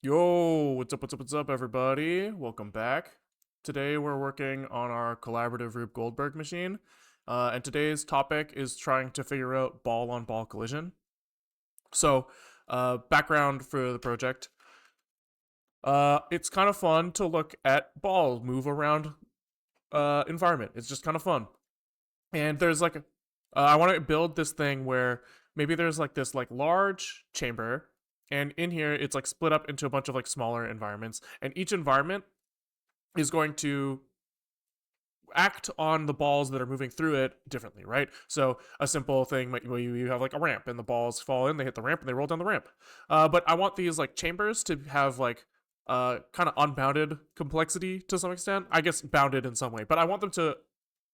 Yo, what's up, everybody? Welcome back. Today we're working on our collaborative Rube Goldberg machine, and today's topic is trying to figure out ball-on-ball collision. So, background for the project. It's kind of fun to look at balls move around environment. It's just kind of fun. And there's I want to build this thing where maybe there's like this like large chamber, and in here it's like split up into a bunch of like smaller environments, and each environment is going to act on the balls that are moving through it differently, right? So a simple thing might where you have like a ramp and the balls fall in, they hit the ramp and they roll down the ramp. But I want these like chambers to have like kind of unbounded complexity to some extent. I guess bounded in some way, but I want them to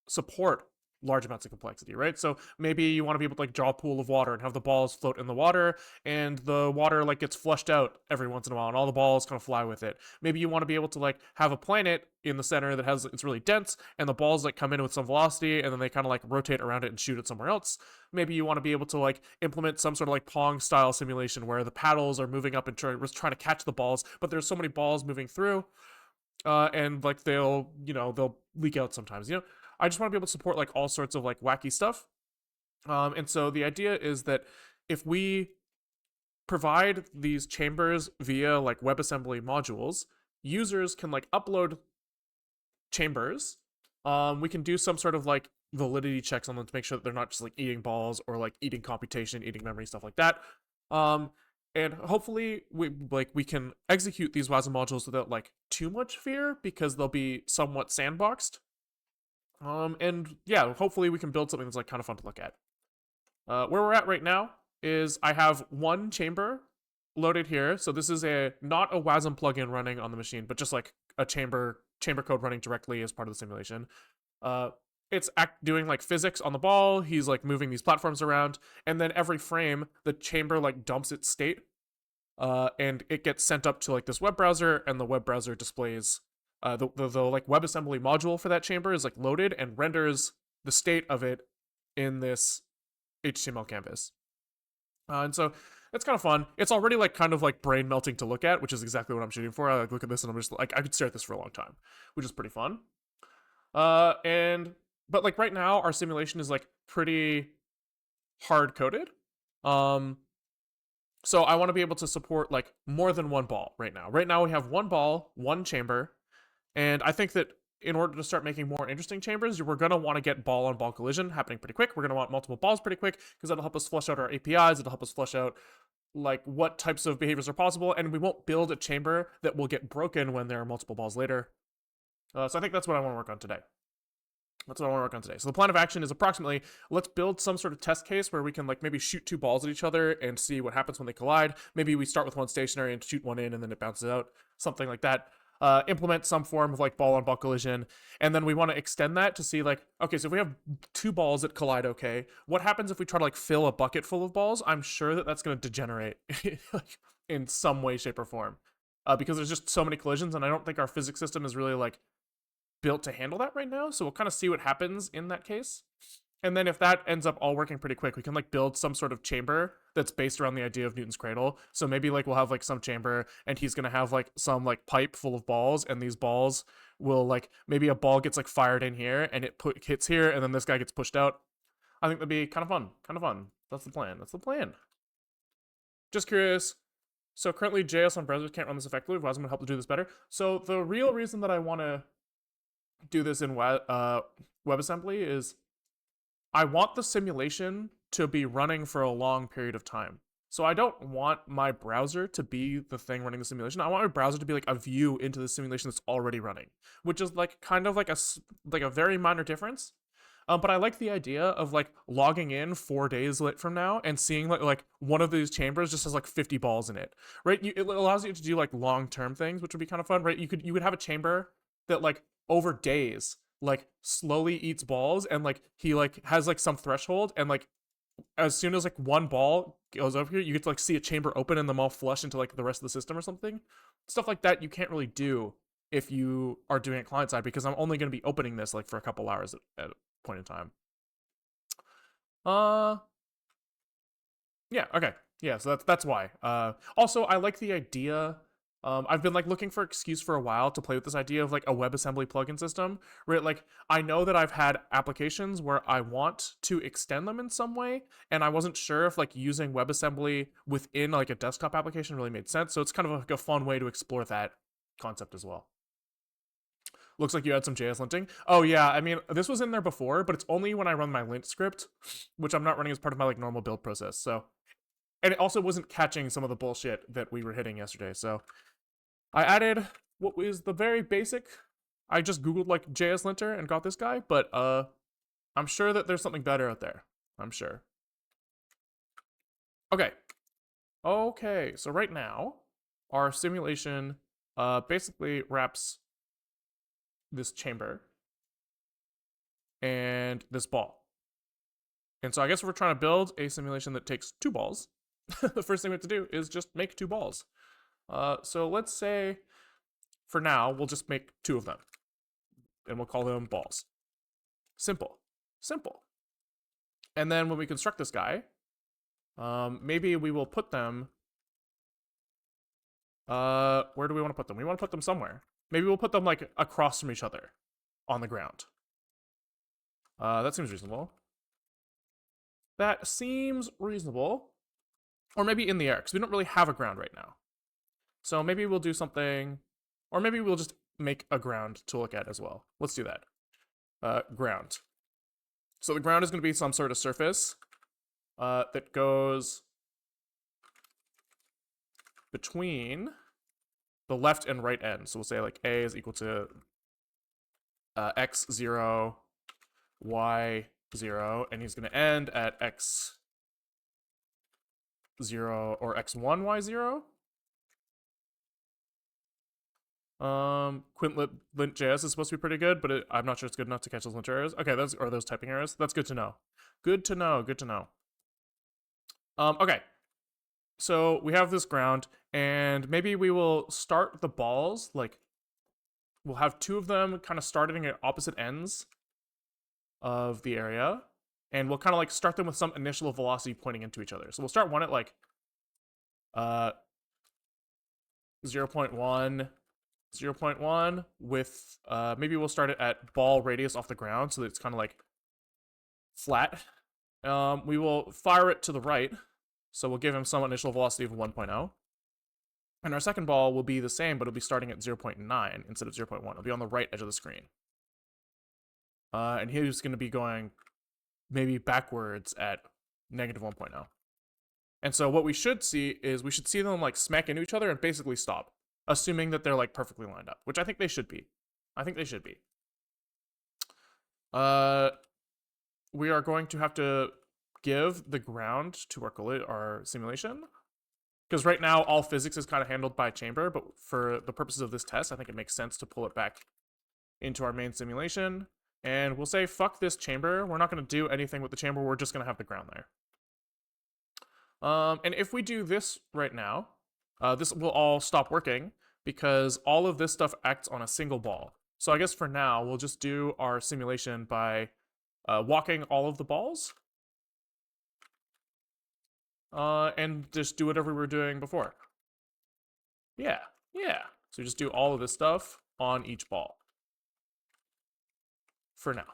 support large amounts of complexity, right? So maybe you want to be able to like draw a pool of water and have the balls float in the water, and the water like gets flushed out every once in a while, and all the balls kind of fly with it. Maybe you want to be able to like have a planet in the center that has it's really dense, and the balls like come in with some velocity, and then they kind of like rotate around it and shoot it somewhere else. Maybe you want to be able to like implement some sort of like Pong style simulation where the paddles are moving up and trying to catch the balls, but there's so many balls moving through, and like they'll leak out sometimes. I just want to be able to support like all sorts of like wacky stuff. And so the idea is that if we provide these chambers via like WebAssembly modules, users can like upload chambers. We can do some sort of like validity checks on them to make sure that they're not just like eating balls or like eating computation, eating memory, stuff like that. And hopefully we can execute these WASM modules without like too much fear because they'll be somewhat sandboxed. And yeah, hopefully we can build something that's like kind of fun to look at. Where we're at right now is I have one chamber loaded here. So this is not a WASM plugin running on the machine, but just like a chamber code running directly as part of the simulation. It's doing like physics on the ball. He's like moving these platforms around, and then every frame the chamber like dumps its state, and it gets sent up to like this web browser, and the web browser displays the like WebAssembly module for that chamber is like loaded and renders the state of it in this HTML canvas. And so it's kind of fun. It's already like kind of like brain melting to look at, which is exactly what I'm shooting for. I like look at this and I'm just like I could stare at this for a long time, which is pretty fun. And but like right now our simulation is like pretty hard coded. So I want to be able to support like more than one ball right now. Right now we have one ball, one chamber, and I think that in order to start making more interesting chambers, we're going to want to get ball-on-ball collision happening pretty quick. We're going to want multiple balls pretty quick because that'll help us flush out our APIs. It'll help us flush out like what types of behaviors are possible, and we won't build a chamber that will get broken when there are multiple balls later. So I think that's what I want to work on today. So the plan of action is approximately, let's build some sort of test case where we can like maybe shoot two balls at each other and see what happens when they collide. Maybe we start with one stationary and shoot one in and then it bounces out, something like that. Implement some form of like ball-on-ball collision, and then we want to extend that to see like, okay, so if we have two balls that collide, okay, what happens if we try to like fill a bucket full of balls? I'm sure that that's going to degenerate in some way, shape, or form, because there's just so many collisions, and I don't think our physics system is really like built to handle that right now. So we'll kind of see what happens in that case. And then if that ends up all working pretty quick, we can like build some sort of chamber that's based around the idea of Newton's cradle. So maybe like we'll have like some chamber and he's going to have like some like pipe full of balls, and these balls will like, maybe a ball gets like fired in here and it hits here, and then this guy gets pushed out. I think that'd be kind of fun. That's the plan. Just curious. So currently JS on browsers can't run this effectively. WASM would help to do this better. So the real reason that I want to do this in WebAssembly is I want the simulation to be running for a long period of time. So I don't want my browser to be the thing running the simulation. I want my browser to be like a view into the simulation that's already running, which is like kind of like a very minor difference. But I like the idea of like logging in 4 days from now and seeing like one of these chambers just has like 50 balls in it, right? It allows you to do like long-term things, which would be kind of fun, right? You would have a chamber that like over days like slowly eats balls, and like he like has like some threshold, and like as soon as like one ball goes over here, you get to like see a chamber open and them all flush into like the rest of the system or something. Stuff like that you can't really do if you are doing it client side, because I'm only going to be opening this like for a couple hours at a point in time. Yeah, okay. Yeah, so that's why. Also, I like the idea I've been like looking for excuse for a while to play with this idea of like a WebAssembly plugin system, where like I know that I've had applications where I want to extend them in some way, and I wasn't sure if like using WebAssembly within like a desktop application really made sense. So it's kind of like a fun way to explore that concept as well. Looks like you had some JS linting. Oh yeah, I mean this was in there before, but it's only when I run my lint script, which I'm not running as part of my like normal build process. So, and it also wasn't catching some of the bullshit that we were hitting yesterday. So I added what was the very basic. I just googled like JS linter and got this guy, but I'm sure that there's something better out there. I'm sure. Okay. Okay, so right now our simulation basically wraps this chamber and this ball. And so I guess we're trying to build a simulation that takes two balls. The first thing we have to do is just make two balls. So let's say for now we'll just make two of them, and we'll call them balls. Simple, simple. And then when we construct this guy, maybe we will put them. Where do we want to put them? We want to put them somewhere. Maybe we'll put them like across from each other on the ground. That seems reasonable. That seems reasonable. Or maybe in the air, because we don't really have a ground right now. So maybe we'll do something, or maybe we'll just make a ground to look at as well. Let's do that. Ground. So the ground is going to be some sort of surface that goes between the left and right end. So we'll say like A is equal to x0, y0, and he's going to end at x0 or x1, y0. Quint.lint.js is supposed to be pretty good, but I'm not sure it's good enough to catch those lint errors. Okay, those typing errors. That's good to know. Good to know. Good to know. Okay. So we have this ground, and maybe we will start the balls, like, we'll have two of them kind of starting at opposite ends of the area, and we'll kind of like start them with some initial velocity pointing into each other. So we'll start one at like 0.1, 0.1 with maybe we'll start it at ball radius off the ground so that it's kind of like flat. We will fire it to the right, so we'll give him some initial velocity of 1.0. And our second ball will be the same, but it'll be starting at 0.9 instead of 0.1. It'll be on the right edge of the screen. And he's going to be going maybe backwards at negative 1.0. And so what we should see is we should see them like smack into each other and basically stop, assuming that they're like perfectly lined up, which I think they should be. I think they should be. We are going to have to give the ground to our simulation, because right now all physics is kind of handled by chamber, but for the purposes of this test, I think it makes sense to pull it back into our main simulation. And we'll say, fuck this chamber. We're not going to do anything with the chamber. We're just going to have the ground there. And if we do this right now, this will all stop working because all of this stuff acts on a single ball. So I guess for now, we'll just do our simulation by walking all of the balls. And just do whatever we were doing before. Yeah. So just do all of this stuff on each ball. For now.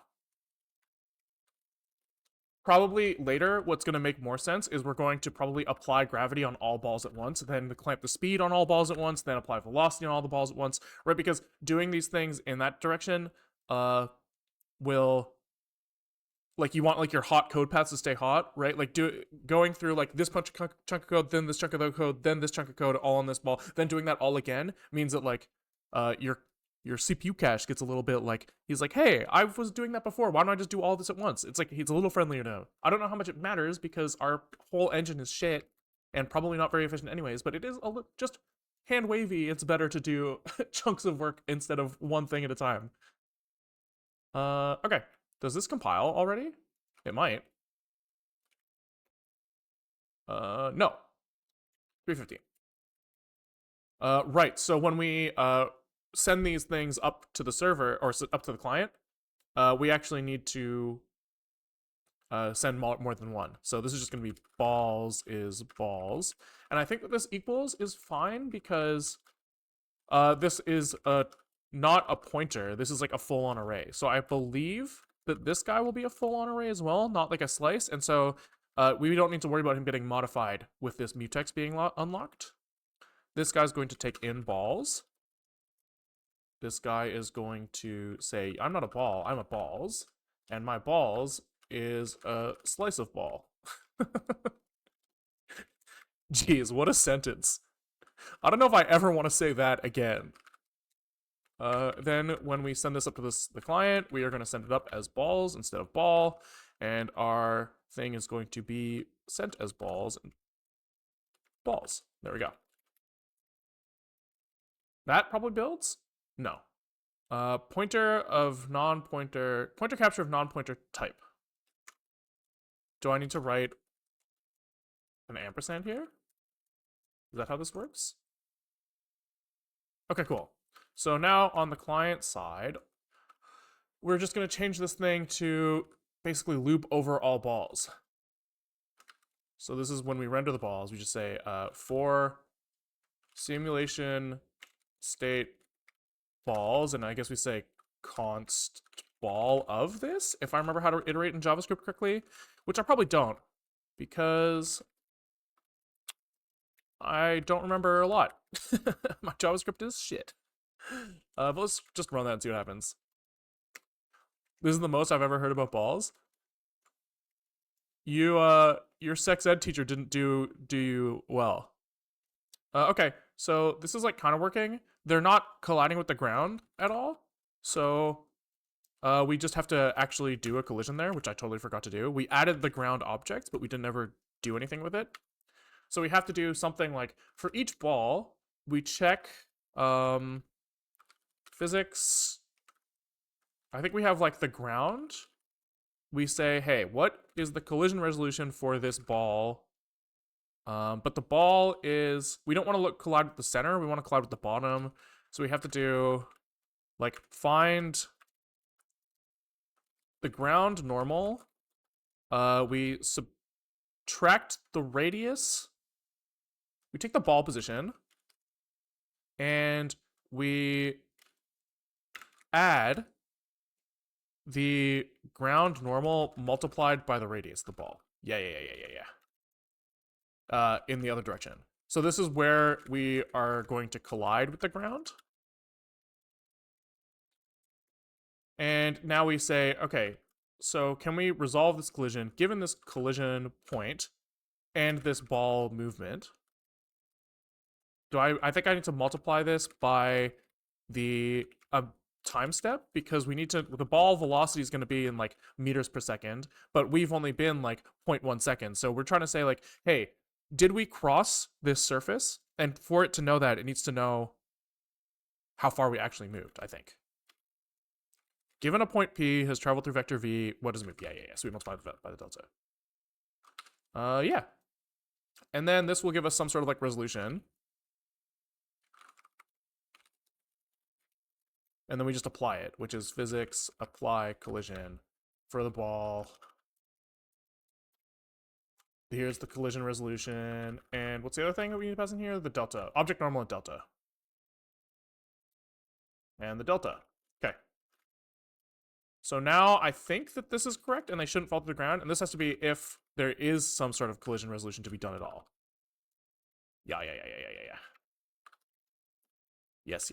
Probably later, what's going to make more sense is we're going to probably apply gravity on all balls at once, then clamp the speed on all balls at once, then apply velocity on all the balls at once, right? Because doing these things in that direction will, like, you want like your hot code paths to stay hot, right? Like going through like this chunk of code, then this chunk of code, then this chunk of code, all on this ball, then doing that all again means that like your CPU cache gets a little bit like, he's like, hey, I was doing that before. Why don't I just do all this at once? It's like, he's a little friendlier now. I don't know how much it matters because our whole engine is shit and probably not very efficient anyways, but it is just hand wavy. It's better to do chunks of work instead of one thing at a time. Okay. Does this compile already? It might. No. 315. Right, so when we send these things up to the server, or up to the client, we actually need to send more than one. So this is just going to be balls is balls. And I think that this equals is fine because This is not a pointer. This is like a full-on array. So I believe that this guy will be a full-on array as well, not like a slice. And so we don't need to worry about him getting modified with this mutex being unlocked. This guy's going to take in balls. This guy is going to say, I'm not a ball, I'm a balls. And my balls is a slice of ball. Jeez, what a sentence. I don't know if I ever want to say that again. Then when we send this up to the client, we are going to send it up as balls instead of ball. And our thing is going to be sent as balls and balls. There we go. That probably builds? No. Pointer capture of non-pointer type. Do I need to write an ampersand here? Is that how this works? Okay, cool. So now on the client side, we're just going to change this thing to basically loop over all balls. So this is when we render the balls, we just say for simulation state balls, and I guess we say const ball of this, if I remember how to iterate in JavaScript correctly, which I probably don't, because I don't remember a lot. My JavaScript is shit. But let's just run that and see what happens. This is the most I've ever heard about balls. Your sex ed teacher didn't do you well. Okay, so this is like kind of working. They're not colliding with the ground at all. So we just have to actually do a collision there, which I totally forgot to do. We added the ground object, but we didn't ever do anything with it. So we have to do something like, for each ball, we check physics. I think we have like the ground. We say, hey, what is the collision resolution for this ball? But the ball is, we don't want to collide with the center. We want to collide with the bottom. So we have to do, like, find the ground normal. We subtract the radius. We take the ball position. And we add the ground normal multiplied by the radius of the ball. Yeah. In the other direction. So this is where we are going to collide with the ground. And now we say, okay, so can we resolve this collision given this collision point and this ball movement? I think I need to multiply this by the time step, because we need to, the ball velocity is going to be in like meters per second, but we've only been like 0.1 seconds. So we're trying to say like, hey, did we cross this surface? And for it to know that, it needs to know how far we actually moved, I think. Given a point P has traveled through vector V, what does it move? Yeah. So we multiply by the delta. Yeah. And then this will give us some sort of like resolution. And then we just apply it, which is physics, apply collision for the ball. Here's the collision resolution. And what's the other thing that we need to pass in here? The delta. Object normal and delta. And the delta. Okay. So now I think that this is correct and they shouldn't fall to the ground. And this has to be if there is some sort of collision resolution to be done at all. Yeah. Yes.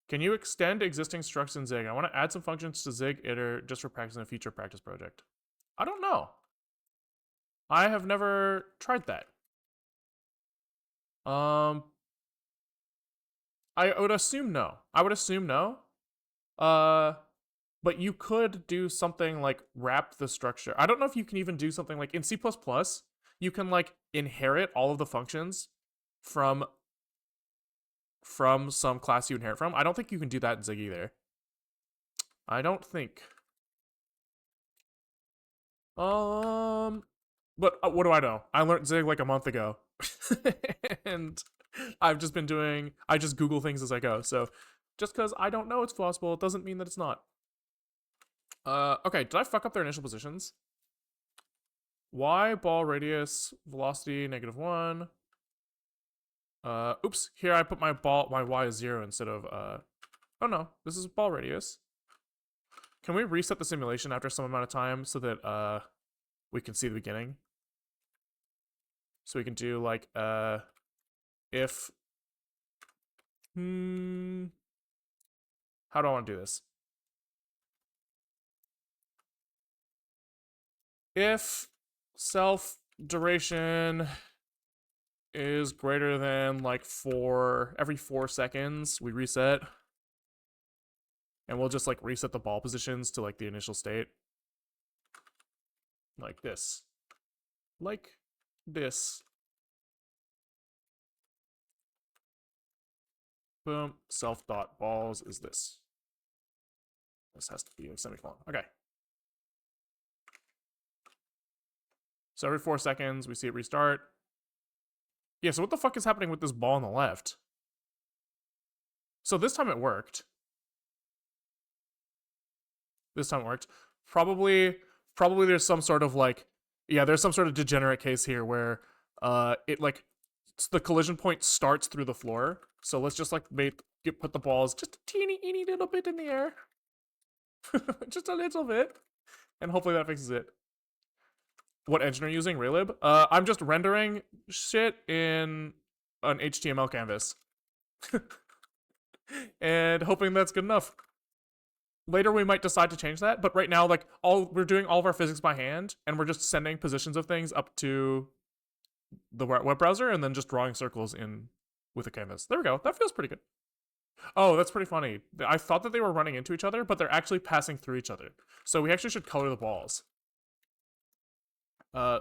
Can you extend existing structs in Zig? I want to add some functions to Zig iter just for practice in a future practice project. I don't know. I have never tried that. I would assume no. But you could do something like wrap the structure. I don't know if you can even do something like in C++, you can like inherit all of the functions from some class you inherit from. I don't think you can do that in Zig either. I don't think. But what do I know? I learned Zig like a month ago. And I've just been doing, I just Google things as I go. So just because I don't know it's possible, it doesn't mean that it's not. Okay, did I fuck up their initial positions? y ball radius velocity -1. Oops, here I put my y is 0 instead of oh no, this is ball radius. Can we reset the simulation after some amount of time so that we can see the beginning? So we can do like if how do I want to do this? If self duration is greater than like every 4 seconds, we reset. And we'll just like reset the ball positions to like the initial state. Like this. Like this. Boom. Self dot balls is this. This has to be a semicolon. Okay. So every 4 seconds, we see it restart. Yeah, so what the fuck is happening with this ball on the left? So this time it worked. This time it worked. Probably there's some sort of like, yeah, there's some sort of degenerate case here where it like, the collision point starts through the floor. So let's just like put the balls just a teeny little bit in the air. Just a little bit. And hopefully that fixes it. What engine are you using? Raylib? I'm just rendering shit in an HTML canvas. And hoping that's good enough. Later we might decide to change that, but right now, like, we're doing all of our physics by hand, and we're just sending positions of things up to the web browser and then just drawing circles in with a canvas. There we go. That feels pretty good. Oh, that's pretty funny. I thought that they were running into each other, but they're actually passing through each other. So we actually should color the balls.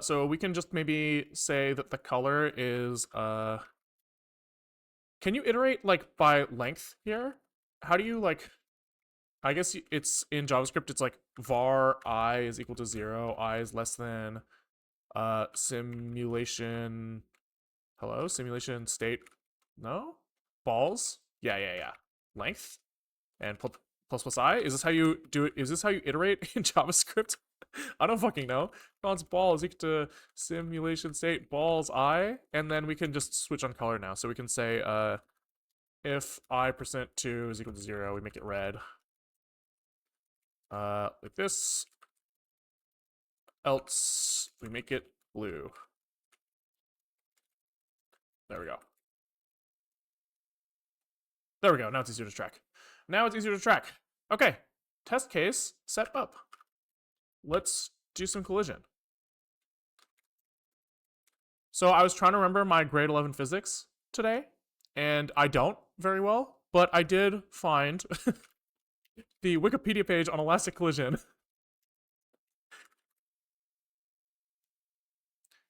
So we can just maybe say that the color is, can you iterate, like, by length here? How do you, like, I guess it's in JavaScript, it's like var I is equal to 0, I is less than, simulation, hello, simulation state, no? Balls? Yeah. Length? And plus I? Is this how you do it? Is this how you iterate in JavaScript? I don't fucking know. Const ball is equal to simulation state balls I, and then we can just switch on color now. So we can say, if I%2 is equal to 0, we make it red. Like this. Else, we make it blue. There we go. There we go. Now it's easier to track. Okay. Test case set up. Let's do some collision. So I was trying to remember my grade 11 physics today, and I don't very well, but I did find the Wikipedia page on elastic collision.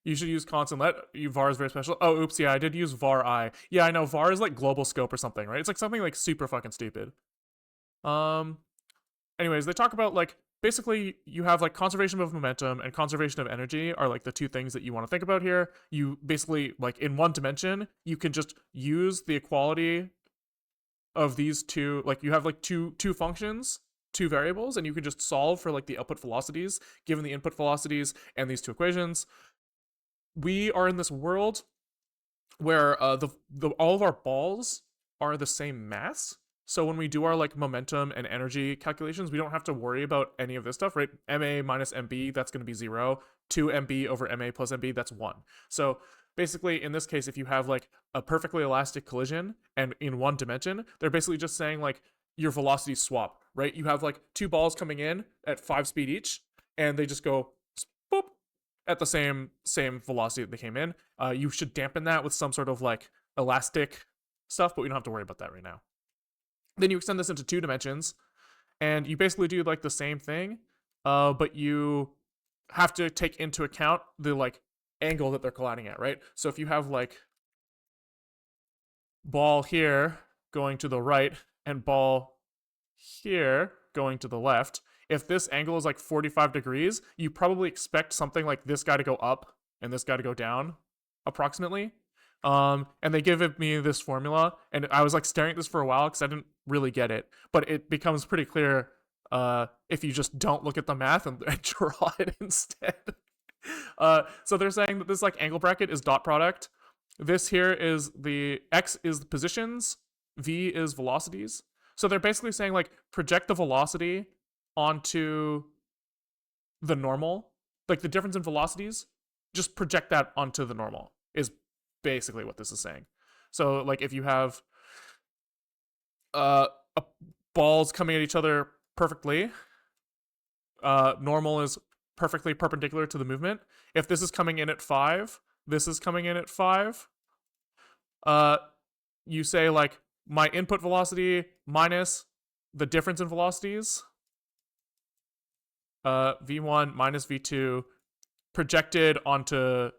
You should use constant let. VAR is very special. Oh, oops, yeah, I did use var I. Yeah, I know, VAR is like global scope or something, right? It's like something like super fucking stupid. Anyways, they talk about like, basically you have like conservation of momentum and conservation of energy are like the two things that you want to think about here. You basically, like in one dimension, you can just use the equality of these two, like you have like two functions, two variables, and you can just solve for like the output velocities given the input velocities and these two equations. We are in this world where all of our balls are the same mass. So when we do our like momentum and energy calculations, we don't have to worry about any of this stuff, right? MA minus MB, that's going to be 0. 2MB over MA plus MB, that's 1. So basically, in this case, if you have like a perfectly elastic collision and in one dimension, they're basically just saying like your velocity swap, right? You have like two balls coming in at 5 speed each, and they just go boop at the same velocity that they came in. You should dampen that with some sort of like elastic stuff, but we don't have to worry about that right now. Then you extend this into 2 dimensions, and you basically do like the same thing, but you have to take into account the like angle that they're colliding at, right? So if you have like ball here going to the right and ball here going to the left, if this angle is like 45 degrees, you probably expect something like this guy to go up and this guy to go down, approximately. And they give me this formula, and I was like staring at this for a while because I didn't really get it, but it becomes pretty clear if you just don't look at the math and draw it instead. So they're saying that this like angle bracket is dot product. This here is the x is the positions, v is velocities. So they're basically saying like project the velocity onto the normal, like the difference in velocities, just project that onto the normal is basically what this is saying. So like if you have uh balls coming at each other perfectly, normal is perfectly perpendicular to the movement. If this is coming in at 5, this is coming in at 5, you say like my input velocity minus the difference in velocities, v1 minus v2 projected onto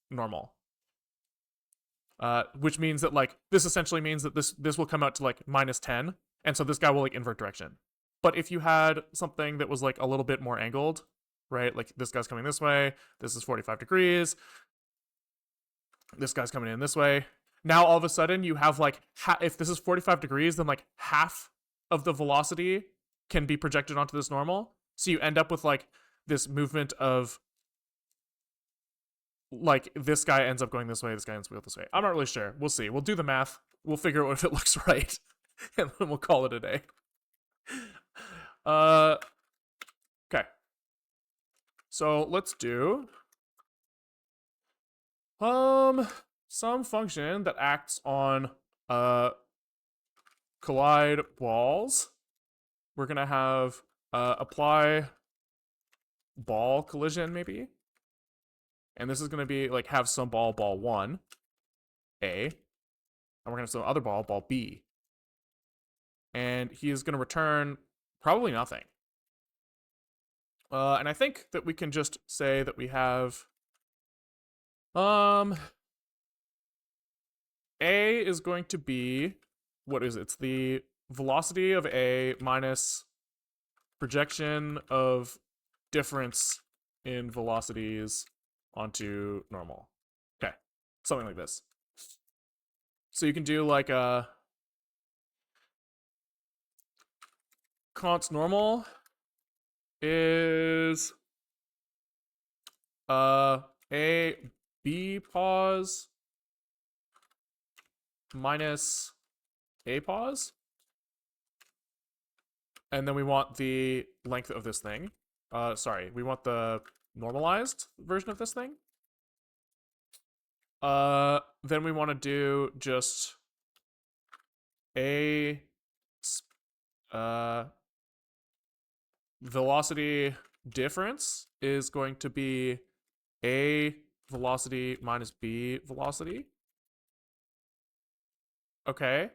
normal. Which means that like this essentially means that this will come out to like minus 10, and so this guy will like invert direction. But if you had something that was like a little bit more angled, right? Like this guy's coming this way, this is 45 degrees, this guy's coming in this way. Now all of a sudden you have like if this is 45 degrees, then like half of the velocity can be projected onto this normal. So you end up with like this movement of like this guy ends up going this way, this guy ends up going this way. I'm not really sure. We'll see. We'll do the math. We'll figure out if it looks right, and then we'll call it a day. Okay. So let's do some function that acts on collide balls. We're gonna have apply ball collision maybe. And this is going to be like have some ball 1, A. And we're going to have some other ball B. And he is going to return probably nothing. And I think that we can just say that we have A is going to be, what is it? It's the velocity of A minus projection of difference in velocities onto normal. Okay, something like this. So you can do like a const normal is a b pause minus a pause, and then we want the length of this thing. Sorry, we want the normalized version of this thing. Then we want to do just a velocity difference is going to be a velocity minus b velocity. Okay.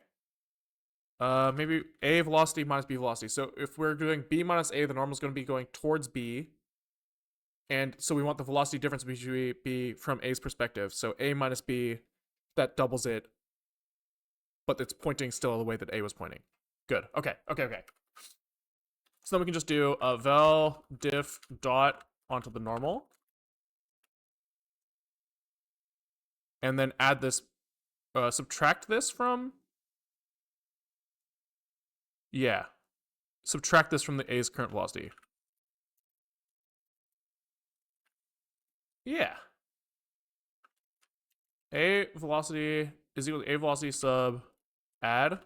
Maybe a velocity minus b velocity. So if we're doing b minus a, the normal is going to be going towards b. And so we want the velocity difference to be from a's perspective. So a minus b, that doubles it, but it's pointing still the way that a was pointing. Good. Okay. So then we can just do a vel diff dot onto the normal. And then add this, subtract this from, yeah. Subtract this from the a's current velocity. Yeah. A velocity is equal to a velocity sub add.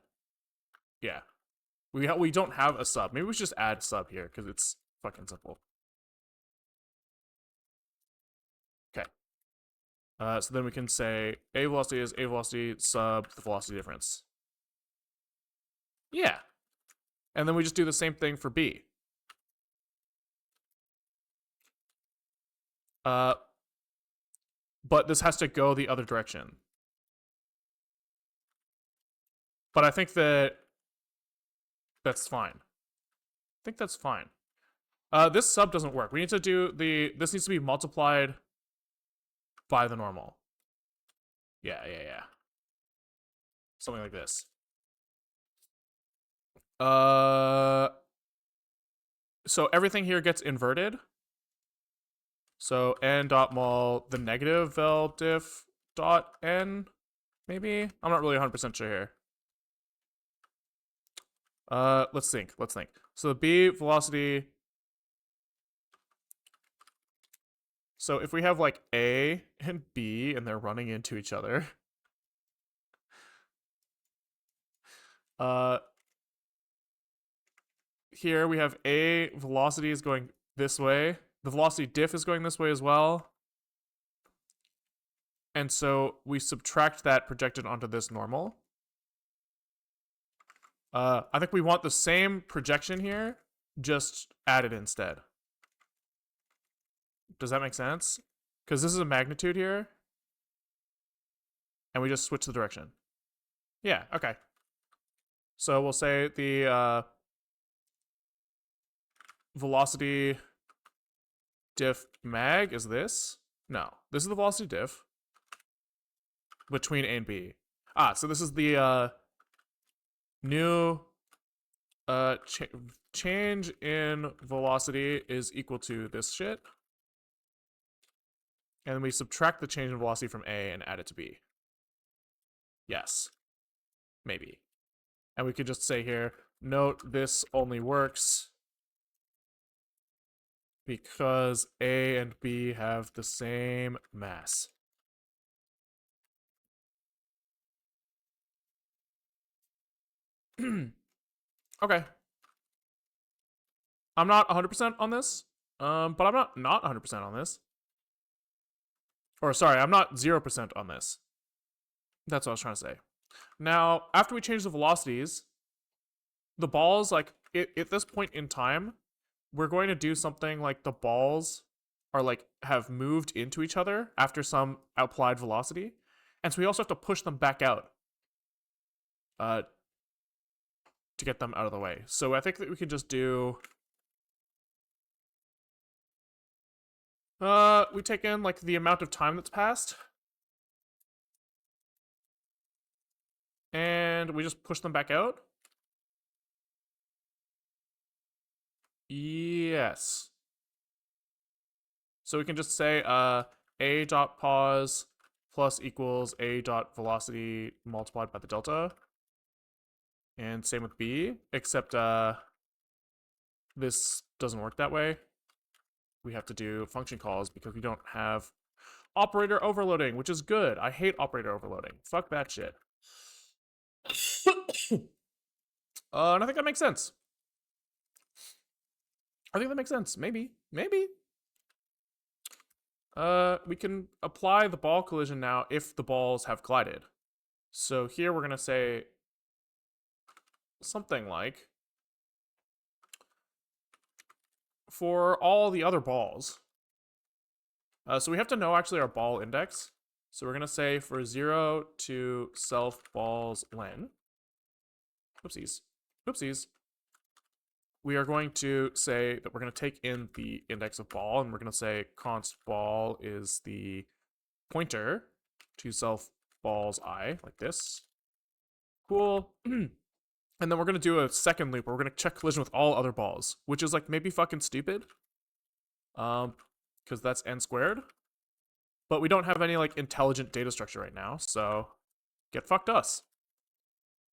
Yeah. We don't have a sub. Maybe we should just add sub here because it's fucking simple. Okay. So then we can say a velocity is a velocity sub the velocity difference. Yeah. And then we just do the same thing for b. But this has to go the other direction. But I think that's fine. I think that's fine. This sub doesn't work. We need to do this needs to be multiplied by the normal. Yeah. Something like this. So everything here gets inverted. So n dot mul the negative vel diff dot n, maybe? I'm not really 100% sure here. Let's think. So the b velocity So if we have like A and B and they're running into each other, uh, here we have A velocity is going this way. The velocity diff is going this way as well. And so we subtract that projected onto this normal. I think we want the same projection here, just added instead. Does that make sense? Because this is a magnitude here, and we just switch the direction. Yeah, okay. So we'll say the velocity diff mag is this. No, this is the velocity diff between A and B. So this is the new change in velocity is equal to this shit. And then we subtract the change in velocity from A and add it to B. Yes. Maybe. And we could just say here, note this only works because A and B have the same mass. Okay. I'm not 100% on this, but I'm not 100% on this. Or sorry, I'm not 0% on this. That's what I was trying to say. Now, after we change the velocities, the balls, like, at this point in time, we're going to do something like the balls are like have moved into each other after some applied velocity. And so we also have to push them back out to get them out of the way. So I think that we could just do we take in like the amount of time that's passed. And we just push them back out. Yes. So we can just say a dot pause plus equals a dot velocity multiplied by the delta. And same with B, except this doesn't work that way. We have to do function calls because we don't have operator overloading, which is good. I hate operator overloading. Fuck that shit. And I think that makes sense. I think that makes sense. Maybe. Maybe. We can apply the ball collision now if the balls have collided. So here we're going to say something like, for all the other balls. So we have to know actually our ball index. So we're going to say for 0 to self balls len. Oopsies. Oopsies. We are going to say that we're going to take in the index of ball, and we're going to say const ball is the pointer to self balls I, like this. Cool. And then we're going to do a second loop where we're going to check collision with all other balls, which is like maybe fucking stupid. Because that's n squared. But we don't have any like intelligent data structure right now, so get fucked us.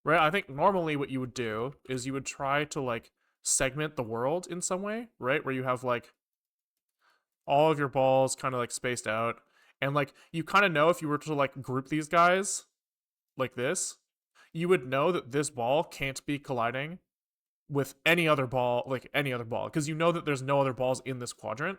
Right? I think normally what you would do is you would try to like segment the world in some way, right? Where you have like all of your balls kind of like spaced out. And like you kind of know if you were to like group these guys like this, you would know that this ball can't be colliding with any other ball, because you know that there's no other balls in this quadrant,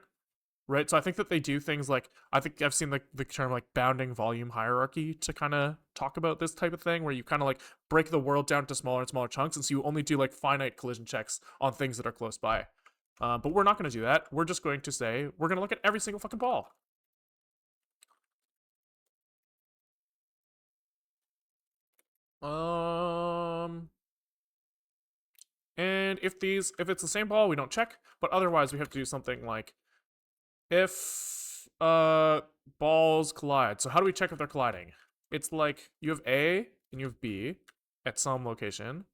right? So I think that they do things like, I think I've seen the term like bounding volume hierarchy to kind of talk about this type of thing, where you kind of like break the world down to smaller and smaller chunks, and so you only do like finite collision checks on things that are close by. But we're not going to do that. We're just going to say, we're going to look at every single fucking ball. And if it's the same ball, we don't check, but otherwise we have to do something like if balls collide. So how do we check if they're colliding? It's like you have A and you have B at some location,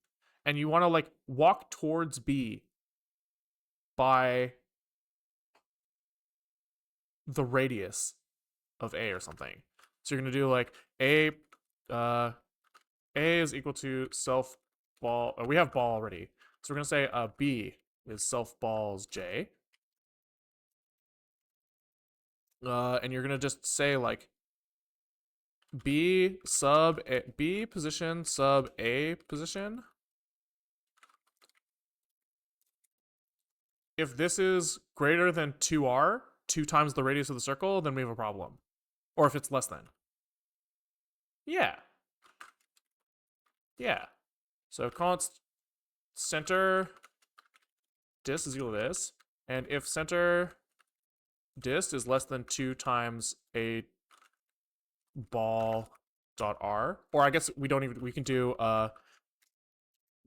and you want to like walk towards B by the radius of A or something. So you're gonna do like A is equal to self ball. We have ball already, so we're gonna say B is self balls J. And you're gonna just say like B position sub A position. If this is greater than 2r, 2 times the radius of the circle, then we have a problem. Or if it's less than. Yeah. Yeah. So const center dist is equal to this. And if center dist is less than 2 times a ball dot r, or I guess we don't even, we can do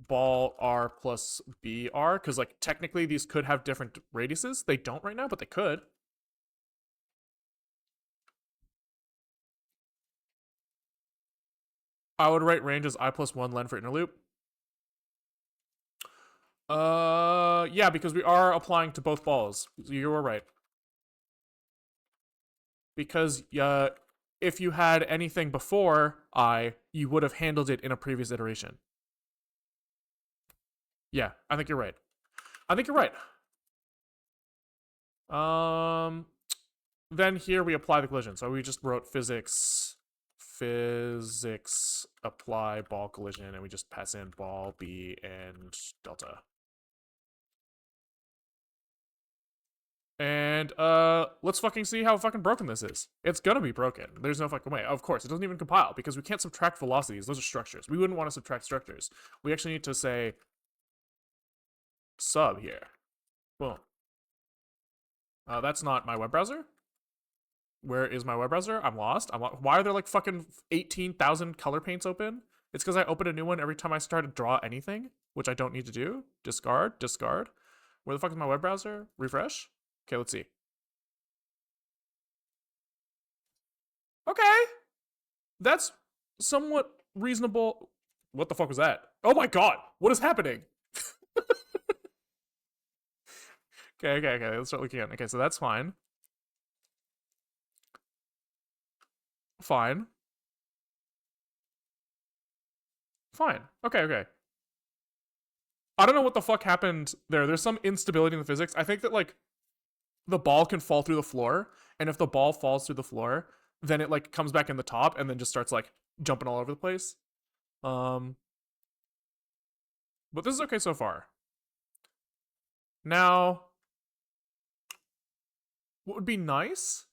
ball r plus br, because like technically these could have different radiuses. They don't right now, but they could. I would write range as I plus 1 len for inner loop. Yeah, because we are applying to both balls. You were right. Because if you had anything before I, you would have handled it in a previous iteration. Yeah, I think you're right. I think you're right. Then here we apply the collision. So we just wrote physics apply ball collision, and we just pass in ball, B, and delta. And let's fucking see how fucking broken this is. It's gonna be broken. There's no fucking way. Of course, it doesn't even compile because we can't subtract velocities. Those are structures. We wouldn't want to subtract structures. We actually need to say sub here. Boom. That's not my web browser. Where is my web browser? I'm lost. Why are there like fucking 18,000 color paints open? It's because I open a new one every time I start to draw anything, which I don't need to do. Discard, discard. Where the fuck is my web browser? Refresh. Okay, let's see. Okay. That's somewhat reasonable. What the fuck was that? Oh my god. What is happening? Okay. Let's start looking at it. Okay, so that's fine. Fine. Okay. I don't know what the fuck happened there. There's some instability in the physics. I think that like the ball can fall through the floor, and if the ball falls through the floor, then it like comes back in the top and then just starts like jumping all over the place. But this is okay so far. Now, what would be nice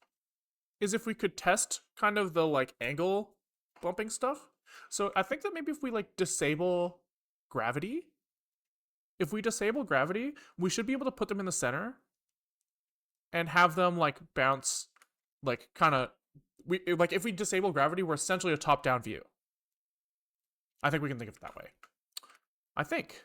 is if we could test kind of the like angle bumping stuff. So I think that maybe if we like disable gravity, if we disable gravity, we should be able to put them in the center and have them like bounce, like kind of, we like if we disable gravity, we're essentially a top-down view. I think we can think of it that way. I think.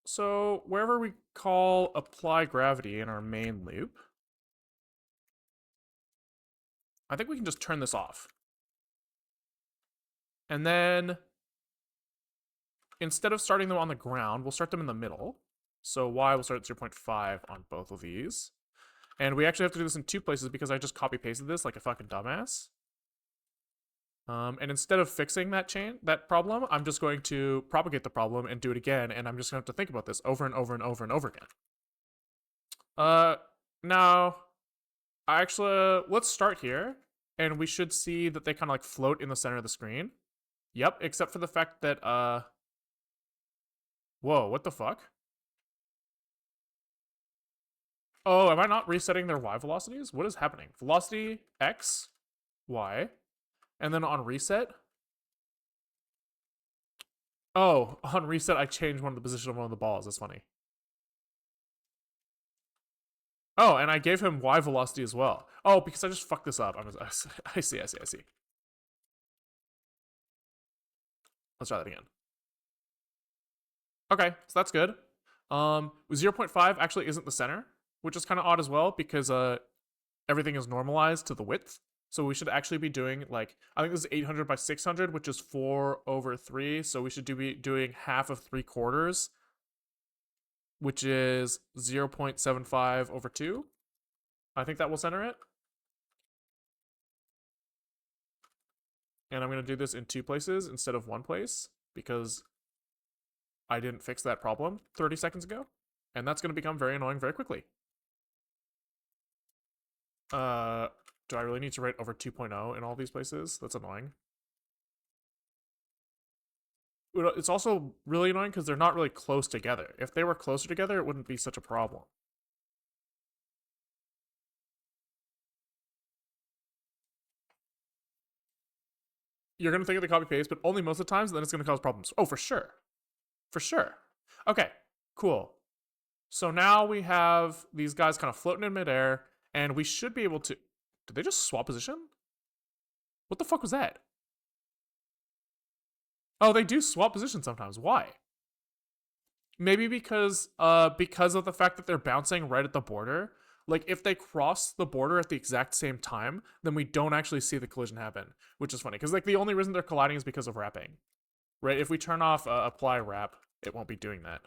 So wherever we call apply gravity in our main loop, I think we can just turn this off. And then instead of starting them on the ground, we'll start them in the middle. So y will start at 0.5 on both of these. And we actually have to do this in 2 places because I just copy pasted this like a fucking dumbass. And instead of fixing that problem, I'm just going to propagate the problem and do it again, and I'm just going to have to think about this over and over and over and over again. Now, actually, let's start here, and we should see that they kind of like float in the center of the screen. Yep, except for the fact that, whoa, what the fuck? Oh, am I not resetting their y velocities? What is happening? Velocity x, y, and then on reset. Oh, on reset, I changed one of the position of one of the balls. That's funny. Oh, and I gave him y velocity as well. Oh, because I just fucked this up. I see. Let's try that again. Okay, so that's good. 0.5 actually isn't the center, which is kind of odd as well because everything is normalized to the width. So we should actually be doing like, I think this is 800 by 600, which is 4/3. So we should be doing half of 3/4, which is 0.75/2. I think that will center it. And I'm going to do this in 2 places instead of 1 place because I didn't fix that problem 30 seconds ago. And that's going to become very annoying very quickly. Do I really need to write over 2.0 in all these places? That's annoying. It's also really annoying because they're not really close together. If they were closer together, it wouldn't be such a problem. You're going to think of the copy paste, but only most of the times, and then it's going to cause problems. Oh, for sure. For sure. Okay, cool. So now we have these guys kind of floating in midair, and we should be able to... Did they just swap position? What the fuck was that? Oh, they do swap position sometimes. Why? Maybe because of the fact that they're bouncing right at the border. Like, if they cross the border at the exact same time, then we don't actually see the collision happen, which is funny. Because, like, the only reason they're colliding is because of wrapping. Right? If we turn off apply wrap, it won't be doing that.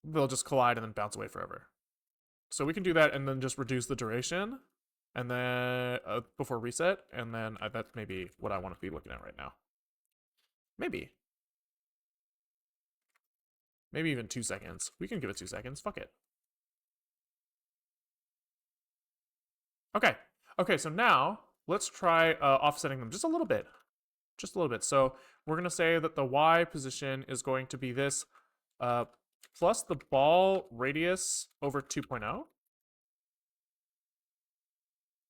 They'll just collide and then bounce away forever. So we can do that and then just reduce the duration, and then before reset, and then that's maybe what I want to be looking at right now. Maybe even 2 seconds. We can give it 2 seconds. Fuck it. Okay, so now let's try offsetting them just a little bit. Just a little bit. So we're going to say that the Y position is going to be this plus the ball radius over 2.0.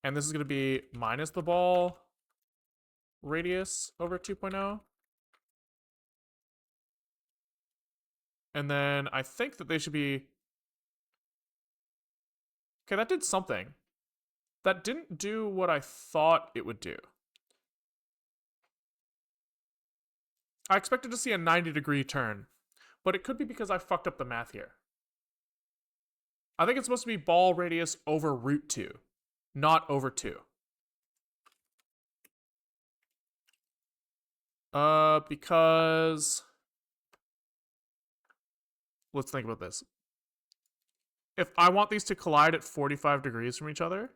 And this is going to be minus the ball radius over 2.0. And then I think that they should be... Okay, that did something. That didn't do what I thought it would do. I expected to see a 90-degree turn, but it could be because I fucked up the math here. I think it's supposed to be ball radius over root 2, not over 2. Because... Let's think about this. If I want these to collide at 45 degrees from each other,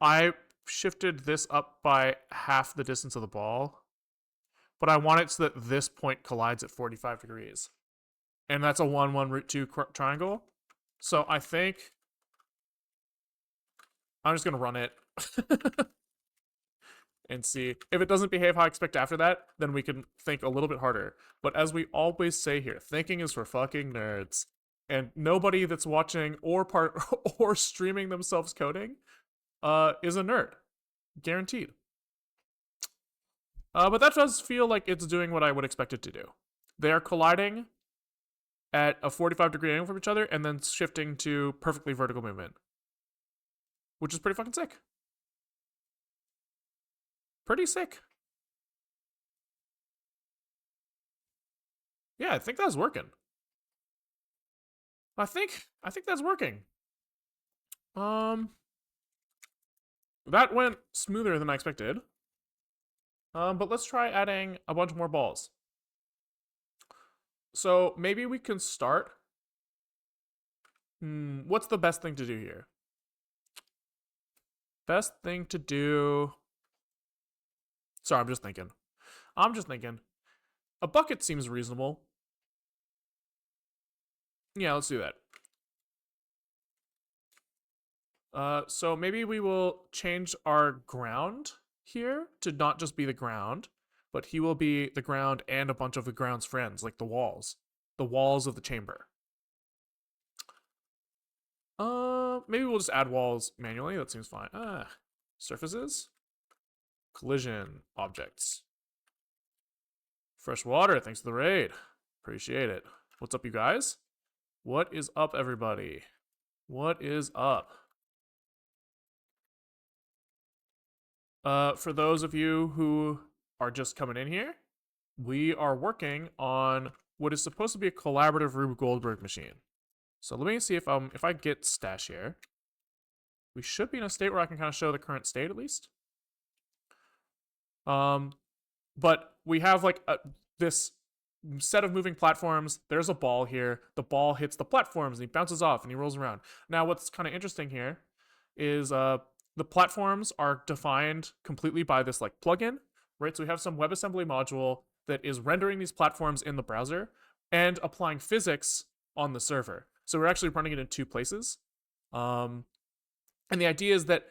I shifted this up by half the distance of the ball, but I want it so that this point collides at 45 degrees. And that's a 1, 1, root 2 triangle. So I think I'm just going to run it and see. If it doesn't behave how I expect after that, then we can think a little bit harder. But as we always say here, thinking is for fucking nerds. And nobody that's watching or streaming themselves coding is a nerd. Guaranteed. But that does feel like it's doing what I would expect it to do. They are colliding at a 45-degree angle from each other and then shifting to perfectly vertical movement. Which is pretty fucking sick. Pretty sick. Yeah, I think that's working. I think that's working. That went smoother than I expected. But let's try adding a bunch more balls. So maybe we can start. What's the best thing to do here? Best thing to do... Sorry, I'm just thinking. A bucket seems reasonable. Yeah, let's do that. So maybe we will change our ground here to not just be the ground, but he will be the ground and a bunch of the ground's friends, like the walls. The walls of the chamber. Maybe we'll just add walls manually. That seems fine. Surfaces. Collision objects. Fresh water, thanks for the raid. Appreciate it. What's up, you guys? What is up, everybody? What is up? For those of you who are just coming in here, we are working on what is supposed to be a collaborative Rube Goldberg machine. So let me see if I get stash here. We should be in a state where I can kind of show the current state at least. But we have like this set of moving platforms. There's a ball here. The ball hits the platforms and he bounces off and he rolls around. Now what's kind of interesting here is the platforms are defined completely by this like plugin, right? So we have some WebAssembly module that is rendering these platforms in the browser and applying physics on the server. So we're actually running it in two places. And the idea is that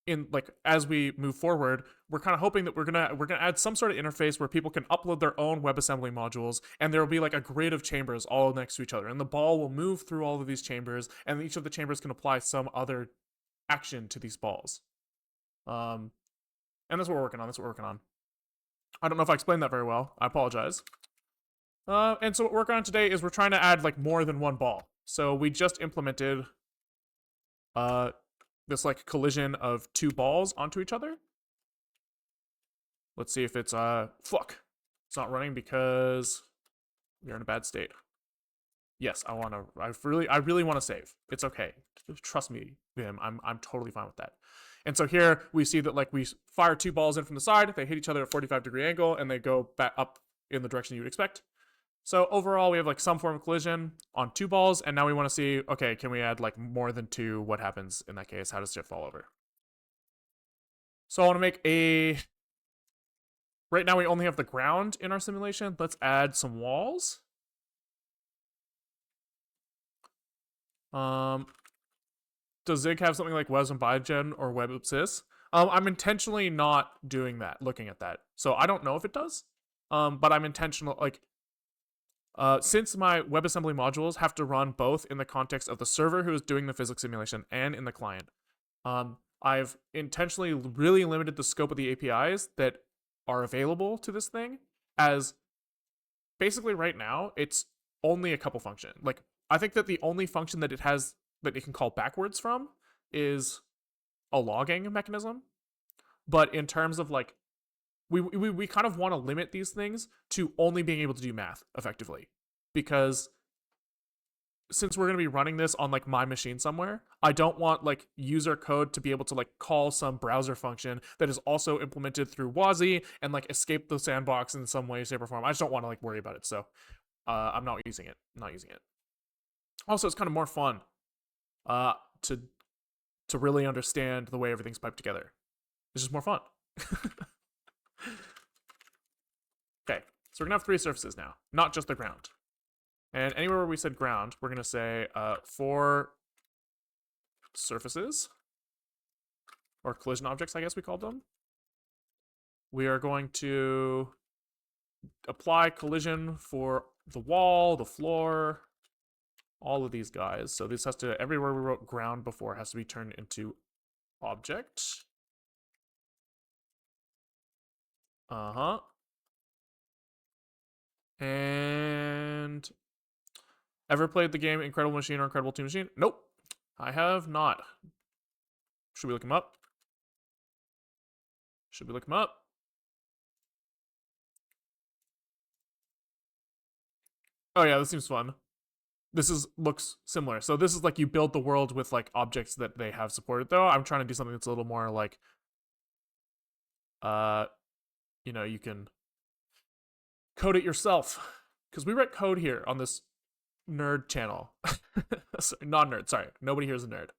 in like as we move forward, we're kind of hoping that we're gonna add some sort of interface where people can upload their own WebAssembly modules, and there will be like a grid of chambers all next to each other, and the ball will move through all of these chambers, and each of the chambers can apply some other action to these balls. And that's what we're working on. I don't know if I explained that very well. I apologize. And so what we're working on today is we're trying to add like more than one ball. So we just implemented this like collision of two balls onto each other. Let's see if it's fuck. It's not running because we're in a bad state. Yes, I really want to save. It's okay. Trust me, Vim. I'm totally fine with that. And so here we see that like we fire two balls in from the side, they hit each other at a 45-degree angle, and they go back up in the direction you would expect. So overall, we have like some form of collision on two balls, and now we want to see, okay, can we add like more than two? What happens in that case? How does shit fall over? So I want to make a... Right now we only have the ground in our simulation. Let's add some walls. Does Zig have something like Webs and Biogen or WebSys? I'm intentionally not doing that, looking at that. So I don't know if it does, but I'm intentional, like, since my WebAssembly modules have to run both in the context of the server who is doing the physics simulation and in the client, I've intentionally really limited the scope of the APIs that are available to this thing, as basically right now, it's only a couple functions. Like, I think that the only function that it has that it can call backwards from is a logging mechanism. But in terms of like, we kind of want to limit these things to only being able to do math effectively, because since we're going to be running this on like my machine somewhere, I don't want like user code to be able to like call some browser function that is also implemented through WASI and like escape the sandbox in some way, shape, or form. I just don't want to like worry about it. So I'm not using it. Also, it's kind of more fun to really understand the way everything's piped together. It's just more fun. Okay, so we're gonna have three surfaces now, not just the ground. And anywhere where we said ground, we're gonna say for surfaces, or collision objects, I guess we called them. We are going to apply collision for the wall, the floor, all of these guys. So this has to, everywhere we wrote ground before has to be turned into object. And ever played the game Incredible Machine or Incredible Team Machine? Nope, I have not. Should we look him up? Oh yeah, this seems fun. This looks similar. So this is like you build the world with like objects that they have supported, though. I'm trying to do something that's a little more like, you know, you can code it yourself. Because we write code here on this nerd channel. Non-nerd, sorry. Nobody here is a nerd.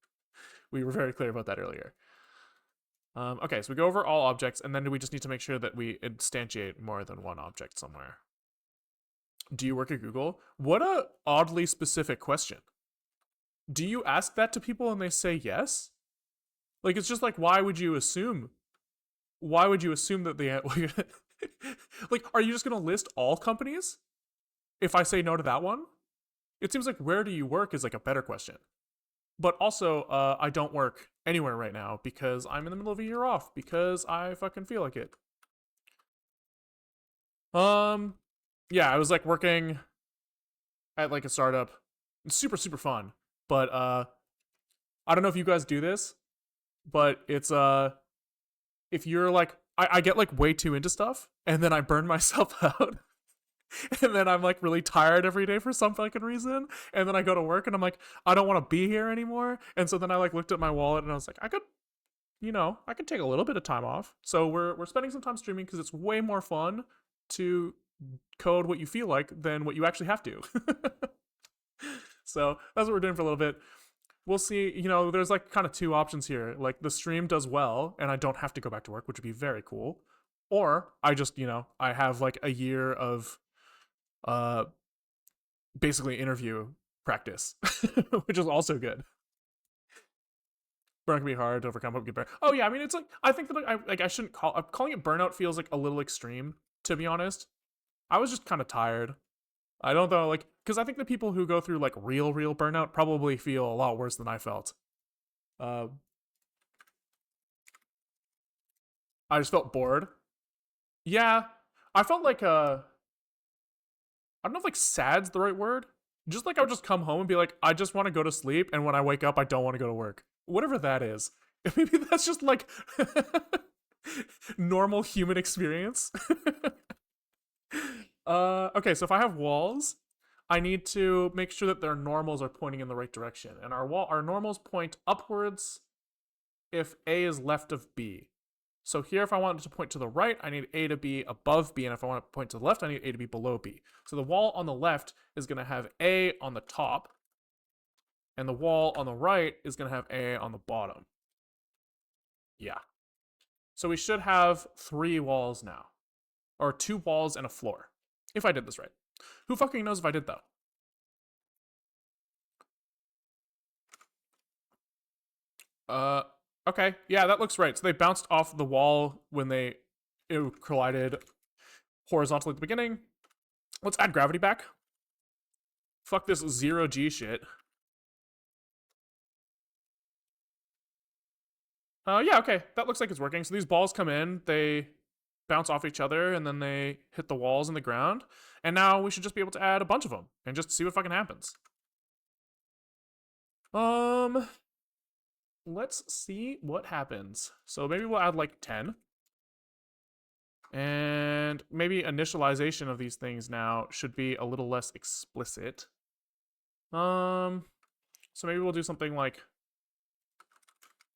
We were very clear about that earlier. Okay, so we go over all objects, and then we just need to make sure that we instantiate more than one object somewhere. Do you work at Google? What a oddly specific question. Do you ask that to people and they say yes? Like, it's just like, why would you assume that they like, are you just gonna list all companies if I say no to that one? It seems like where do you work is like a better question. But also, I don't work anywhere right now because I'm in the middle of a year off because I fucking feel like it. Yeah, I was like working at like a startup. It's super, super fun. But I don't know if you guys do this, but it's if you're like, I get like way too into stuff and then I burn myself out. And then I'm like really tired every day for some fucking reason. And then I go to work and I'm like, I don't want to be here anymore. And so then I like looked at my wallet and I was like, I could take a little bit of time off. So we're spending some time streaming because it's way more fun to code what you feel like than what you actually have to. So that's what we're doing for a little bit. We'll see, you know, there's like kind of two options here. Like the stream does well and I don't have to go back to work, which would be very cool. Or I just, I have like a year of uh basically interview practice, which is also good. Burnout can be hard to overcome. Hope get better. Oh yeah, I mean it's like I think that I shouldn't calling it burnout feels like a little extreme, to be honest. I was just kind of tired. I don't know, like, because I think the people who go through like real burnout probably feel a lot worse than I felt. Uh, I just felt bored. Yeah, I felt like I don't know if like sad's the right word. Just like I would just come home and be like, I just want to go to sleep, and when I wake up, I don't want to go to work. Whatever that is. Maybe that's just like normal human experience. Okay, so if I have walls, I need to make sure that their normals are pointing in the right direction. And our normals point upwards if A is left of B. So here, if I want it to point to the right, I need A to be above B, and if I want it to point to the left, I need A to be below B. So the wall on the left is going to have A on the top, and the wall on the right is going to have A on the bottom. Yeah. So we should have 3 walls now, or 2 walls and a floor, if I did this right. Who fucking knows if I did, though? Okay, yeah, that looks right. So they bounced off the wall when they collided horizontally at the beginning. Let's add gravity back. Fuck this 0G shit. Yeah, okay, that looks like it's working. So these balls come in, they bounce off each other, and then they hit the walls in the ground. And now we should just be able to add a bunch of them and just see what fucking happens. Let's see what happens. So maybe we'll add like 10. And maybe initialization of these things now should be a little less explicit. So maybe we'll do something like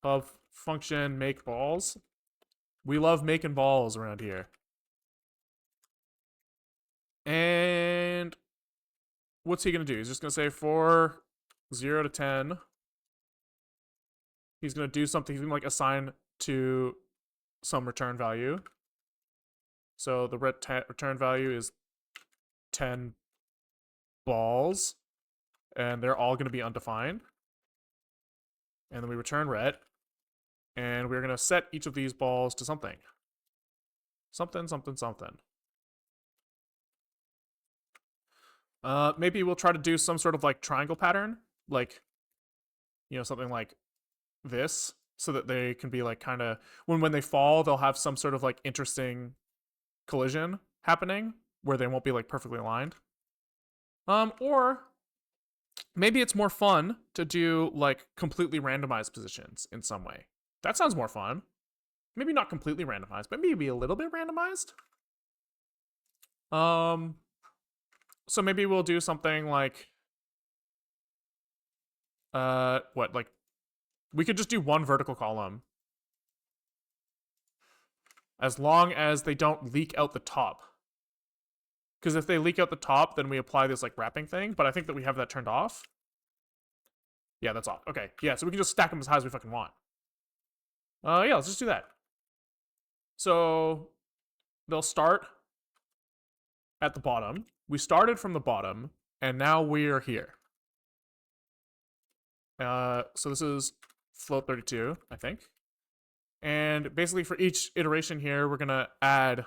of function make balls. We love making balls around here. And what's he gonna do? He's just gonna say for 0 to 10. He's gonna do something. He's gonna like assign to some return value. So the return value is 10 balls, and they're all gonna be undefined. And then we return ret, and we're gonna set each of these balls to something. Something. Maybe we'll try to do some sort of like triangle pattern, like, something like this, so that they can be like kind of when they fall, they'll have some sort of like interesting collision happening where they won't be like perfectly aligned. Or maybe it's more fun to do like completely randomized positions in some way. That sounds more fun. Maybe not completely randomized, but maybe a little bit randomized. So maybe we'll do something like like we could just do one vertical column as long as they don't leak out the top. Because if they leak out the top, then we apply this like wrapping thing, but I think that we have that turned off. Yeah, that's off. Okay, yeah, so we can just stack them as high as we fucking want. Yeah, let's just do that. So they'll start at the bottom. We started from the bottom, and now we're here. So this is float 32, I think. And basically for each iteration here, we're gonna add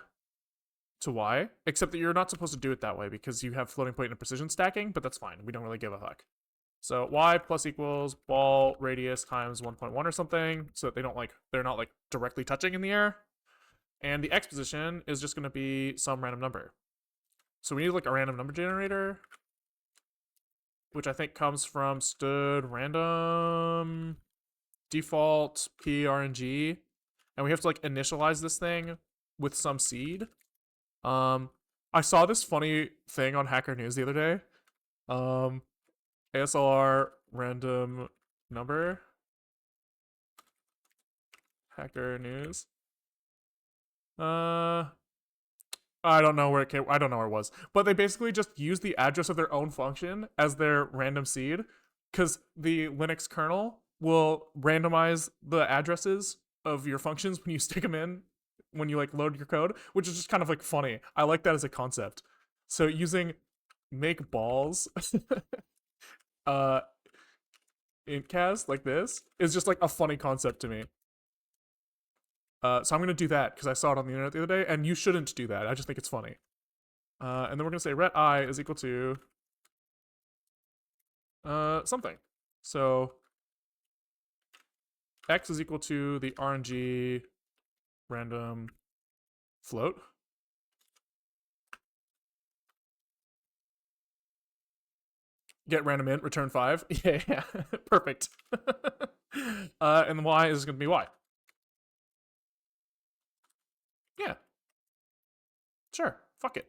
to y, except that you're not supposed to do it that way because you have floating point and precision stacking, but that's fine. We don't really give a fuck. So y plus equals ball radius times 1.1 or something, so that they're not like directly touching in the air. And the x position is just gonna be some random number. So we need like a random number generator, which I think comes from std random default prng, and we have to like initialize this thing with some seed. I saw this funny thing on Hacker News the other day. ASLR random number. Hacker News. I don't know where it came. I don't know where it was, but they basically just use the address of their own function as their random seed, because the Linux kernel will randomize the addresses of your functions when you stick them in when you like load your code, which is just kind of like funny. I like that as a concept. So using make balls uh in cast like this is just like a funny concept to me. So I'm gonna do that because I saw it on the internet the other day, and you shouldn't do that. I just think it's funny. And then we're gonna say ret I is equal to something. So x is equal to the RNG random float. Get random int, return 5. Yeah, perfect. And the y is going to be y. Yeah, sure, fuck it.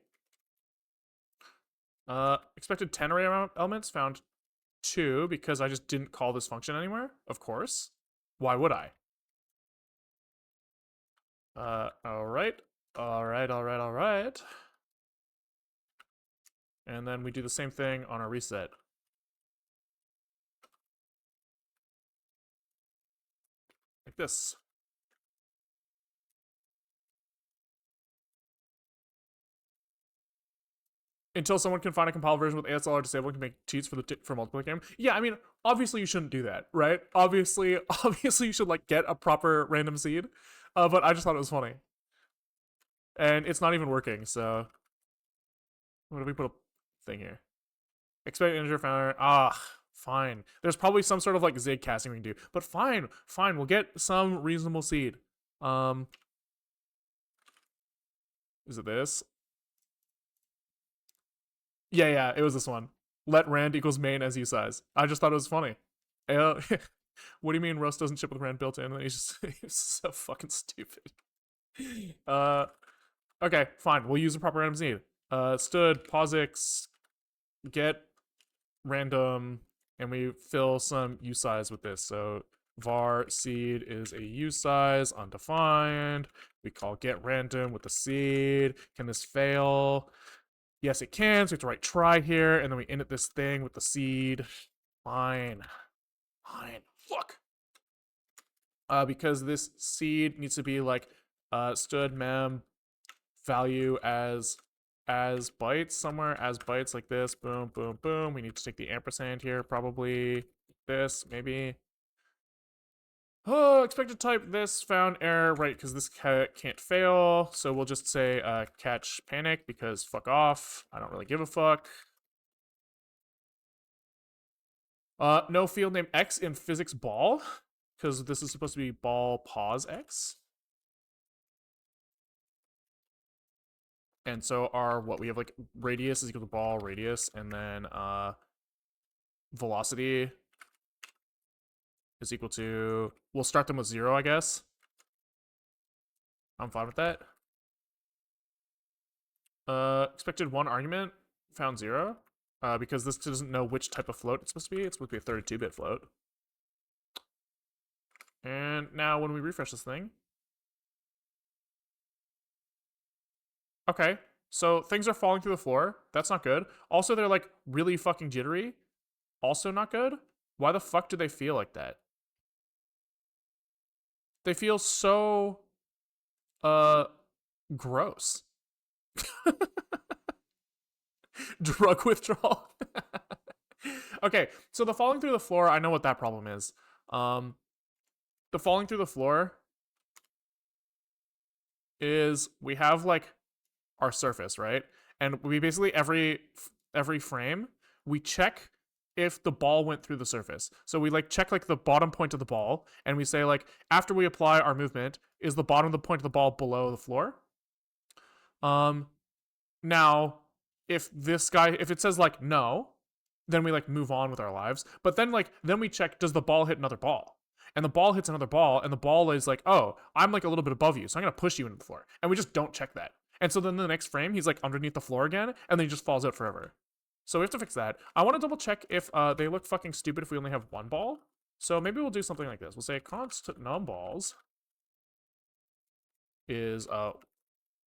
Expected 10 array elements found 2 because I just didn't call this function anywhere, of course. Why would I? Alright. And then we do the same thing on our reset. Like this. Until someone can find a compiled version with ASLR disabled, can make cheats for multiple game. Yeah, I mean, obviously you shouldn't do that, right? Obviously you should like get a proper random seed. But I just thought it was funny, and it's not even working. So, what if we put a thing here? Expect integer founder. Fine. There's probably some sort of like zig casting we can do, but fine. We'll get some reasonable seed. Is it this? Yeah, it was this one. Let rand equals main as usize. I just thought it was funny. What do you mean Rust doesn't ship with rand built in? He's so fucking stupid. Okay, fine. We'll use a proper random seed. Stood posix get random, and we fill some usize with this. So var seed is a usize undefined. We call get random with the seed. Can this fail? Yes, it can. So we have to write try here, and then we init this thing with the seed. Fine. Fuck. Because this seed needs to be like stood mem value as bytes somewhere, as bytes like this. Boom. We need to take the ampersand here, probably this, maybe. Oh, expected type this, found error, right, because this can't fail. So we'll just say catch panic because fuck off. I don't really give a fuck. No field name x in physics ball, because this is supposed to be ball pause x. And so our, we have like radius is equal to ball radius, and then velocity is equal to, we'll start them with 0, I guess. I'm fine with that. Expected 1 argument, found 0. Because this doesn't know which type of float it's supposed to be. It's supposed to be a 32-bit float. And now when we refresh this thing. Okay, so things are falling through the floor. That's not good. Also, they're like really fucking jittery. Also not good. Why the fuck do they feel like that? They feel so gross. Drug withdrawal. Okay, so the falling through the floor, I know what that problem is. The falling through the floor is we have like our surface, right? And we basically every frame we check if the ball went through the surface. So we like check like the bottom point of the ball, and we say like after we apply our movement, is the bottom of the point of the ball below the floor? Now if it says like no, then we like move on with our lives. But then we check, does the ball hit another ball? And the ball hits another ball, and the ball is like, oh, I'm like a little bit above you, so I'm gonna push you into the floor. And we just don't check that. And so then the next frame, he's like underneath the floor again, and then he just falls out forever. So we have to fix that. I want to double check if they look fucking stupid if we only have one ball. So maybe we'll do something like this. We'll say const numballs is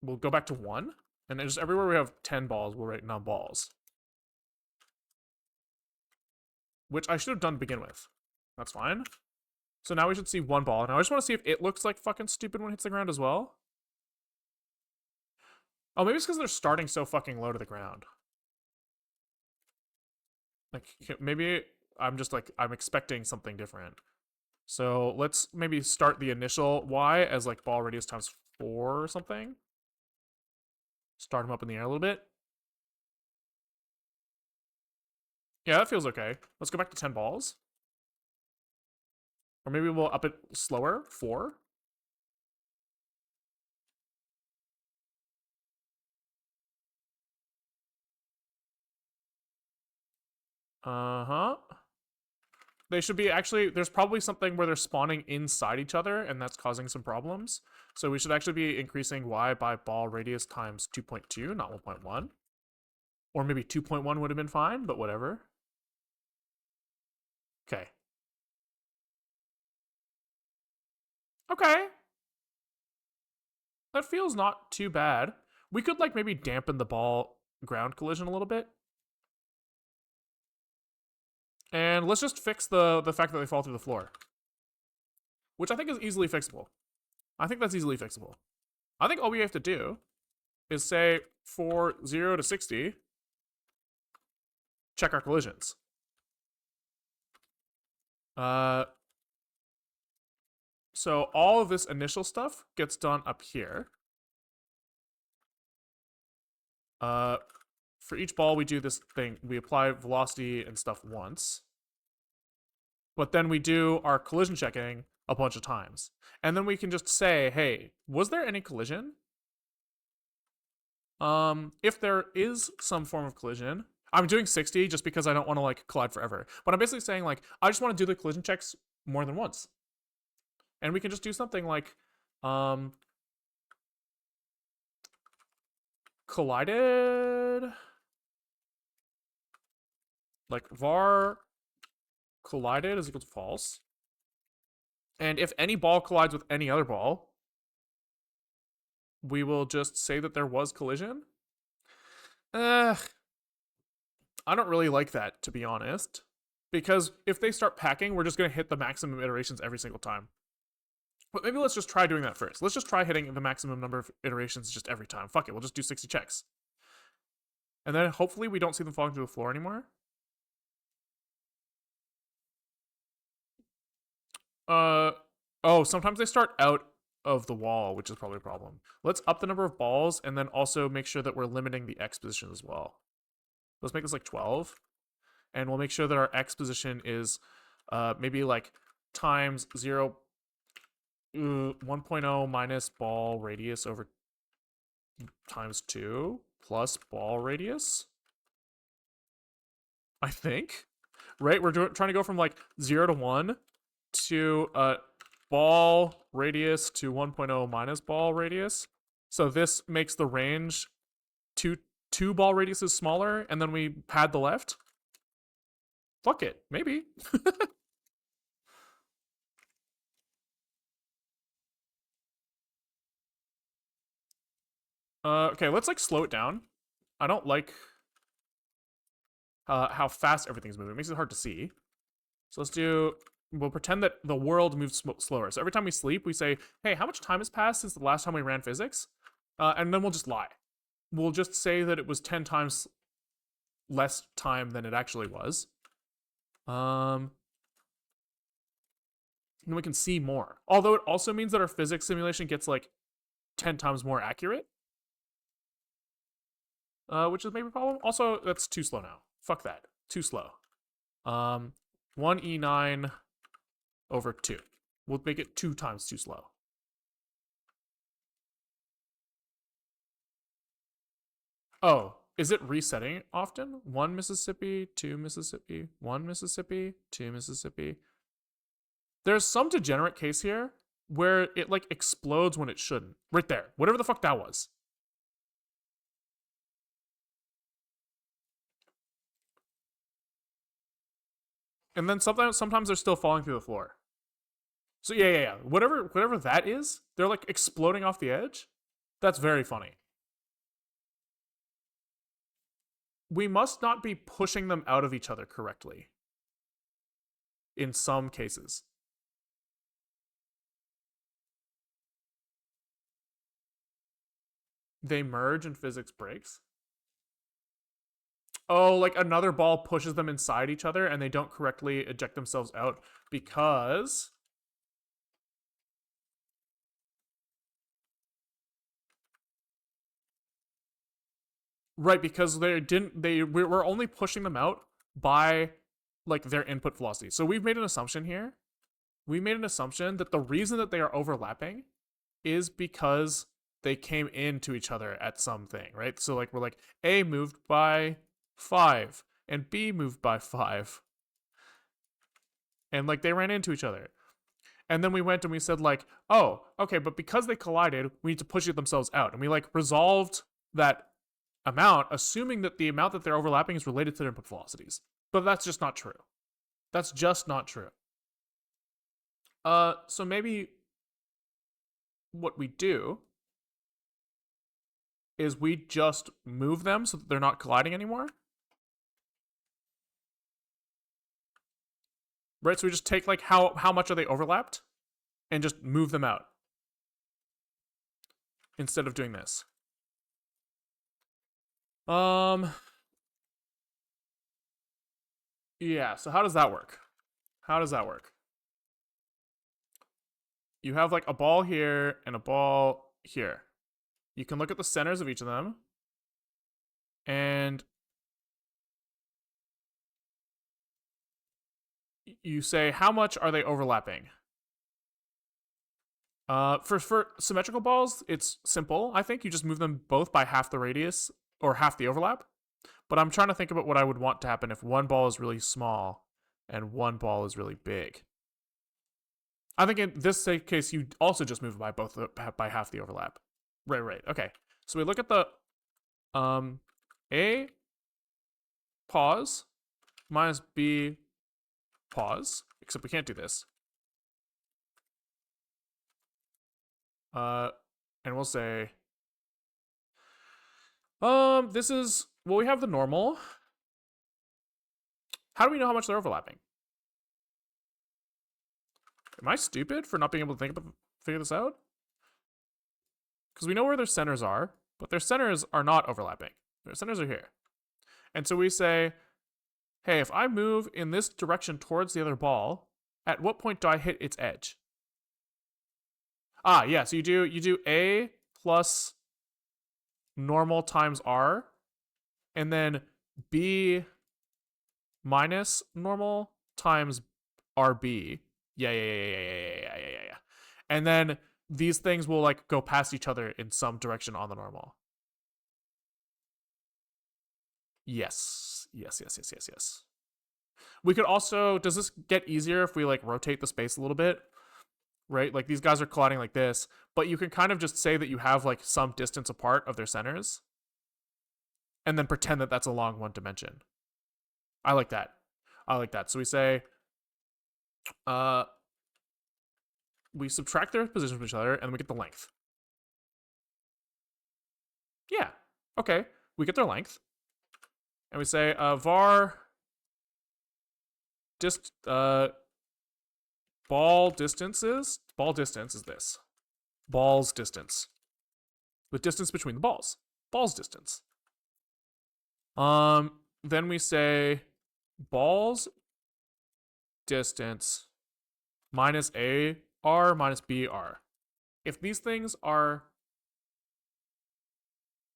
we'll go back to 1, and then just everywhere we have 10 balls, we'll write numballs. Which I should have done to begin with. That's fine. So now we should see 1 ball. Now I just want to see if it looks like fucking stupid when it hits the ground as well. Oh, maybe it's because they're starting so fucking low to the ground. Like, maybe I'm just like, I'm expecting something different. So let's maybe start the initial Y as like ball radius times 4 or something. Start them up in the air a little bit. Yeah, that feels okay. Let's go back to 10 balls. Or maybe we'll up it slower, 4. Uh-huh. They should be actually, there's probably something where they're spawning inside each other and that's causing some problems. So we should actually be increasing Y by ball radius times 2.2, not 1.1. Or maybe 2.1 would have been fine, but whatever. Okay. Okay. That feels not too bad. We could like maybe dampen the ball ground collision a little bit. And let's just fix the fact that they fall through the floor. Which I think is easily fixable. I think that's easily fixable. I think all we have to do is say for 0 to 60, check our collisions. So all of this initial stuff gets done up here. For each ball, we do this thing. We apply velocity and stuff once. But then we do our collision checking a bunch of times. And then we can just say, hey, was there any collision? If there is some form of collision, I'm doing 60 just because I don't want to like collide forever. But I'm basically saying like, I just want to do the collision checks more than once. And we can just do something like, collided, like var collided is equal to false. And if any ball collides with any other ball, we will just say that there was collision. I don't really like that, to be honest. Because if they start packing, we're just going to hit the maximum iterations every single time. But maybe let's just try doing that first. Let's just try hitting the maximum number of iterations just every time. Fuck it, we'll just do 60 checks. And then hopefully we don't see them falling to the floor anymore. Oh, sometimes they start out of the wall, which is probably a problem. Let's up the number of balls and then also make sure that we're limiting the X position as well. Let's make this like 12. And we'll make sure that our X position is maybe like times 1.0 minus ball radius over times 2 plus ball radius. I think. Right? We're trying to go from like 0 to 1 to ball radius to 1.0 minus ball radius. So this makes the range two ball radiuses smaller, and then we pad the left. Fuck it, maybe. Okay, let's like slow it down. I don't like how fast everything's moving. It makes it hard to see. So we'll pretend that the world moves slower. So every time we sleep, we say, hey, how much time has passed since the last time we ran physics? And then we'll just lie. We'll just say that it was 10 times less time than it actually was. And we can see more. Although it also means that our physics simulation gets like 10 times more accurate. Which is maybe a problem. Also, that's too slow now. Fuck that. Too slow. 1e9 over 2. We'll make it 2 times too slow. Oh, is it resetting often? 1 Mississippi, 2 Mississippi, 1 Mississippi, 2 Mississippi. There's some degenerate case here where it like explodes when it shouldn't. Right there. Whatever the fuck that was. And then sometimes they're still falling through the floor. So yeah. Whatever that is, they're like exploding off the edge. That's very funny. We must not be pushing them out of each other correctly. In some cases. they merge and physics breaks. Oh, like another ball pushes them inside each other and they don't correctly eject themselves out because right, because we're only pushing them out by like their input velocity. So we've made an assumption here. We made an assumption that the reason that they are overlapping is because they came into each other at something, right? So like we're like A moved by 5 and B moved by 5. And like they ran into each other. And then we went and we said like, "Oh, okay, but because they collided, we need to push themselves out." And we like resolved that amount assuming that the amount that they're overlapping is related to their input velocities. But that's just not true. That's just not true. So maybe what we do is we just move them so that they're not colliding anymore. Right? So we just take like how much are they overlapped and just move them out instead of doing this. Yeah, so how does that work? How does that work? You have like a ball here and a ball here. You can look at the centers of each of them and you say how much are they overlapping? For symmetrical balls, it's simple. I think you just move them both by half the radius or half the overlap. But I'm trying to think about what I would want to happen if one ball is really small and one ball is really big. I think in this case, you also just move by by half the overlap. Right. Okay. So we look at the A pause minus B pause, except we can't do this. And we'll say, this is, well, we have the normal. How do we know how much they're overlapping? Am I stupid for not being able to figure this out? Because we know where their centers are, but their centers are not overlapping. Their centers are here. And so we say, hey, if I move in this direction towards the other ball, at what point do I hit its edge? Yeah, so you do A plus normal times R, and then B minus normal times RB. Yeah. And then these things will like go past each other in some direction on the normal. Yes. We could also, does this get easier if we like rotate the space a little bit? Right? Like these guys are colliding like this, but you can kind of just say that you have like some distance apart of their centers and then pretend that that's along one dimension. I like that. So we say, we subtract their positions from each other and we get the length. Yeah. Okay. We get their length. And we say, var ball distance is this. Ball's distance. The distance between the balls. Ball's distance. Then we say ball's distance minus AR minus BR. If these things are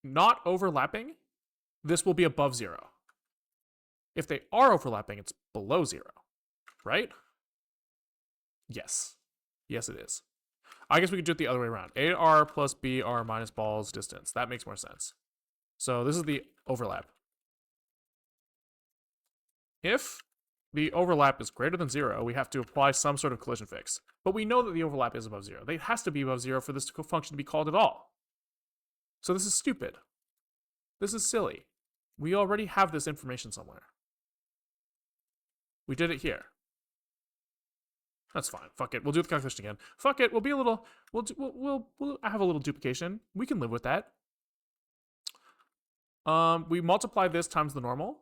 not overlapping, this will be above 0. If they are overlapping, it's below 0, right? Yes, it is. I guess we could do it the other way around. AR plus BR minus ball's distance. That makes more sense. So this is the overlap. If the overlap is greater than 0, we have to apply some sort of collision fix. But we know that the overlap is above 0. It has to be above 0 for this function to be called at all. So this is stupid. This is silly. We already have this information somewhere. We did it here. That's fine. Fuck it. We'll do the calculation again. Fuck it. We'll be a little. We'll have a little duplication. We can live with that. We multiply this times the normal,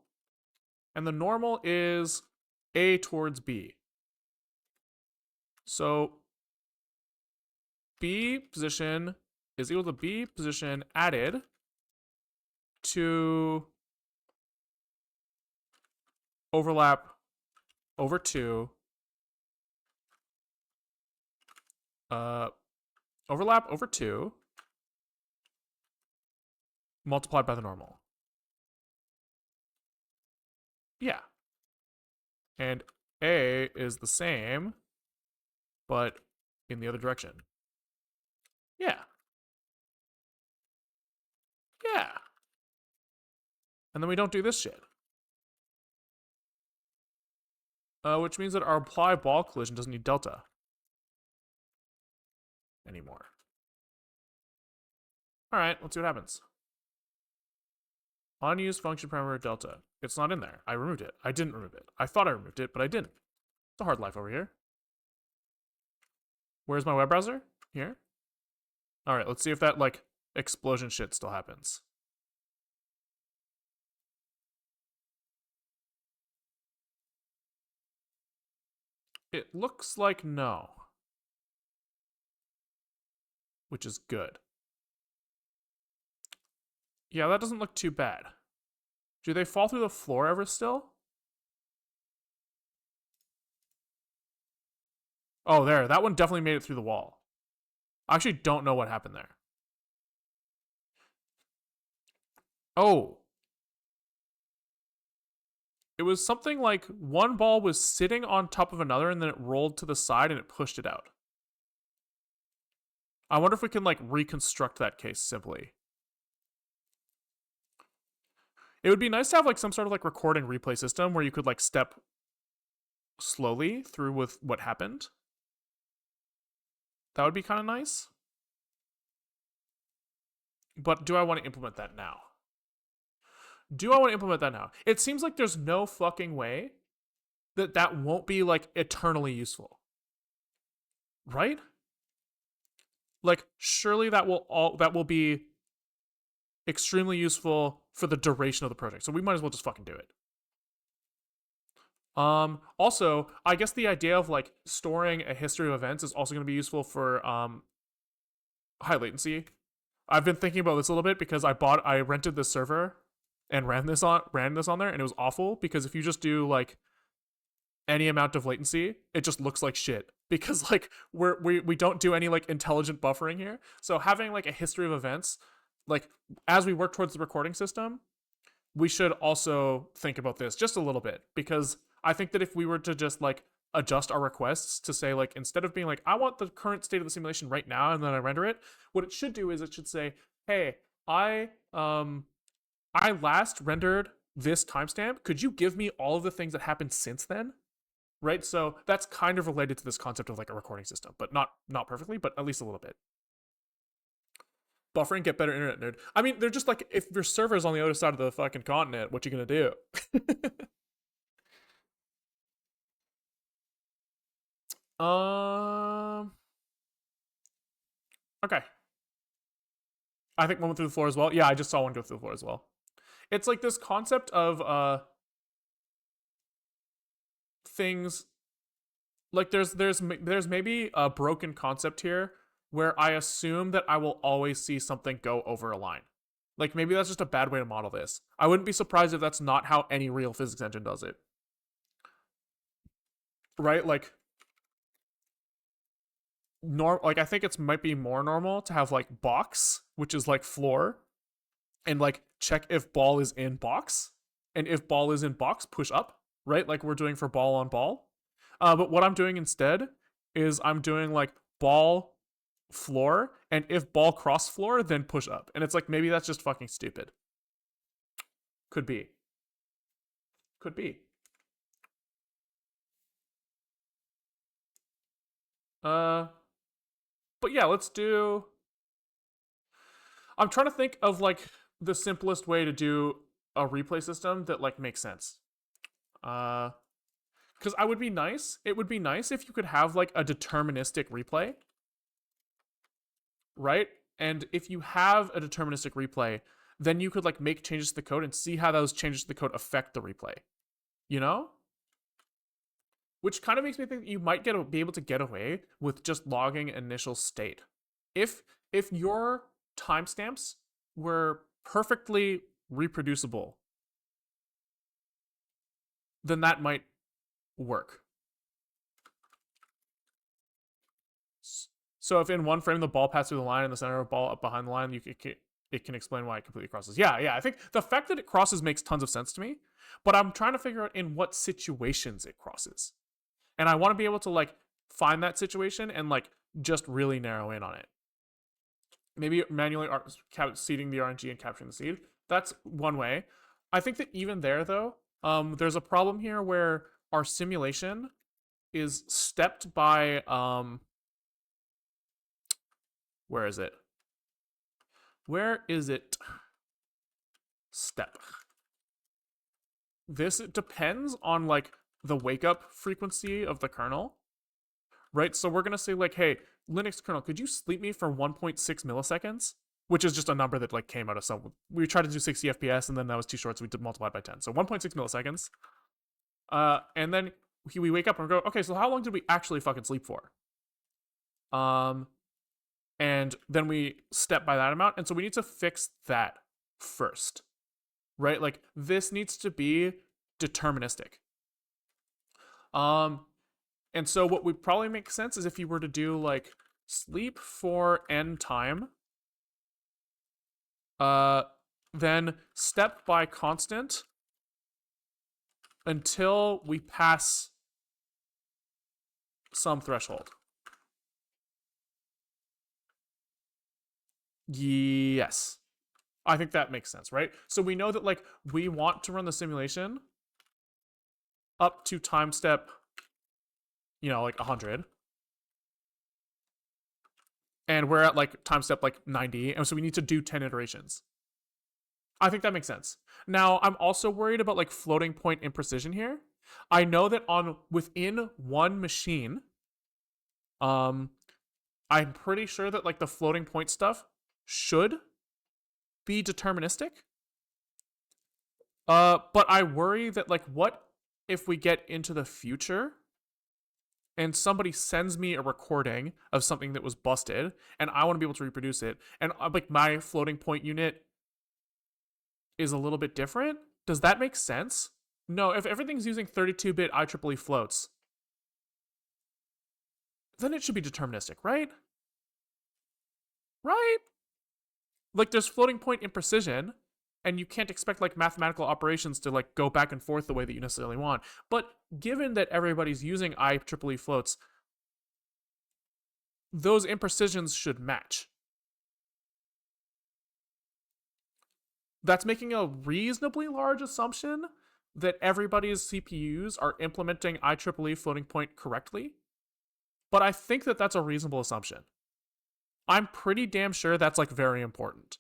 and the normal is A towards B. So B position is equal to B position added to overlap over 2, overlap over 2 multiplied by the normal. Yeah. And A is the same, but in the other direction. Yeah. Yeah. And then we don't do this shit. Which means that our apply ball collision doesn't need delta anymore. All right, let's see what happens. Unused function parameter delta. It's not in there. I removed it. I didn't remove it. I thought I removed it, but I didn't. It's a hard life over here. Where's my web browser? Here. All right, let's see if that like explosion shit still happens. It looks like no, which is good. Yeah, that doesn't look too bad. Do they fall through the floor ever still? Oh, there. That one definitely made it through the wall. I actually don't know what happened there. Oh. It was something like one ball was sitting on top of another and then it rolled to the side and it pushed it out. I wonder if we can like reconstruct that case simply. It would be nice to have like some sort of like recording replay system where you could like step slowly through with what happened. That would be kind of nice. But do I want to implement that now? Do I want to implement that now? It seems like there's no fucking way that that won't be like eternally useful. Right? Like surely that will be extremely useful for the duration of the project. So we might as well just fucking do it. Also, I guess the idea of like storing a history of events is also going to be useful for high latency. I've been thinking about this a little bit because I rented this server and ran this on there, and it was awful because if you just do like any amount of latency, it just looks like shit because like we don't do any like intelligent buffering here. So having like a history of events, like as we work towards the recording system, we should also think about this just a little bit because I think that if we were to just like adjust our requests to say like instead of being like I want the current state of the simulation right now and then I render it, what it should do is it should say, hey, I last rendered this timestamp. Could you give me all of the things that happened since then? Right? So that's kind of related to this concept of like a recording system, but not perfectly, but at least a little bit. Buffering, get better internet, nerd. I mean, they're just like if your server's on the other side of the fucking continent, what you gonna do? Okay. I think one went through the floor as well. Yeah, I just saw one go through the floor as well. It's like this concept of things like there's maybe a broken concept here where I assume that I will always see something go over a line. Like maybe that's just a bad way to model this. I wouldn't be surprised if that's not how any real physics engine does it. Right? Like I think it's might be more normal to have like box, which is like floor, and like check if ball is in box, and if ball is in box, push up, right? Like we're doing for ball on ball. But what I'm doing instead is I'm doing like ball floor, and if ball cross floor, then push up. And it's like maybe that's just fucking stupid. Could be. Could be. But yeah, let's do. I'm trying to think of like the simplest way to do a replay system that like makes sense. Because it would be nice if you could have like a deterministic replay, right? And if you have a deterministic replay, then you could like make changes to the code and see how those changes to the code affect the replay. You know? Which kind of makes me think you might be able to get away with just logging initial state. If if your timestamps were perfectly reproducible, then that might work. So if in one frame the ball passed through the line and the center of the ball up behind the line, it can explain why it completely crosses. Yeah. I think the fact that it crosses makes tons of sense to me, but I'm trying to figure out in what situations it crosses. And I want to be able to like find that situation and like just really narrow in on it. Maybe manually seeding the RNG and capturing the seed. That's one way. I think that even there though, there's a problem here where our simulation is stepped by where is it? Where is it? Step. This depends on like the wake up frequency of the kernel, right? So we're gonna say like, hey, Linux kernel, could you sleep me for 1.6 milliseconds? Which is just a number that like came out of some. We tried to do 60 FPS and then that was too short, so we did multiply by 10. So 1.6 milliseconds. And then we wake up and go, okay, so how long did we actually fucking sleep for? And then we step by that amount, and so we need to fix that first, right? Like this needs to be deterministic. And so what would probably make sense is if you were to do like sleep for n time, then step by constant until we pass some threshold. Yes. I think that makes sense, right? So we know that like we want to run the simulation up to time step, like 100. And we're at like time step like 90, and so we need to do 10 iterations. I think that makes sense. Now, I'm also worried about like floating point imprecision here. I know that within one machine, I'm pretty sure that like the floating point stuff should be deterministic. But I worry that like what if we get into the future and somebody sends me a recording of something that was busted and I want to be able to reproduce it, and like my floating point unit is a little bit different? Does that make sense? No, if everything's using 32-bit IEEE floats, then it should be deterministic, right? Right? Like there's floating point imprecision, and you can't expect like mathematical operations to like go back and forth the way that you necessarily want. But given that everybody's using IEEE floats, those imprecisions should match. That's making a reasonably large assumption that everybody's CPUs are implementing IEEE floating point correctly. But I think that that's a reasonable assumption. I'm pretty damn sure that's like very important.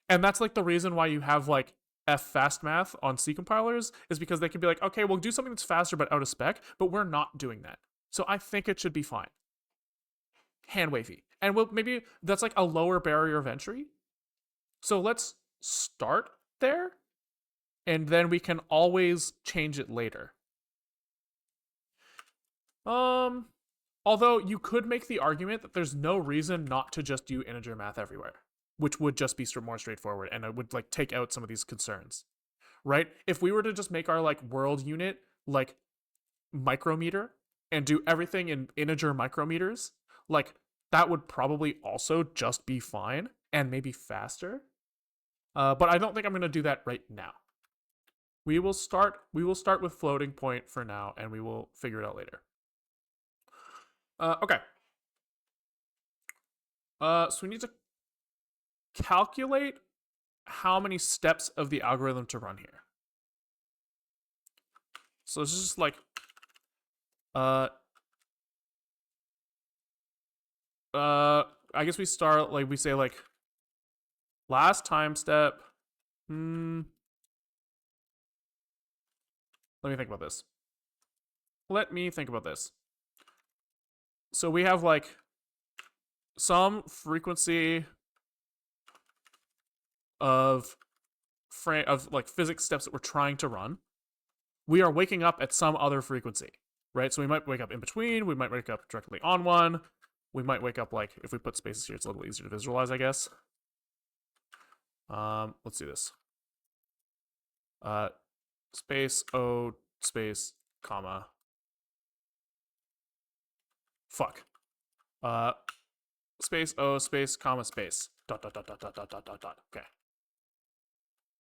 And that's like the reason why you have like F fast math on C compilers, is because they can be like, okay, we'll do something that's faster but out of spec, but we're not doing that. So I think it should be fine. Hand wavy. And maybe that's like a lower barrier of entry. So let's start there, and then we can always change it later. Although you could make the argument that there's no reason not to just do integer math everywhere, which would just be more straightforward, and it would like take out some of these concerns, right? If we were to just make our like world unit like micrometer and do everything in integer micrometers, like that would probably also just be fine and maybe faster. But I don't think I'm going to do that right now. We will start with floating point for now, and we will figure it out later. Okay. So we need to calculate how many steps of the algorithm to run here. So this is just like I guess we start like we say like last time step. Let me think about this. So we have like some frequency of like physics steps that we're trying to run. We are waking up at some other frequency, right? So we might wake up in between, we might wake up directly on one. we might wake up like if we put spaces here, it's a little easier to visualize, I guess. Let's do this. Space O space comma. Fuck. Space O space comma space dot dot dot dot dot dot dot dot dot. Okay.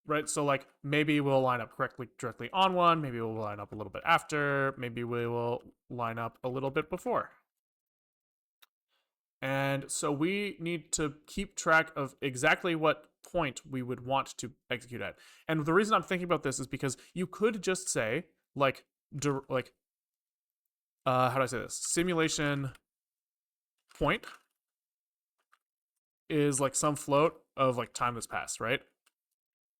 Right, so like maybe we'll line up directly on one, maybe we'll line up a little bit after, maybe we will line up a little bit before. And so we need to keep track of exactly what point we would want to execute at. And the reason I'm thinking about this is because you could just say like how do I say this? Simulation point is like some float of like time that's passed, right?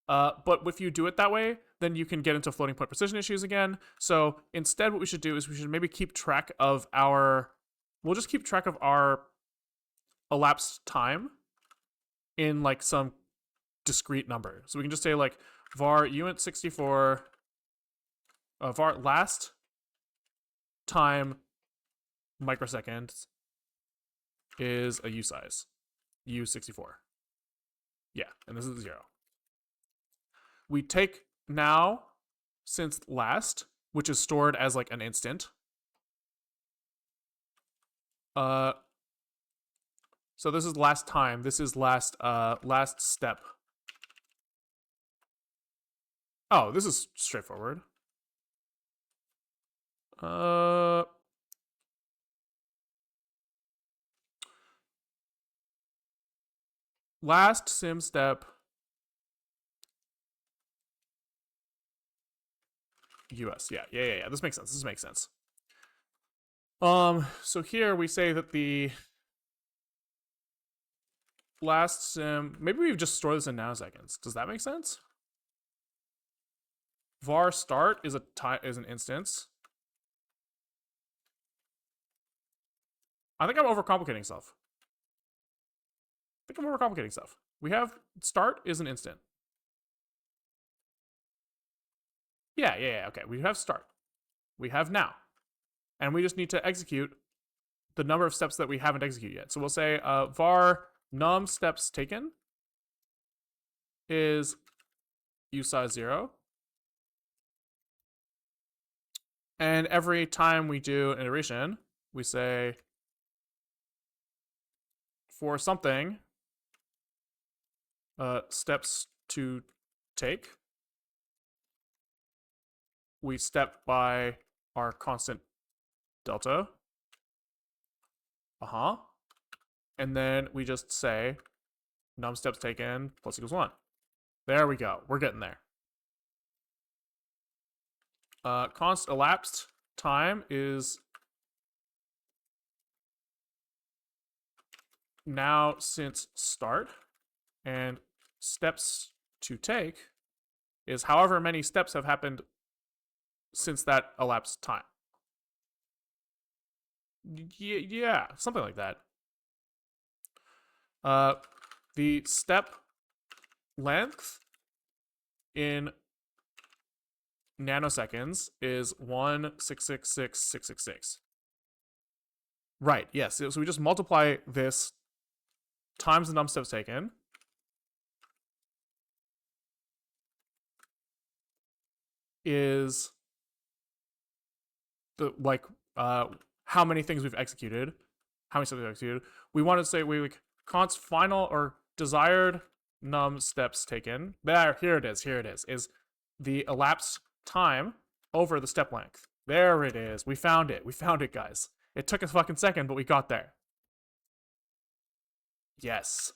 But if you do it that way, then you can get into floating point precision issues again. So instead, what we should do is we should maybe keep track of we'll just keep track of our elapsed time in like some discrete number. So we can just say like var uint64 var last time microseconds is a u size, u64. Yeah, and this is 0. We take now since last, which is stored as like an instant. So this is last time. This is last step. Oh, this is straightforward. Last sim step US. Yeah. This makes sense. So here we say that the last sim, maybe we just store this in nanoseconds. Does that make sense? Var start is an instance. I think I'm overcomplicating stuff. We have start is an instant. Yeah, okay. We have start. We have now. And we just need to execute the number of steps that we haven't executed yet. So we'll say var num steps taken is u size 0. And every time we do an iteration, we say for something, steps to take, we step by our constant delta. And then we just say num steps taken plus equals 1. There we go. We're getting there. Const elapsed time is now since start, and steps to take is however many steps have happened since that elapsed time. Yeah, something like that. The step length in nanoseconds is 1,666,666. Right, yes. So we just multiply this times the num steps taken. Is the how many things we've executed, how many steps we've executed. We want to say we like const final or desired num steps taken. Here it is the elapsed time over the step length. There it is. We found it, guys. It took a fucking second, but we got there. Yes.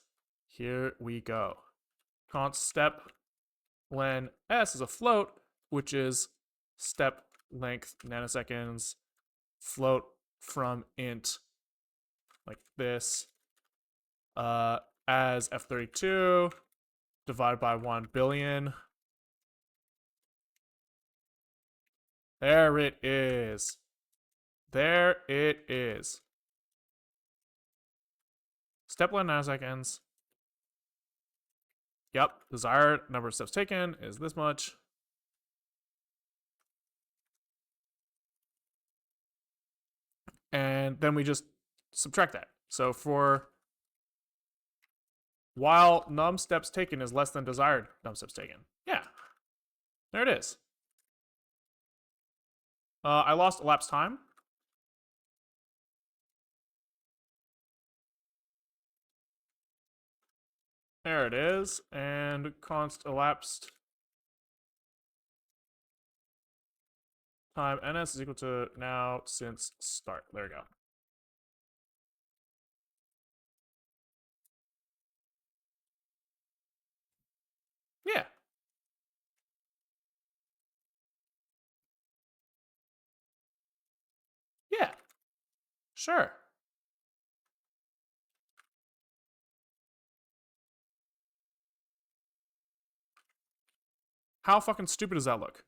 Here we go. Const step len s is a float, which is step length nanoseconds, float from int like this as f32 divided by 1 billion. There it is. Step length nanoseconds. Yep, desired number of steps taken is this much. And then we just subtract that. So for while num steps taken is less than desired num steps taken. Yeah, there it is. I lost elapsed time. There it is. And const elapsed time ns is equal to now since start. There we go. Yeah. Yeah. Sure. How fucking stupid does that look?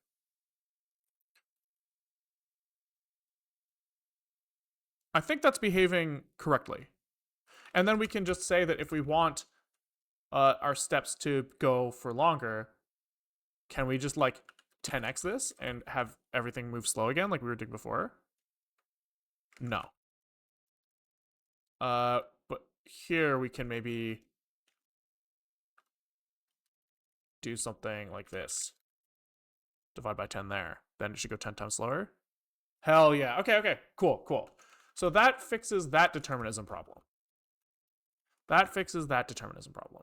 I think that's behaving correctly. And then we can just say that if we want our steps to go for longer, can we just like 10x this and have everything move slow again like we were doing before? No. But here we can maybe do something like this. Divide by 10 there. Then it should go 10 times slower. Hell yeah. Okay, okay. Cool, cool. So that fixes that determinism problem. That fixes that determinism problem.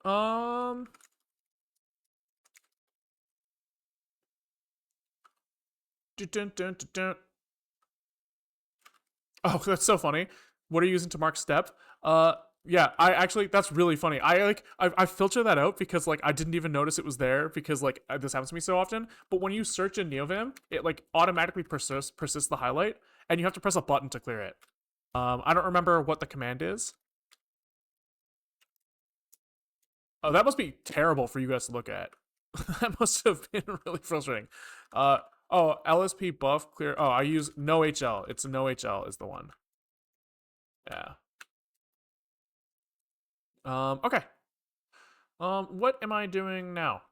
Dun, dun, dun, dun. Oh, that's so funny. What are you using to mark step? Yeah, I actually that's really funny. I filter that out because like I didn't even notice it was there because like this happens to me so often. But when you search in NeoVim, it like automatically persists the highlight, and you have to press a button to clear it. I don't remember what the command is. Oh, that must be terrible for you guys to look at. That must have been really frustrating. Oh, LSP buff clear. Oh, I use no HL. It's no HL is the one. Yeah. Okay. What am I doing now?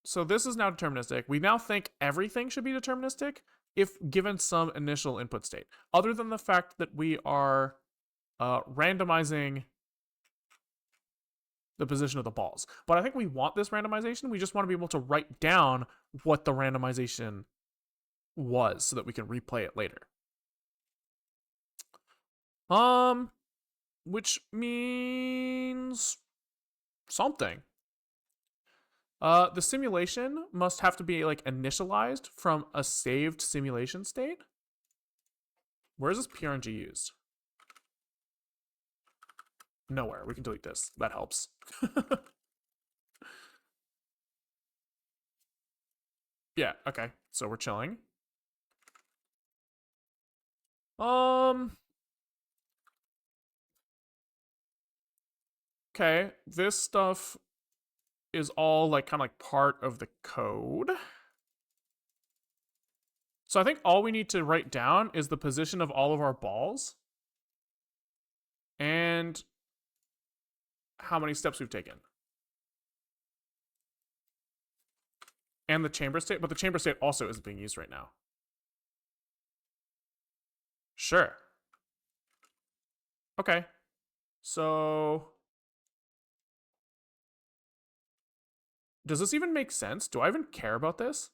So this is now deterministic. We now think everything should be deterministic if given some initial input state. Other than the fact that we are randomizing the position of the balls. But I think we want this randomization. We just want to be able to write down what the randomization was so that we can replay it later. Which means something. The simulation must have to be like initialized from a saved simulation state. Where is this PRNG used? Nowhere. We can delete this. That helps. Yeah, okay. So we're chilling. Okay, this stuff is all like kind of like part of the code. So I think all we need to write down is the position of all of our balls and how many steps we've taken. And the chamber state, but the chamber state also isn't being used right now. Sure. Okay. So does this even make sense? Do I even care about this?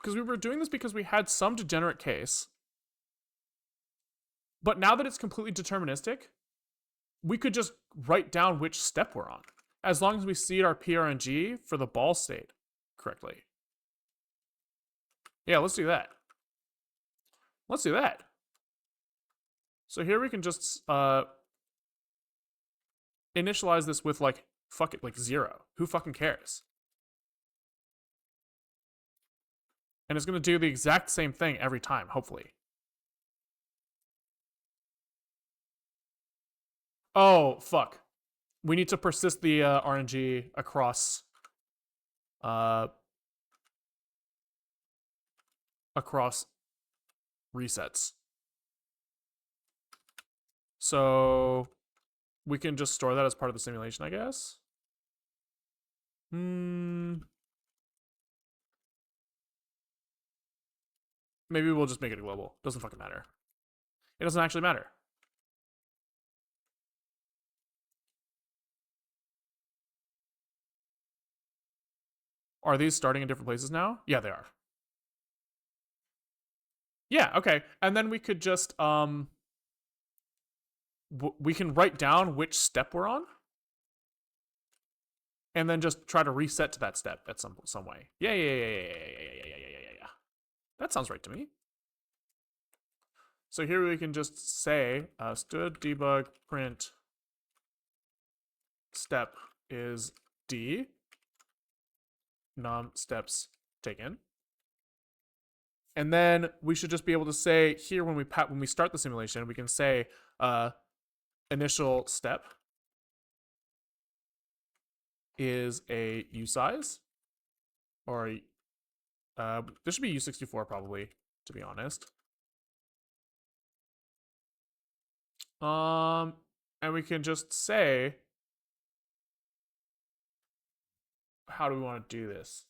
Because we were doing this because we had some degenerate case. But now that it's completely deterministic, we could just write down which step we're on. As long as we seed our PRNG for the ball state correctly. Yeah, let's do that. Let's do that. So here we can just initialize this with like, fuck it, like 0. Who fucking cares? And it's going to do the exact same thing every time, hopefully. Oh, fuck. We need to persist the RNG across across resets. So we can just store that as part of the simulation, I guess. Maybe we'll just make it a global. Doesn't fucking matter. It doesn't actually matter. Are these starting in different places now? Yeah, they are. Yeah, okay. And then we could just we can write down which step we're on, and then just try to reset to that step at some way. Yeah. That sounds right to me. So here we can just say std debug print step is d num steps taken. And then we should just be able to say here when we start the simulation, we can say initial step is a usize, or this should be u64 probably, to be honest. And we can just say, how do we want to do this?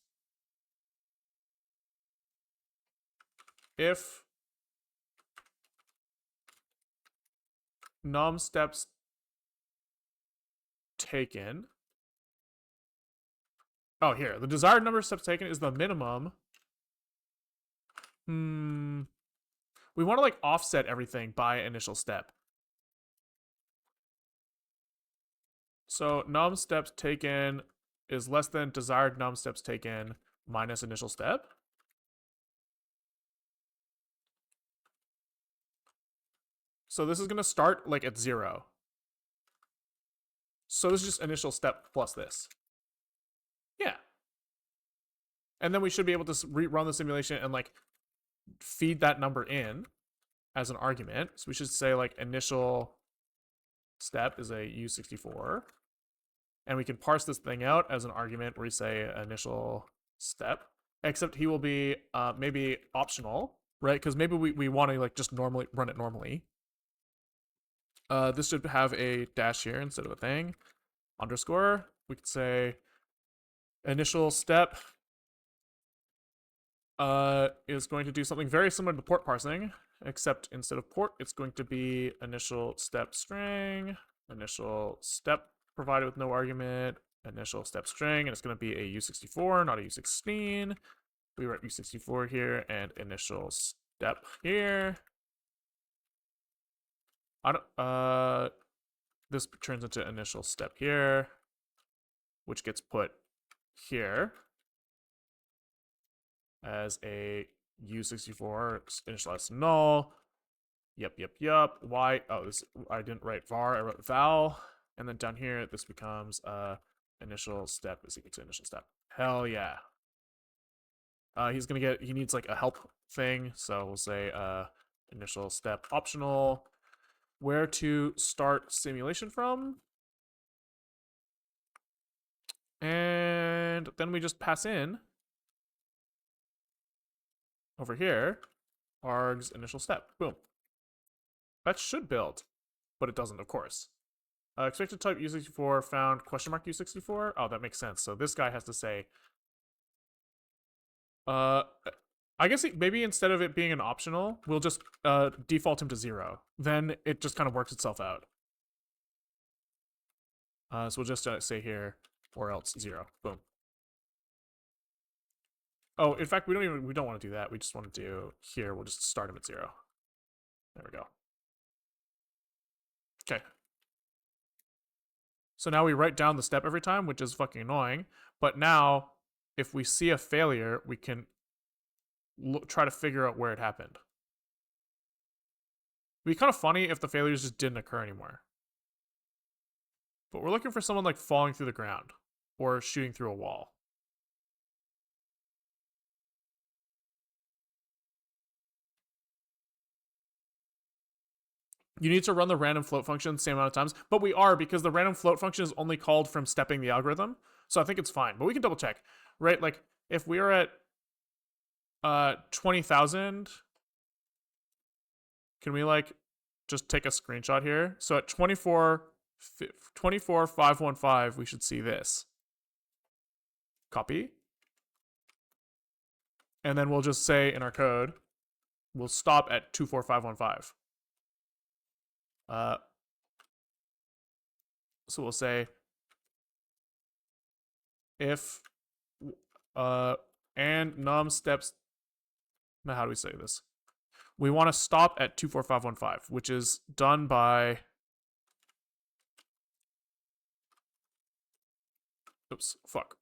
If num steps taken, oh, here, the desired number of steps taken is the minimum. We want to like offset everything by initial step. So num steps taken is less than desired num steps taken minus initial step. So this is going to start like at 0. So this is just initial step plus this. Yeah. And then we should be able to rerun the simulation and like feed that number in as an argument. So we should say like initial step is a u64. And we can parse this thing out as an argument where we say initial step, except he will be maybe optional, right? Because maybe we want to like just normally run it normally. This should have a dash here instead of a thing. Underscore. We could say initial step is going to do something very similar to port parsing, except instead of port, it's going to be initial step string, initial step provided with no argument, initial step string, and it's going to be a u64, not a u16. We write u64 here and initial step here. This turns into initial step here, which gets put here as a u64 initialized to null. Yep. Why? Oh, this I didn't write var. I wrote val, and then down here this becomes initial step is equal to initial step. Hell yeah. He needs like a help thing, so we'll say initial step optional. Where to start simulation from? And then we just pass in over here args initial step. Boom. That should build, but it doesn't, of course. Expected type u64 found question mark u64. Oh, that makes sense. So this guy has to say, I guess maybe instead of it being an optional, we'll just default him to 0. Then it just kind of works itself out. So we'll just say here, or else 0. Boom. Oh, in fact, we don't want to do that. We just want to do here. We'll just start him at 0. There we go. Okay. So now we write down the step every time, which is fucking annoying. But now, if we see a failure, we can try to figure out where it happened. It'd be kind of funny if the failures just didn't occur anymore. But we're looking for someone like falling through the ground or shooting through a wall. You need to run the random float function the same amount of times, but we are, because the random float function is only called from stepping the algorithm. So I think it's fine, but we can double check, right? Like if we are at 20,000, can we like just take a screenshot here? So at 24,515, we should see this. Copy. And then we'll just say in our code, we'll stop at 24515. So we'll say if and num steps. Now, how do we say this? We want to stop at 24515, which is done by. Oops, fuck.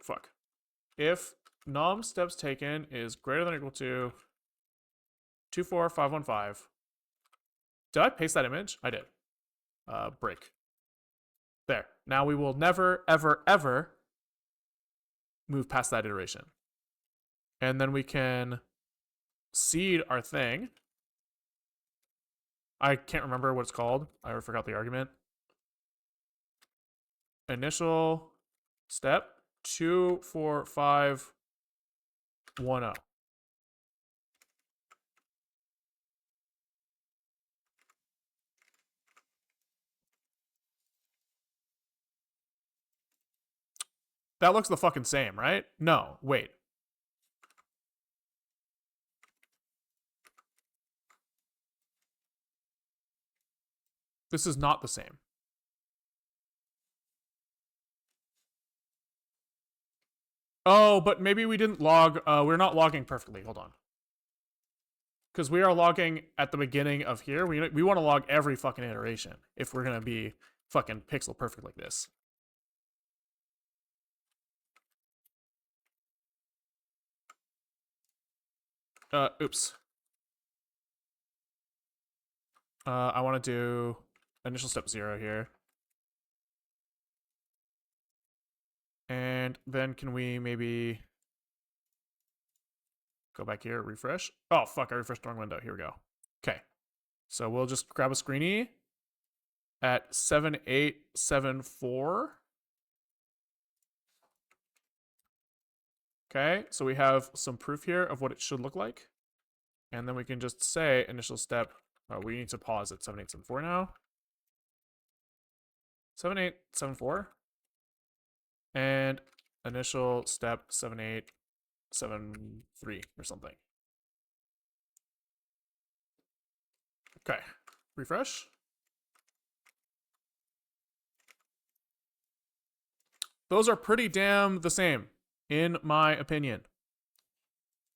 If num steps taken is greater than or equal to 24515. Did I paste that image? I did. Break. There. Now we will never, ever, ever move past that iteration. And then we can seed our thing. I can't remember what it's called. I forgot the argument. Initial step 24510. That looks the fucking same, right? No, wait. This is not the same. Oh, but maybe we didn't log. We're not logging perfectly. Hold on. Because we are logging at the beginning of here. We want to log every fucking iteration if we're going to be fucking pixel perfect like this. Oops. I want to do initial step 0 here. And then can we maybe go back here, refresh? Oh, fuck, I refreshed the wrong window. Here we go. Okay. So we'll just grab a screeny at 7874. Okay, so we have some proof here of what it should look like. And then we can just say initial step. Oh, we need to pause at 7874 now. 7874. And initial step 7873 or something. Okay, refresh. Those are pretty damn the same, in my opinion.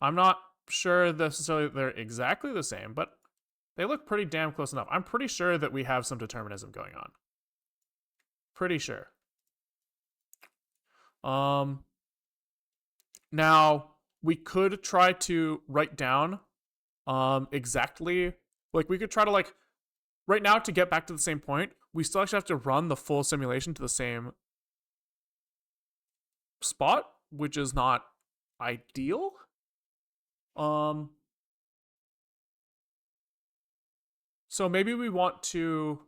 I'm not sure necessarily they're exactly the same, but they look pretty damn close enough. I'm pretty sure that we have some determinism going on. Pretty sure. Now we could try to write down exactly, like we could try to like right now to get back to the same point, we still actually have to run the full simulation to the same spot, which is not ideal. So maybe we want to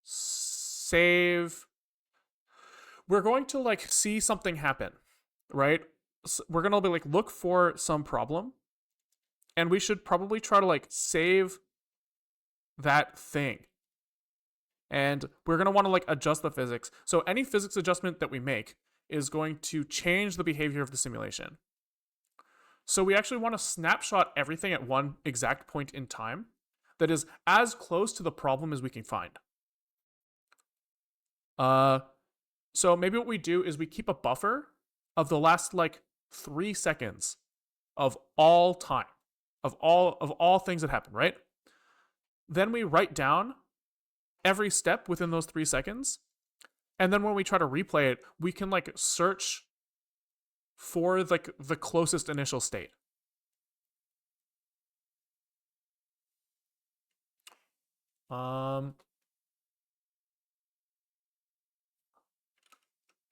save. We're going to like see something happen, right? So we're gonna be like look for some problem, and we should probably try to like save that thing. And we're gonna want to like adjust the physics. So any physics adjustment that we make is going to change the behavior of the simulation. So we actually want to snapshot everything at one exact point in time that is as close to the problem as we can find. So maybe what we do is we keep a buffer of the last like 3 seconds of all time, of all things that happen, right? Then we write down every step within those 3 seconds. And then when we try to replay it, we can like search for like the closest initial state. Oh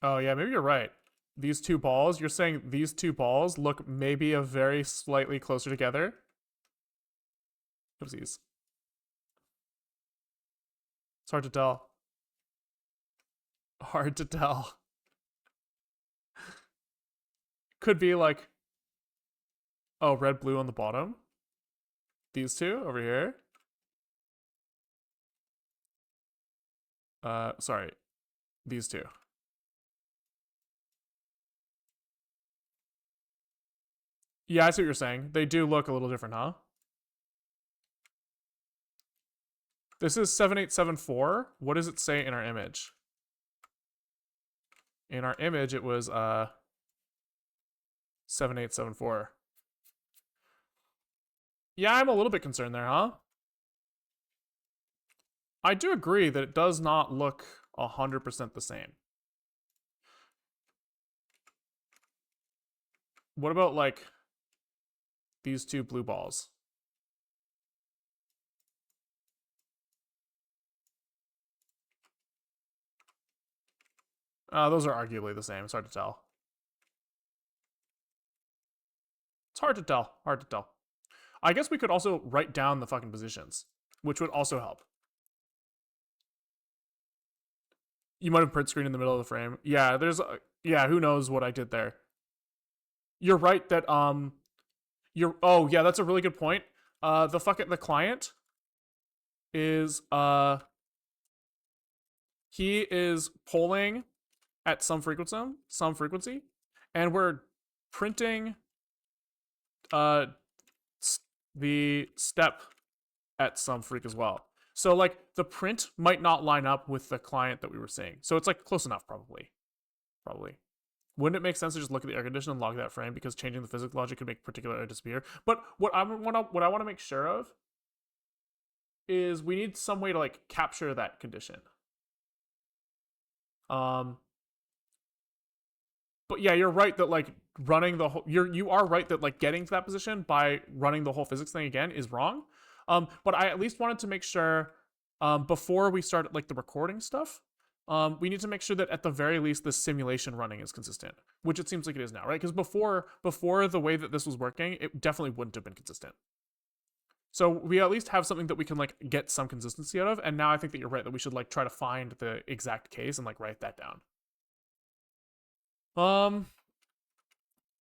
yeah, maybe you're right. These two balls, you're saying these two balls look maybe a very slightly closer together. Oopsies. It's hard to tell. Hard to tell. Could be like, oh, red, blue on the bottom. These two over here. Sorry. These two. Yeah, I see what you're saying. They do look a little different, huh? This is 7874. What does it say in our image? In our image, it was 7874. Yeah, I'm a little bit concerned there, huh? I do agree that it does not look 100% the same. What about, like, these two blue balls? Those are arguably the same. It's hard to tell. It's hard to tell. Hard to tell. I guess we could also write down the fucking positions, which would also help. You might have print screen in the middle of the frame. Yeah, yeah, who knows what I did there. You're right that oh yeah, that's a really good point. The client is he is polling at some frequency, and we're printing the step at some freak as well. So like the print might not line up with the client that we were seeing. So it's like close enough, probably. Wouldn't it make sense to just look at the air condition and log that frame, because changing the physics logic could make particular error disappear? But what I want to make sure of is we need some way to like capture that condition. But yeah, you're right that like running the whole you are right that like getting to that position by running the whole physics thing again is wrong. But I at least wanted to make sure before we start like the recording stuff, we need to make sure that at the very least the simulation running is consistent, which it seems like it is now, right? Because before the way that this was working, it definitely wouldn't have been consistent. So we at least have something that we can like get some consistency out of, and now I think that you're right that we should like try to find the exact case and like write that down.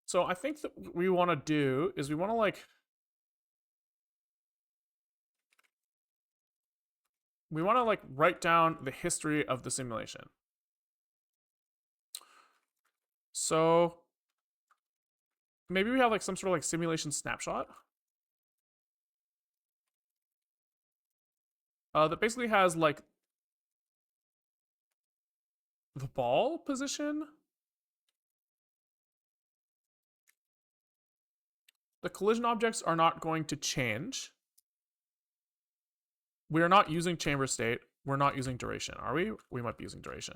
So I think that what we want to do is we want to like write down the history of the simulation. So maybe we have like some sort of like simulation snapshot that basically has like the ball position, the collision objects are not going to change. We are not using chamber state. We're not using duration, are we? We might be using duration.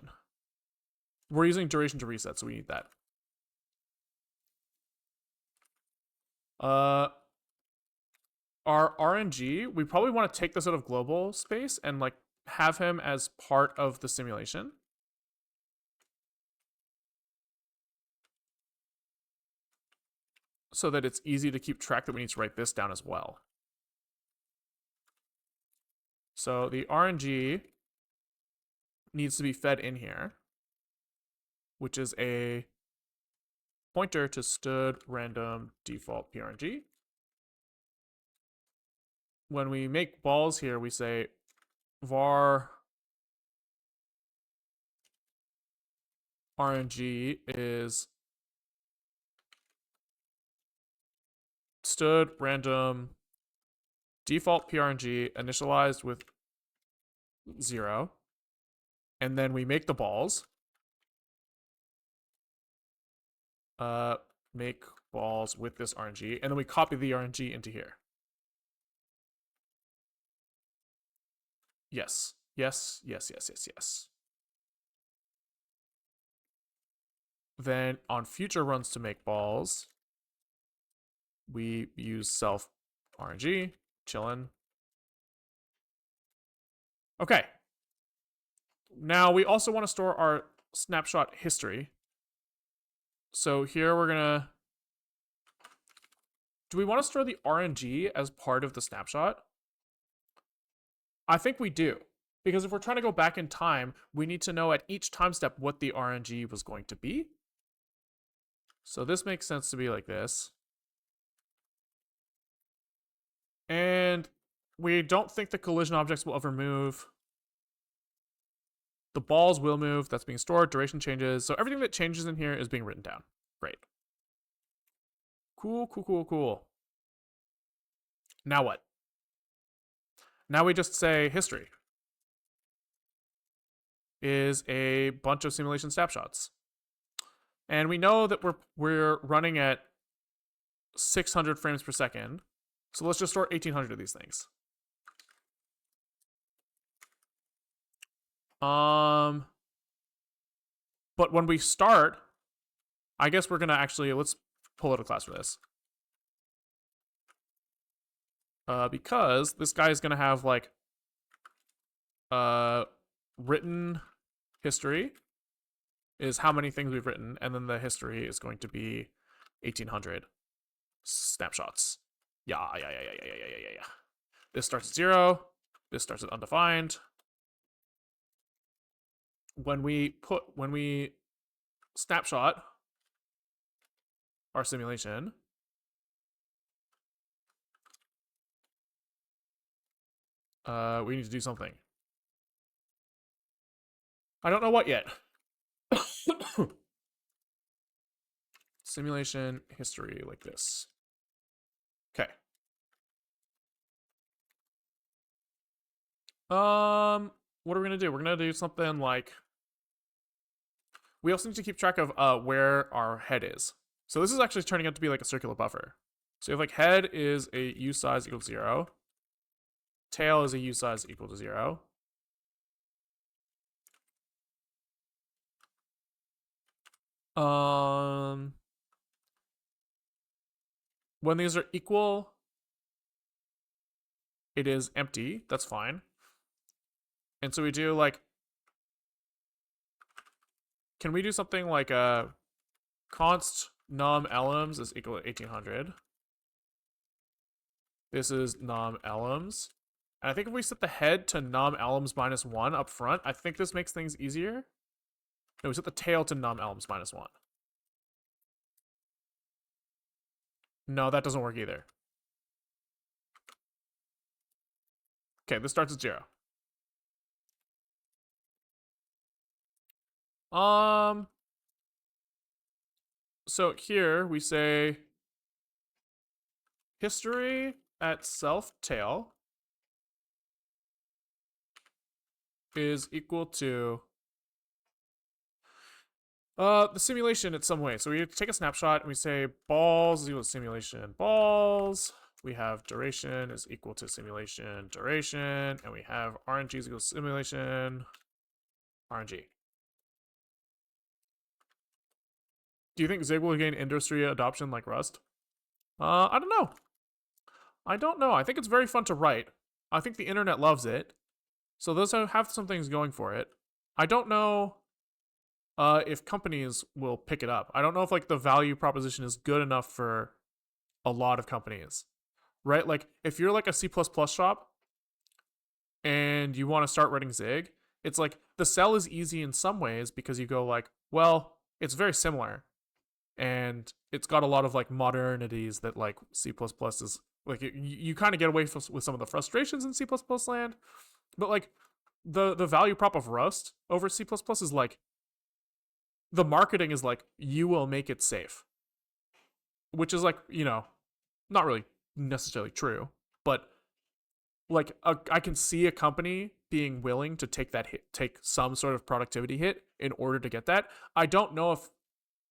We're using duration to reset, so we need that. Our RNG, we probably want to take this out of global space and like have him as part of the simulation. So that it's easy to keep track that we need to write this down as well. So the RNG needs to be fed in here, which is a pointer to stood random default PRNG. When we make balls here, we say var RNG is stood random default PRNG initialized with 0. And then we make the balls. Make balls with this RNG, and then we copy the RNG into here. Yes. Yes, yes, yes, yes, yes. Then on future runs to make balls, we use self RNG, chillin'. Okay. Now we also want to store our snapshot history. So here we're gonna, do we want to store the RNG as part of the snapshot? I think we do. Because if we're trying to go back in time, we need to know at each time step what the RNG was going to be. So this makes sense to be like this. And we don't think the collision objects will ever move. The balls will move. That's being stored. Duration changes. So everything that changes in here is being written down. Great. Cool, cool, cool, cool. Now what? Now we just say history. is a bunch of simulation snapshots. And we know that we're running at 600 frames per second. So let's just store 1800 of these things. But when we start, I guess we're gonna actually, let's pull out a class for this. Because this guy is gonna have like written history is how many things we've written, and then the history is going to be 1800 snapshots. Yeah. This starts at 0. This starts at undefined. When we snapshot our simulation, we need to do something. I don't know what yet. Simulation history like this. Okay. What are we gonna do? We're gonna do something like, we also need to keep track of where our head is. So this is actually turning out to be like a circular buffer. So if like head is a u size equal to 0, tail is a u size equal to 0. When these are equal, it is empty. That's fine. And so we do like, can we do something like a const num elms is equal to 1800. This is num elms. And I think if we set the head to num elms -1 up front, I think this makes things easier. No, we set the tail to num elms -1. No, that doesn't work either. Okay, this starts at 0. So here we say history at self tail is equal to the simulation in some way. So we take a snapshot and we say balls is equal to simulation balls. We have duration is equal to simulation duration, and we have RNG is equal to simulation RNG. Do you think Zig will gain industry adoption like Rust? I don't know. I think it's very fun to write. I think the internet loves it. So those have some things going for it. I don't know if companies will pick it up. I don't know if like the value proposition is good enough for a lot of companies, right? Like if you're like a C++ shop and you want to start writing Zig, it's like the sell is easy in some ways because you go like, well, it's very similar and it's got a lot of like modernities that like C++ is like, you kind of get away with some of the frustrations in C++ land, but like the value prop of Rust over C++ is like, the marketing is like, you will make it safe, which is like, not really necessarily true, but like I can see a company being willing to take that hit, take some sort of productivity hit in order to get that. I don't know if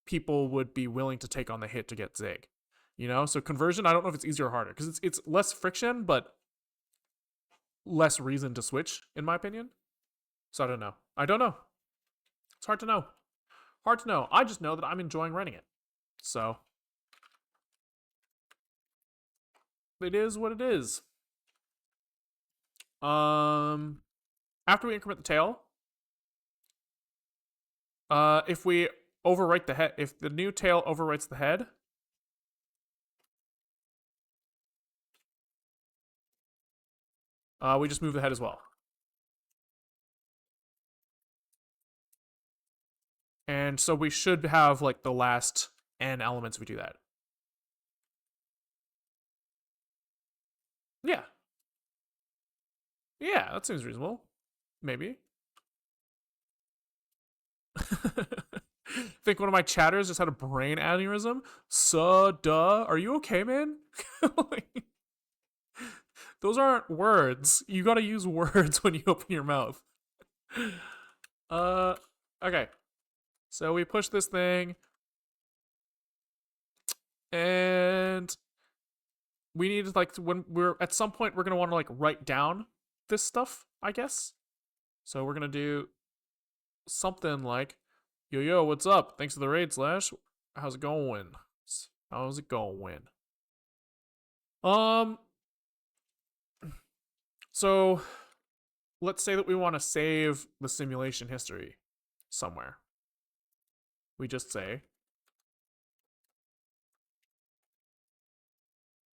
people would be willing to take on the hit to get Zig, So conversion, I don't know if it's easier or harder because it's less friction, but less reason to switch, in my opinion. So I don't know. It's hard to know. I just know that I'm enjoying writing it. So it is what it is. After we increment the tail, if we overwrite the head, if the new tail overwrites the head, we just move the head as well. And so we should have like the last n elements if we do that. Yeah. Yeah, that seems reasonable. Maybe. Think one of my chatters just had a brain aneurysm? Duh. Are you okay, man? Those aren't words. You gotta use words when you open your mouth. Okay. So we push this thing, and we need to, like, when we're at some point we're gonna want to like write down this stuff, I guess. So we're gonna do something like, yo, what's up? Thanks for the raid, Slash. How's it going? How's it going? Um, so let's say that we want to save the simulation history somewhere. We just say,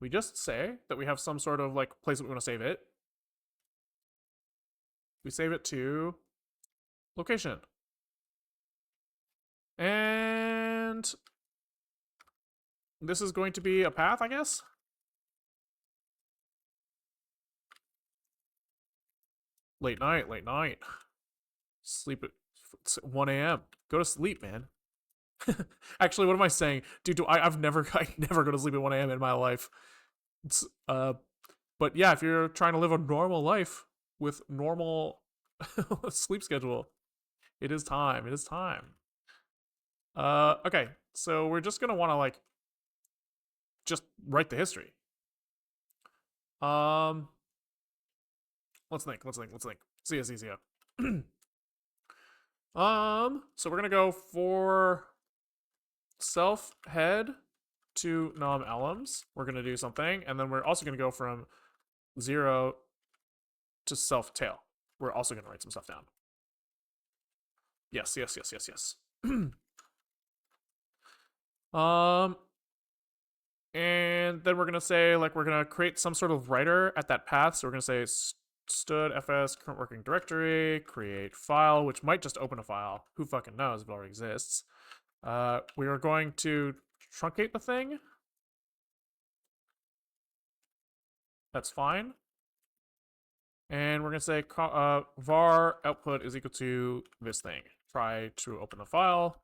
that we have some sort of like place that we want to save it. We save it to location. And this is going to be a path, I guess. Late night. Sleep at 1 a.m. Go to sleep, man. Actually, what am I saying? Dude, I never go to sleep at 1 a.m. in my life. It's, but yeah, if you're trying to live a normal life with normal sleep schedule, it is time. It is time. Okay, so we're just gonna want to like just write the history. Um, let's think. See ya. So we're gonna go for self head to nom elms. We're gonna do something, and then we're also gonna go from 0 to self tail. We're also gonna write some stuff down. Yes. um, and then we're gonna say like we're gonna create some sort of writer at that path. So we're gonna say stud fs current working directory create file, which might just open a file. Who fucking knows if it already exists. We are going to truncate the thing. That's fine. And we're going to say var output is equal to this thing. Try to open the file.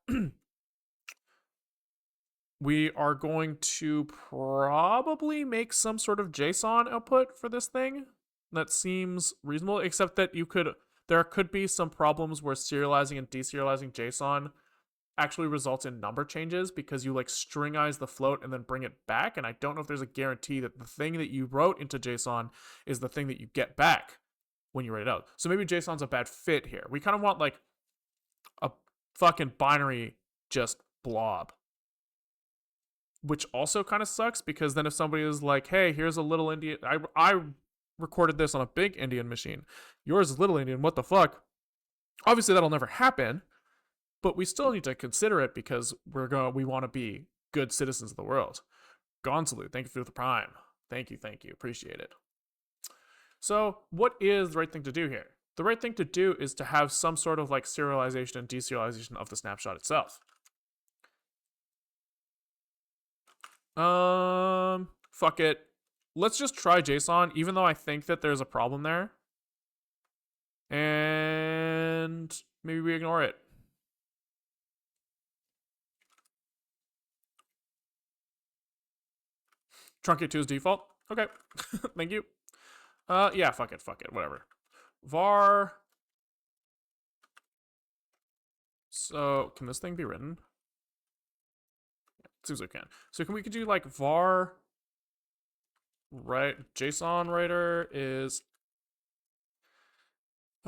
We are going to probably make some sort of JSON output for this thing. That seems reasonable, except that there could be some problems where serializing and deserializing JSON actually results in number changes because you like stringize the float and then bring it back. And I don't know if there's a guarantee that the thing that you wrote into JSON is the thing that you get back when you write it out. So maybe JSON's a bad fit here. We kind of want like a fucking binary just blob, which also kind of sucks because then if somebody is like, hey, here's a little Indian, I recorded this on a big Indian machine. Yours is little Indian. What the fuck? Obviously, that'll never happen, but we still need to consider it because we want to be good citizens of the world. Gonsalute, thank you for the prime. Thank you. Appreciate it. So, what is the right thing to do here? The right thing to do is to have some sort of like serialization and deserialization of the snapshot itself. Fuck it. Let's just try JSON, even though I think that there's a problem there. And maybe we ignore it. Truncate to is default. Okay. Thank you. Yeah, fuck it, whatever. Var. So, can this thing be written? Yeah, it seems we can. So we could do like var, right? JSON writer is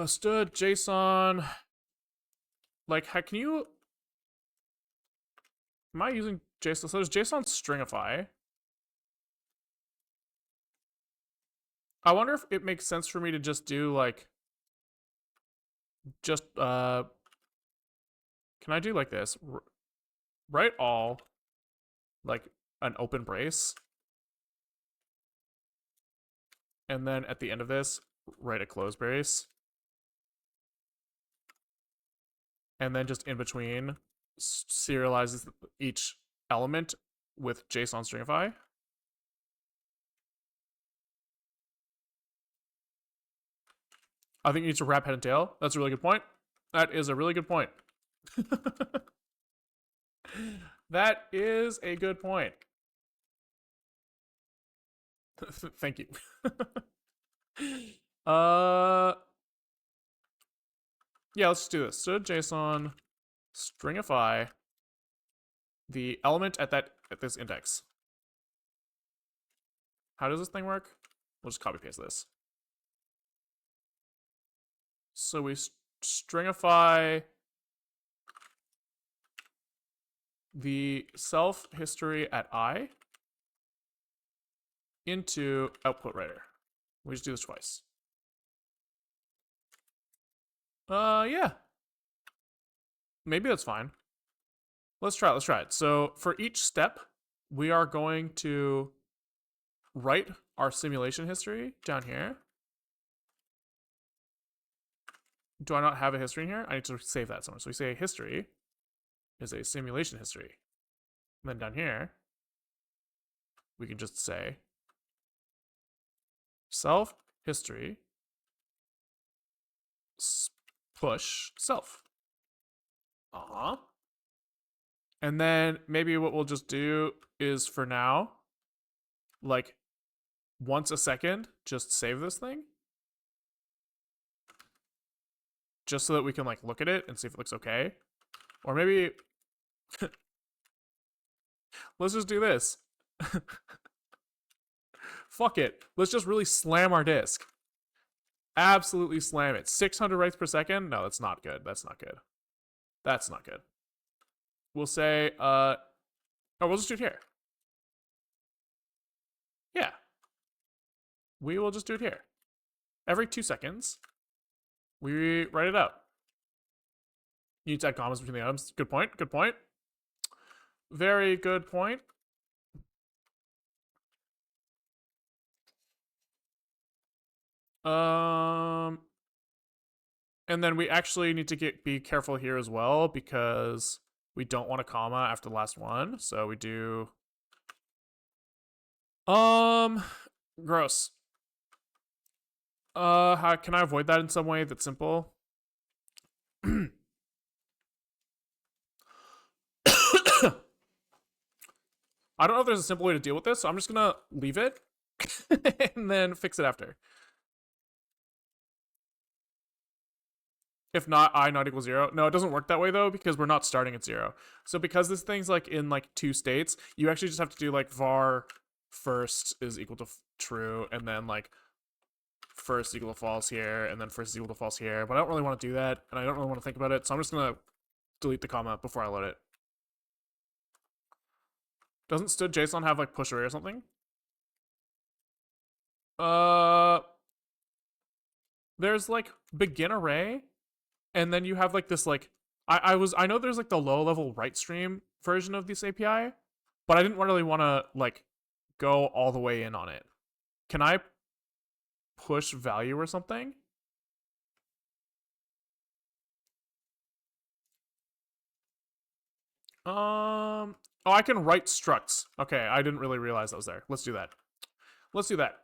stud JSON. Like, can you? Am I using JSON? So there's JSON stringify. I wonder if it makes sense for me to just do like, can I do like this? Write all, like an open brace. And then at the end of this, write a close brace. And then just in between, serializes each element with JSON stringify. I think you need to wrap head and tail. That's a really good point. That is a really good point. That is a good point. Thank you. Yeah, let's just do this. Std JSON stringify the element at this index. How does this thing work? We'll just copy paste this. So we stringify the self history at I into output writer. We just do this twice. Yeah. Maybe that's fine. Let's try it. So for each step, we are going to write our simulation history down here. Do I not have a history in here? I need to save that somewhere. So we say history is a simulation history. And then down here, we can just say self history push self. And then maybe what we'll just do is for now, like once a second, just save this thing. Just so that we can like look at it and see if it looks okay. Or maybe let's just do this. Fuck it. Let's just really slam our disk. Absolutely slam it. 600 writes per second? No, that's not good. That's not good. That's not good. We'll say, oh, we'll just do it here. Yeah. We will just do it here. Every 2 seconds, we write it out. You need to add commas between the items. Good point. Good point. Very good point. And then we actually need to be careful here as well because we don't want a comma after the last one. So we do gross. How can I avoid that in some way that's simple? I don't know if there's a simple way to deal with this, so I'm just gonna leave it and then fix it after. If not, I not equals 0. No, it doesn't work that way though, because we're not starting at 0. So because this thing's like in like 2 states, you actually just have to do like var first is equal to true, and then like first equal to false here, and then first is equal to false here. But I don't really want to do that, and I don't really want to think about it, so I'm just gonna delete the comma before I load it. Doesn't std JSON have like push array or something? There's like begin array, and then you have like this like I know there's like the low level write stream version of this API, but I didn't really want to like go all the way in on it. Can I push value or something? Oh, I can write structs. Okay, I didn't really realize that was there. Let's do that. Let's do that.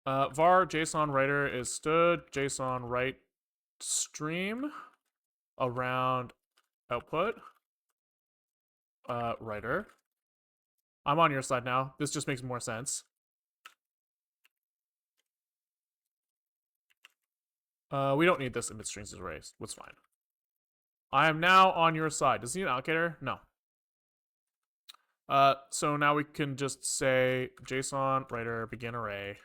Var JSON writer is std JSON write stream around output writer. I'm on your side now. This just makes more sense. We don't need this emit strings as arrays. What's fine. I am now on your side. Does he need an allocator? No. So now we can just say JSON writer begin array.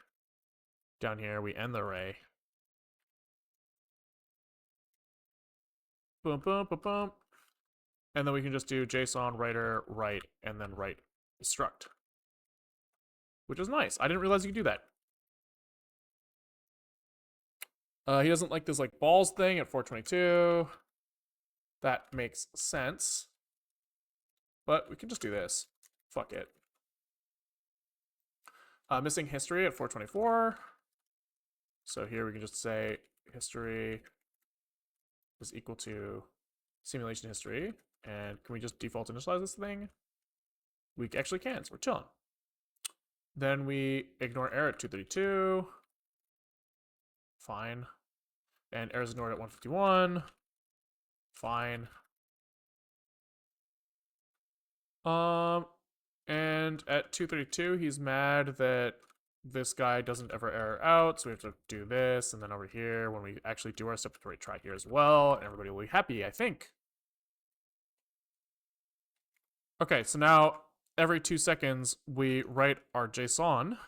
Down here, we end the array. Boom, boom, boom, boom. And then we can just do JSON writer write and then write struct, which is nice. I didn't realize you could do that. He doesn't like this like balls thing at 422. That makes sense. But we can just do this. Fuck it. Missing history at 424. So here we can just say history is equal to simulation history. And can we just default initialize this thing? We actually can, so we're chilling. Then we ignore error at 232. Fine. And errors ignored at 151. Fine. And at 232, he's mad that this guy doesn't ever error out, so we have to do this, and then over here, when we actually do our separatory try here as well, and everybody will be happy, I think. Okay, so now every 2 seconds we write our JSON,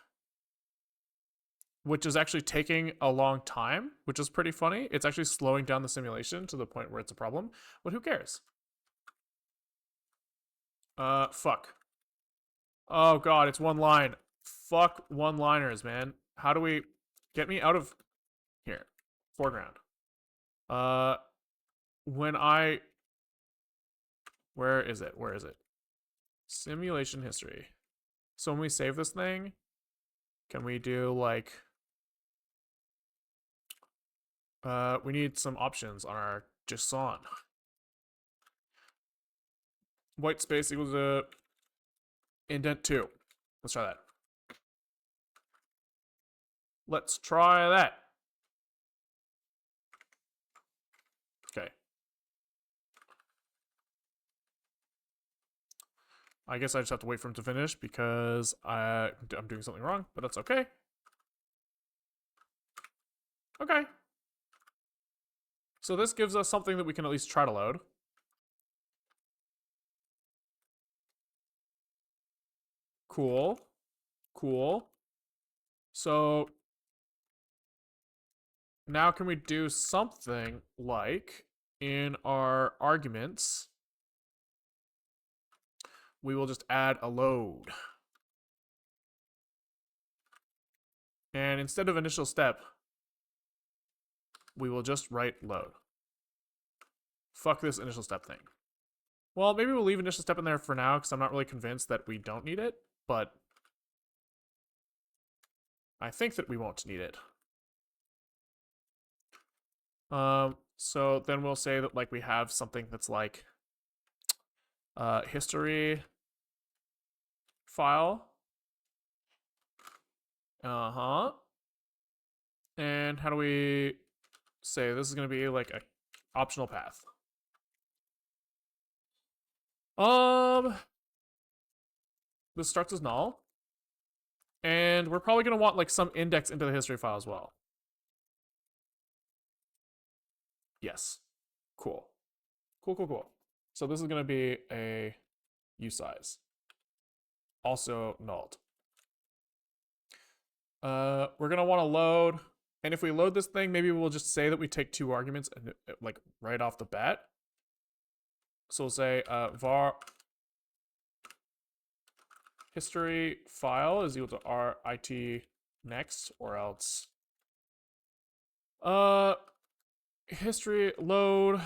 which is actually taking a long time, which is pretty funny. It's actually slowing down the simulation to the point where it's a problem, but who cares? Fuck. Oh god, it's one line. Fuck one-liners, man. How do we get me out of here? Foreground. When I... Where is it? Where is it? Simulation history. So when we save this thing, can we do like... we need some options on our JSON. White space equals a indent 2. Let's try that. Let's try that. Okay. I guess I just have to wait for him to finish because I'm doing something wrong, but that's okay. Okay. So this gives us something that we can at least try to load. Cool. Cool. So now can we do something like in our arguments, we will just add a load. And instead of initial step, we will just write load. Fuck this initial step thing. Well, maybe we'll leave initial step in there for now because I'm not really convinced that we don't need it, but I think that we won't need it. So then we'll say that like we have something that's like history file. And how do we say this is going to be like a optional path? This starts as null. And we're probably going to want like some index into the history file as well. Yes. Cool. Cool, cool, cool. So this is going to be a usize. Also nulled. We're going to want to load. And if we load this thing, maybe we'll just say that we take 2 arguments and like right off the bat. So we'll say var history file is equal to rit next, or else history load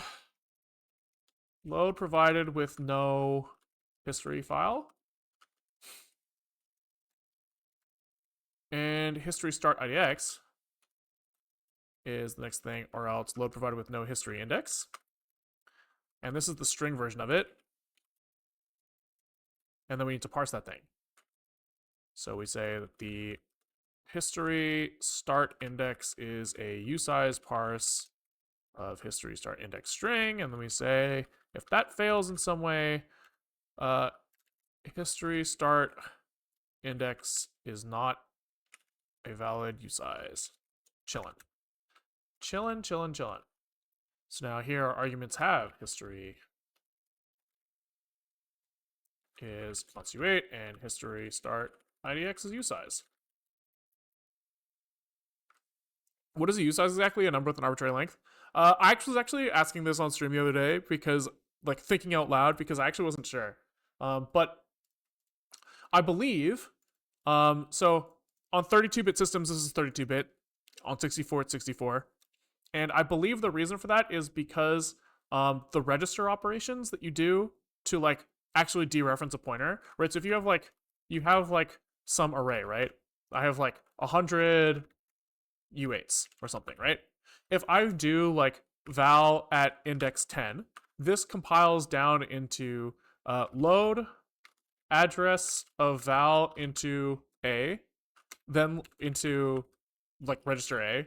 provided with no history file, and history start idx is the next thing, or else load provided with no history index. And this is the string version of it. And then we need to parse that thing. So we say that the history start index is a usize parse of history start index string. And then we say if that fails in some way, history start index is not a valid usize. Chillin'. Chillin', chillin', chillin'. So now here our arguments have history is +U8 and history start IDX is usize. What is a usize exactly? A number with an arbitrary length? I was actually asking this on stream the other day because, like, thinking out loud because I actually wasn't sure. But I believe, so on 32-bit systems, this is 32-bit. On 64, it's 64. And I believe the reason for that is because the register operations that you do to, like, actually dereference a pointer, right? So if you have like some array, right? I have like 100 U8s or something, right? If I do like val at index 10, this compiles down into load address of val into A, then into like register A,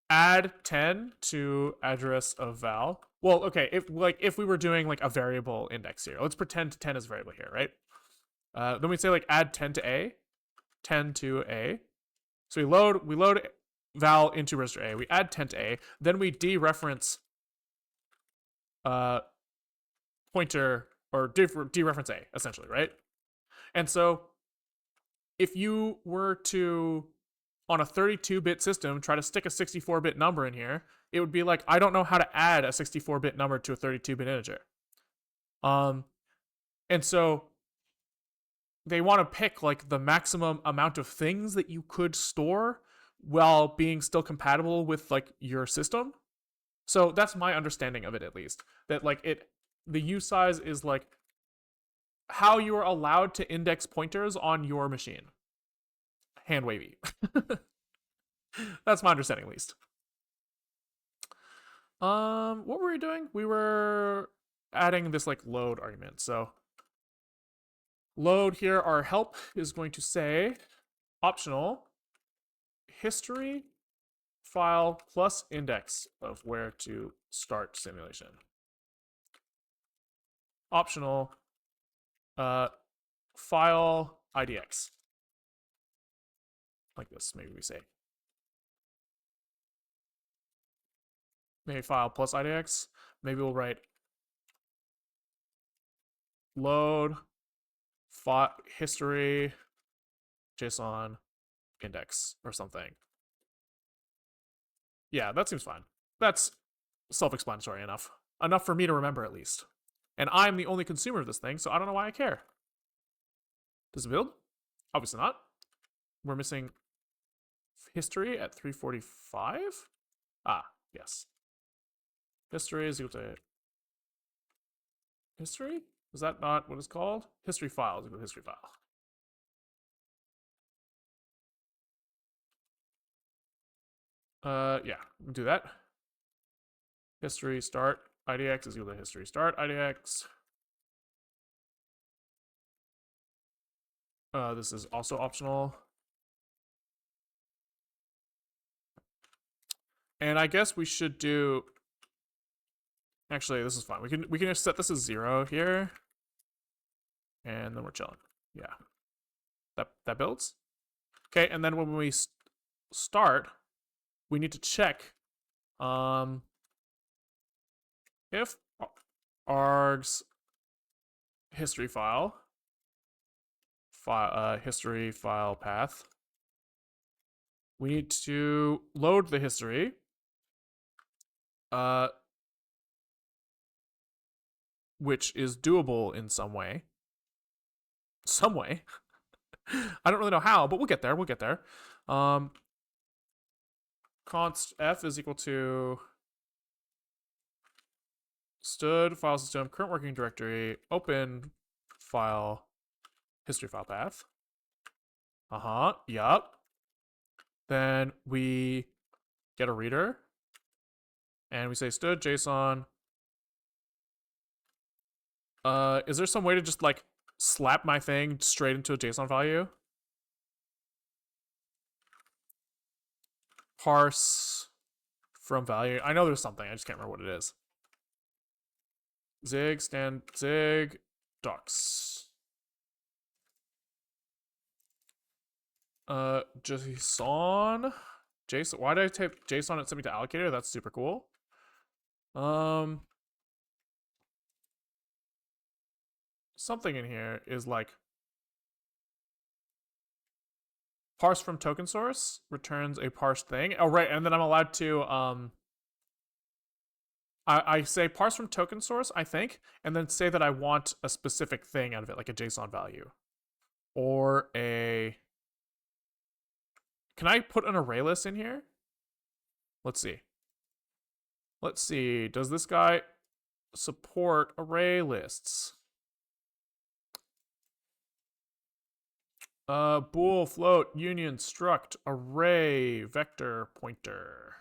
add 10 to address of val. Well, okay, if we were doing like a variable index here, let's pretend 10 is a variable here, right? Then we say like add 10 to A, 10 to A. So we load val into register A. We add 10 to A. Then we dereference pointer or dereference A essentially, right? And so if you were to on a 32-bit system try to stick a 64-bit number in here, it would be like I don't know how to add a 64-bit number to a 32-bit integer. And so they want to pick like the maximum amount of things that you could store while being still compatible with like your system. So that's my understanding of it, at least, that like the usize is like how you are allowed to index pointers on your machine. Hand wavy. That's my understanding, at least. What were we doing? We were adding this like load argument. So load here, our help is going to say optional history file plus index of where to start simulation. Optional file IDX. Like this, maybe we say. Maybe file plus IDX. Maybe we'll write load history JSON index or something. Yeah, that seems fine. That's self-explanatory enough. Enough for me to remember, at least. And I'm the only consumer of this thing, so I don't know why I care. Does it build? Obviously not. We're missing history at 345? Ah, yes. History is equal to history? Is that not what it's called? History file is equal to history file. Yeah, do that. History start IDX is equal to history start IDX. This is also optional. And I guess we should do. Actually, this is fine. We can just set this as 0 here, and then we're chilling. Yeah, that builds. Okay, and then when we start, we need to check if args history file history file path. We need to load the history. Which is doable in some way. Some way. I don't really know how, but we'll get there. We'll get there. Const f is equal to std file system current working directory open file history file path. Yup. Then we get a reader and we say std JSON. Is there some way to just like slap my thing straight into a JSON value? Parse from value. I know there's something. I just can't remember what it is. Zig docs. JSON. Why did I type JSON and send me to allocator? That's super cool. Something in here is like parse from token source returns a parsed thing. Oh, right. And then I'm allowed to, I say parse from token source, I think, and then say that I want a specific thing out of it, like a JSON value. Or a, can I put an array list in here? Let's see. Let's see, does this guy support array lists? Bool, float, union, struct, array, vector, pointer.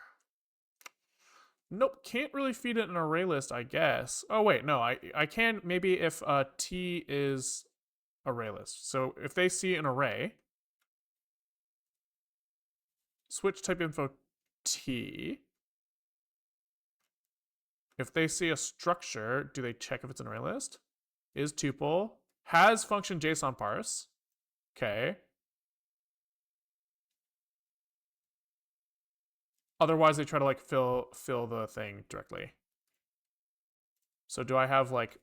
Nope, can't really feed it an array list, I guess. Oh wait, no, I can maybe if t is array list. So if they see an array, switch type info t. If they see a structure, do they check if it's an array list? Is tuple has function JSON parse. Okay. Otherwise, they try to like fill the thing directly. So do I have like?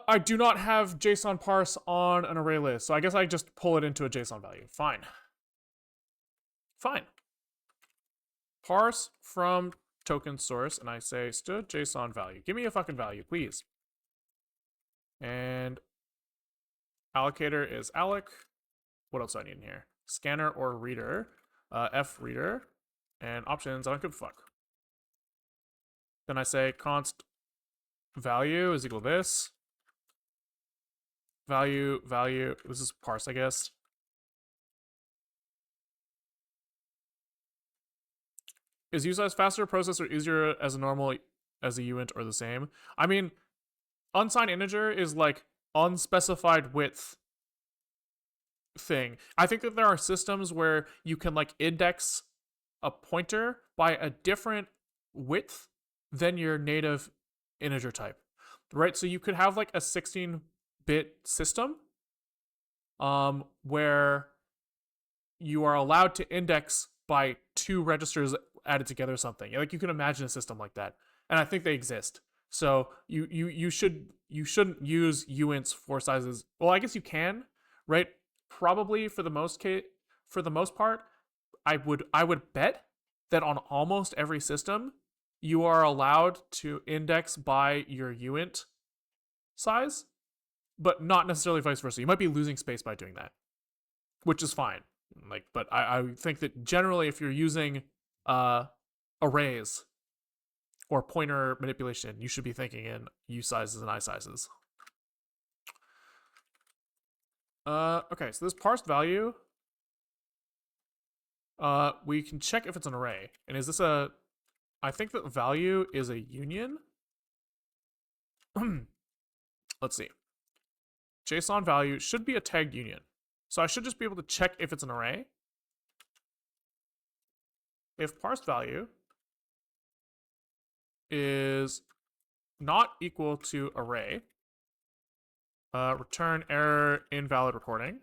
I do not have JSON parse on an array list, so I guess I just pull it into a JSON value. Fine. Fine. Parse from token source, and I say std JSON value. Give me a fucking value, please. And allocator is alloc. What else do I need in here? Scanner or reader. F reader. And options, I don't give a fuck. Then I say const value is equal to this. Value, this is parse, I guess. Is usize faster process or easier as a normal as a uint or the same? I mean, unsigned integer is like unspecified width thing. I think that there are systems where you can like index a pointer by a different width than your native integer type, right? So you could have like a 16-bit system where you are allowed to index by 2 registers added together or something. Like you can imagine a system like that, and I think they exist. So you shouldn't use uints for sizes. Well, I guess you can, right? Probably for the most part, I would bet that on almost every system, you are allowed to index by your uint size, but not necessarily vice versa. You might be losing space by doing that, which is fine. Like, but I think that generally, if you're using arrays or pointer manipulation, you should be thinking in u sizes and I sizes. Okay, so this parsed value, we can check if it's an array. And is this a? I think that value is a union. Let's see. JSON value should be a tagged union. So I should just be able to check if it's an array. If parsed value is not equal to array, return error invalid recording.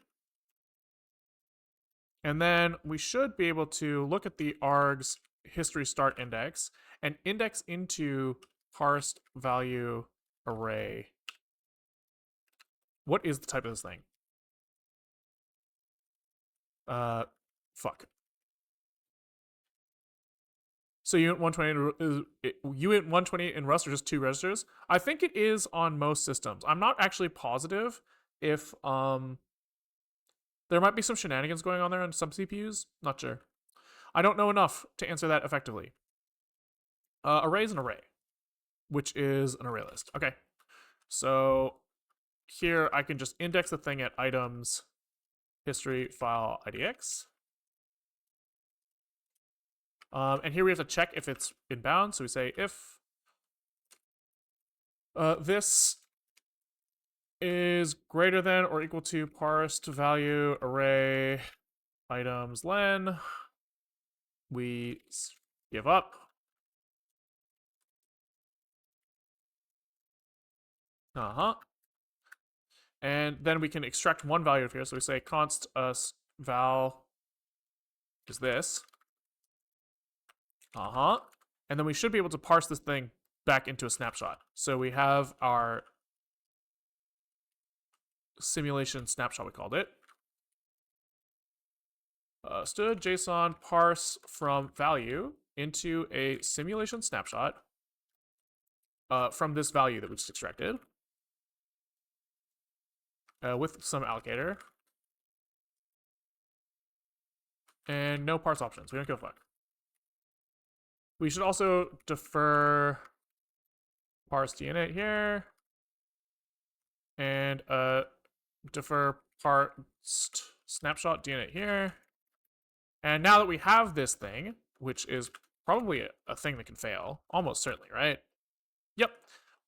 And then we should be able to look at the args history start index and index into parsed value array. What is the type of this thing? Fuck. So uint 128 in Rust are just 2 registers. I think it is on most systems. I'm not actually positive if there might be some shenanigans going on there on some CPUs. Not sure. I don't know enough to answer that effectively. Array is an array, which is an array list. Okay, so here I can just index the thing at items history file idx. And here we have to check if it's inbound. So we say if this is greater than or equal to parsed value array items len, we give up. And then we can extract one value of here. So we say const val is this. And then we should be able to parse this thing back into a snapshot. So we have our simulation snapshot, we called it. Std JSON parse from value into a simulation snapshot from this value that we just extracted with some allocator. And no parse options. We don't give a fuck. We should also defer parse dna here and defer parsed snapshot dna here. And now that we have this thing, which is probably a thing that can fail, almost certainly, right? Yep.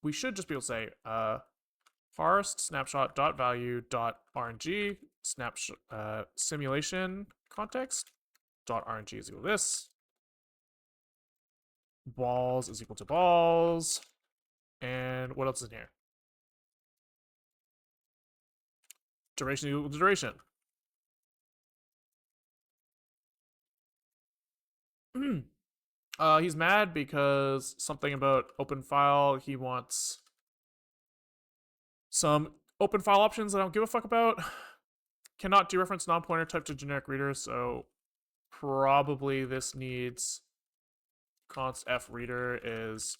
We should just be able to say parsed snapshot dot value dot rng snapshot simulation context dot rng is equal to this. Balls is equal to balls, And what else is in here? Duration equal to duration. He's mad because something about open file. He wants some open file options that I don't give a fuck about. Cannot dereference non-pointer type to generic reader, so probably this needs const f reader is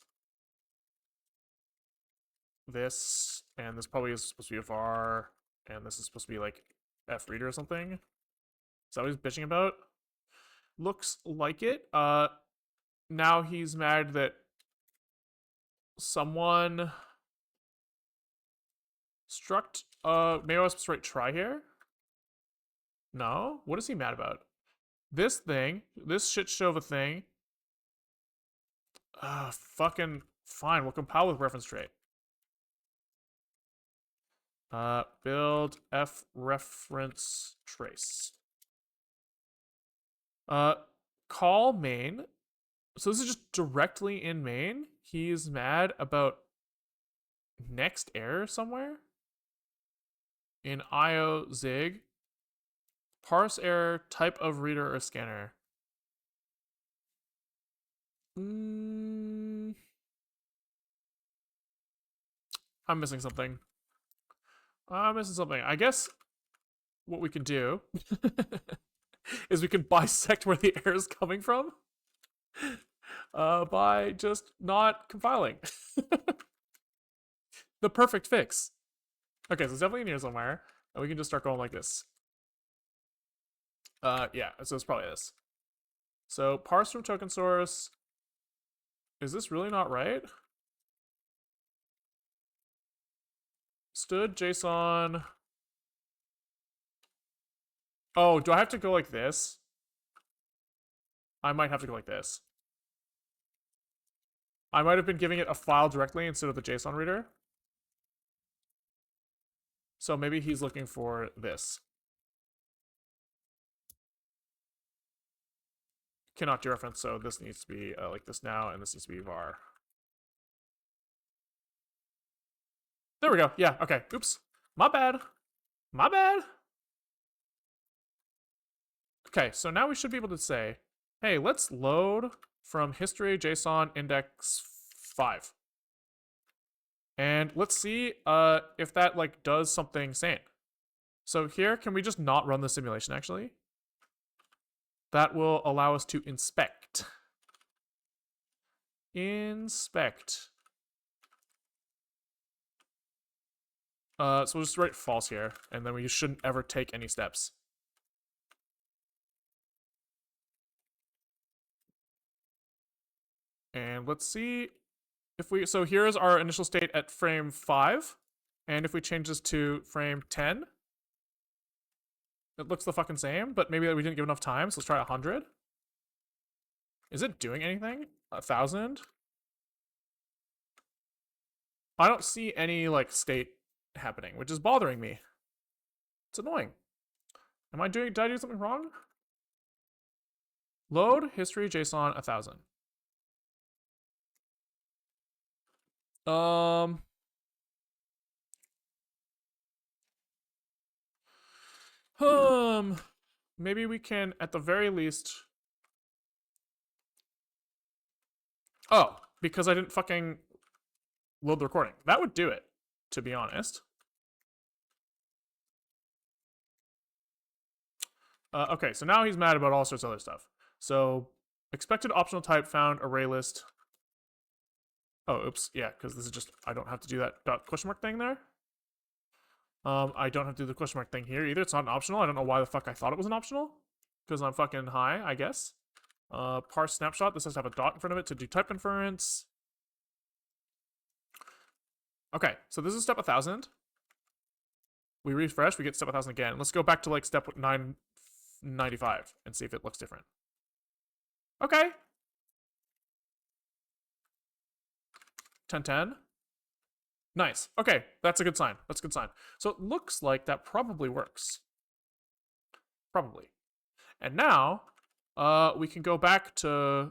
this, and this probably is supposed to be a var, and this is supposed to be like f reader or something. Is that what he's bitching about? Looks like it. Now he's mad that someone struct. Maybe I was supposed to write try here. No, what is he mad about? This thing, this shit show of a thing. Fucking fine. We'll compile with reference trait. Build f reference trace. Call main. So this is just directly in main. He's mad about next error somewhere in IO zig. Parse error, type of reader or scanner. I'm missing something. I guess what we can do is we can bisect where the error is coming from by just not compiling. The perfect fix. Okay, so it's definitely in here somewhere, and we can just start going like this. Yeah, so it's probably this. So parse from token source. Is this really not right? Stood JSON. Oh, do I have to go like this? I might have to go like this. I might have been giving it a file directly instead of the JSON reader. So maybe he's looking for this. Cannot dereference, so this needs to be like this now, and this needs to be var. There we go. Yeah, okay. Oops. My bad. My bad. Okay, so now we should be able to say, hey, let's load from history JSON index 5. And let's see if that like does something sane. So here, can we just not run the simulation actually? That will allow us to inspect. Inspect. So we'll just write false here, and then we shouldn't ever take any steps. And let's see if we, so here's our initial state at frame 5. And if we change this to frame 10, it looks the fucking same, but maybe we didn't give enough time, so let's try 100. Is it doing anything? 1,000? I don't see any, like, state happening, which is bothering me. It's annoying. Did I do something wrong? Load history JSON 1,000. Maybe we can, at the very least... Oh, because I didn't fucking load the recording. That would do it, to be honest. Okay, so now he's mad about all sorts of other stuff. So, expected optional type found array list. Oh, oops, yeah, because this is just, I don't have to do that dot question mark thing there. I don't have to do the question mark thing here either. It's not an optional. I don't know why the fuck I thought it was an optional. Because I'm fucking high, I guess. Parse snapshot. This has to have a dot in front of it to do type inference. Okay, so this is step 1,000. We refresh, we get step 1,000 again. Let's go back to like step 995 and see if it looks different. Okay. 1010. Nice. Okay, that's a good sign. That's a good sign. So it looks like that probably works. Probably. And now, we can go back to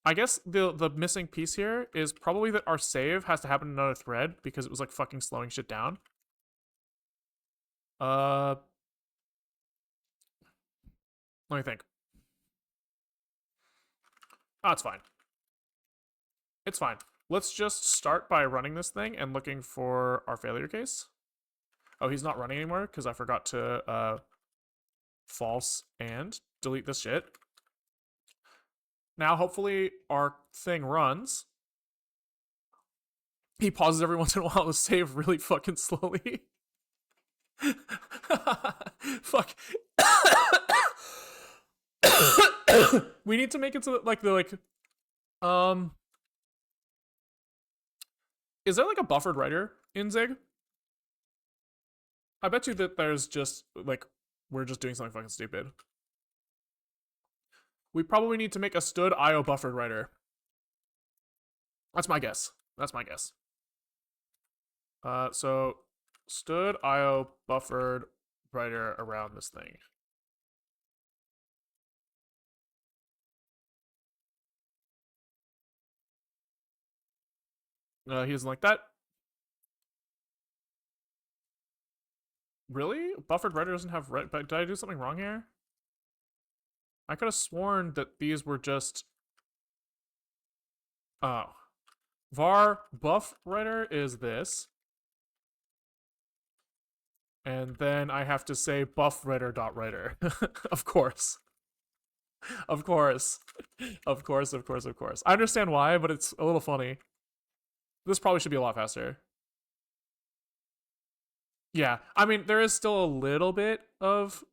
I guess the missing piece here is probably that our save has to happen in another thread because it was like fucking slowing shit down. Let me think. Oh, it's fine. It's fine. Let's just start by running this thing and looking for our failure case. Oh, he's not running anymore because I forgot to false and delete this shit. Now, hopefully, our thing runs. He pauses every once in a while to save really fucking slowly. Fuck. We need to make it so that, like, is there like a buffered writer in Zig? I bet you that there's just, like, we're just doing something fucking stupid. We probably need to make a stood IO buffered writer. That's my guess. That's my guess. So stood IO buffered writer around this thing. He doesn't like that. Really? Buffered writer doesn't have red. Did I do something wrong here? I could have sworn that these were just. Oh. Var buff writer is this. And then I have to say buff writer dot writer. Of course. Of course. Of course, of course, of course. I understand why, but it's a little funny. This probably should be a lot faster. Yeah, I mean, there is still a little bit of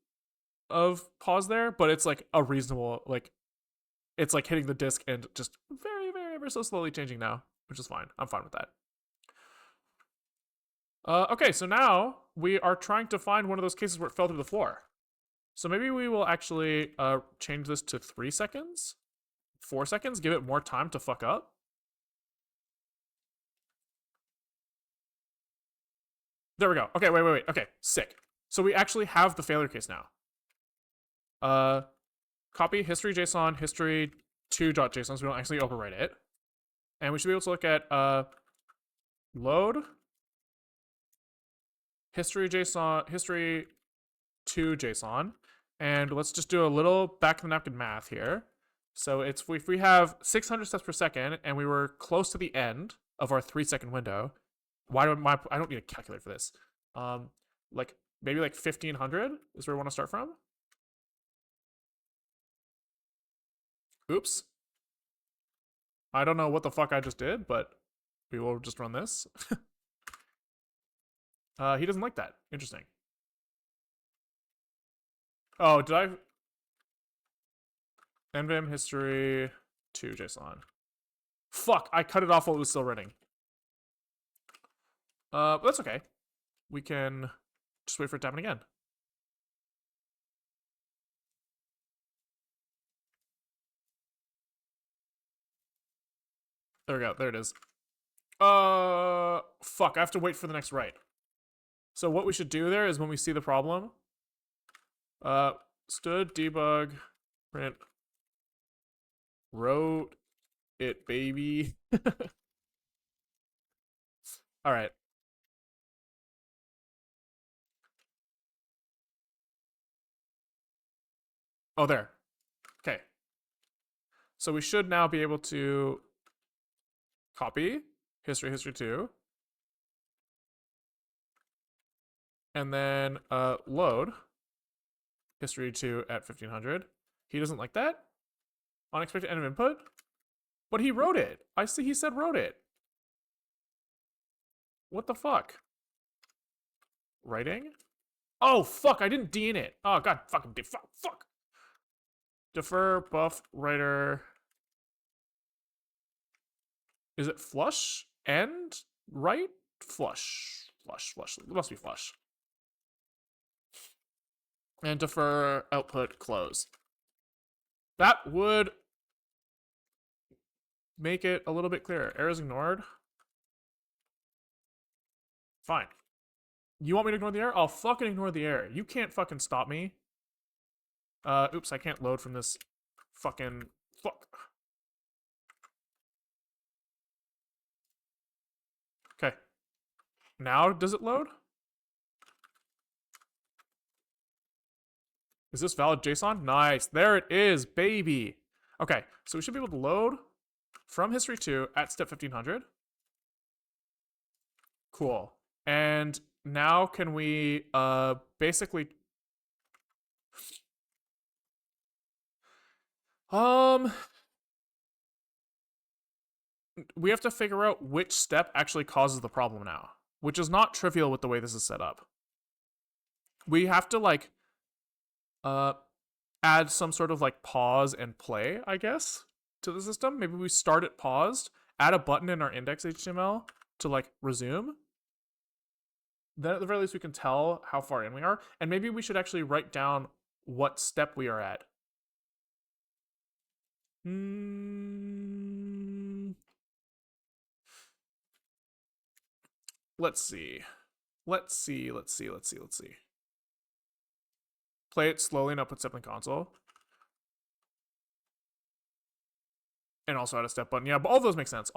pause there, but it's like a reasonable, like, it's like hitting the disk and just very, very, ever so slowly changing now, which is fine. I'm fine with that. Okay, so now we are trying to find one of those cases where it fell through the floor. So maybe we will actually change this to 3 seconds, 4 seconds, give it more time to fuck up. There we go. Okay, wait. Okay, sick. So we actually have the failure case now. Copy history JSON, history2.json, so we don't actually overwrite it. And we should be able to look at load history JSON, history2.json. And let's just do a little back of the napkin math here. So it's if we have 600 steps per second and we were close to the end of our 3 second window. I don't need a calculator for this. Like maybe like 1500 is where we want to start from. Oops. I don't know what the fuck I just did, but we will just run this. He doesn't like that. Interesting. Oh, did I? NVM history 2 JSON. Fuck, I cut it off while it was still running. But that's okay. We can just wait for it to happen again. There we go. There it is. Fuck, I have to wait for the next write. So what we should do there is when we see the problem, stood debug print wrote it, baby. All right. Oh, there. Okay. So we should now be able to copy history2, and then load history2 at 1500. He doesn't like that. Unexpected end of input. But he wrote it. I see he said wrote it. What the fuck? Writing? Oh, fuck, I didn't D in it. Oh, god, fucking fuck. Defer buff writer. Is it flush? End? Right? Flush. It must be flush. And defer output close. That would make it a little bit clearer. Errors ignored. Fine. You want me to ignore the error? I'll fucking ignore the error. You can't fucking stop me. Oops, I can't load from this fucking... Fuck. now does it load? Is this valid JSON? Nice. There it is, baby. Okay, so we should be able to load from history 2 at step 1500. Cool. And now can we basically we have to figure out which step actually causes the problem now, which is not trivial with the way this is set up. We have to like add some sort of like pause and play, I guess, to the system. Maybe we start it paused, add a button in our index HTML to like resume. Then at the very least we can tell how far in we are, and maybe we should actually write down what step we are at. Let's see. Play it slowly and output step in console. And also add a step button. Yeah, but all those make sense.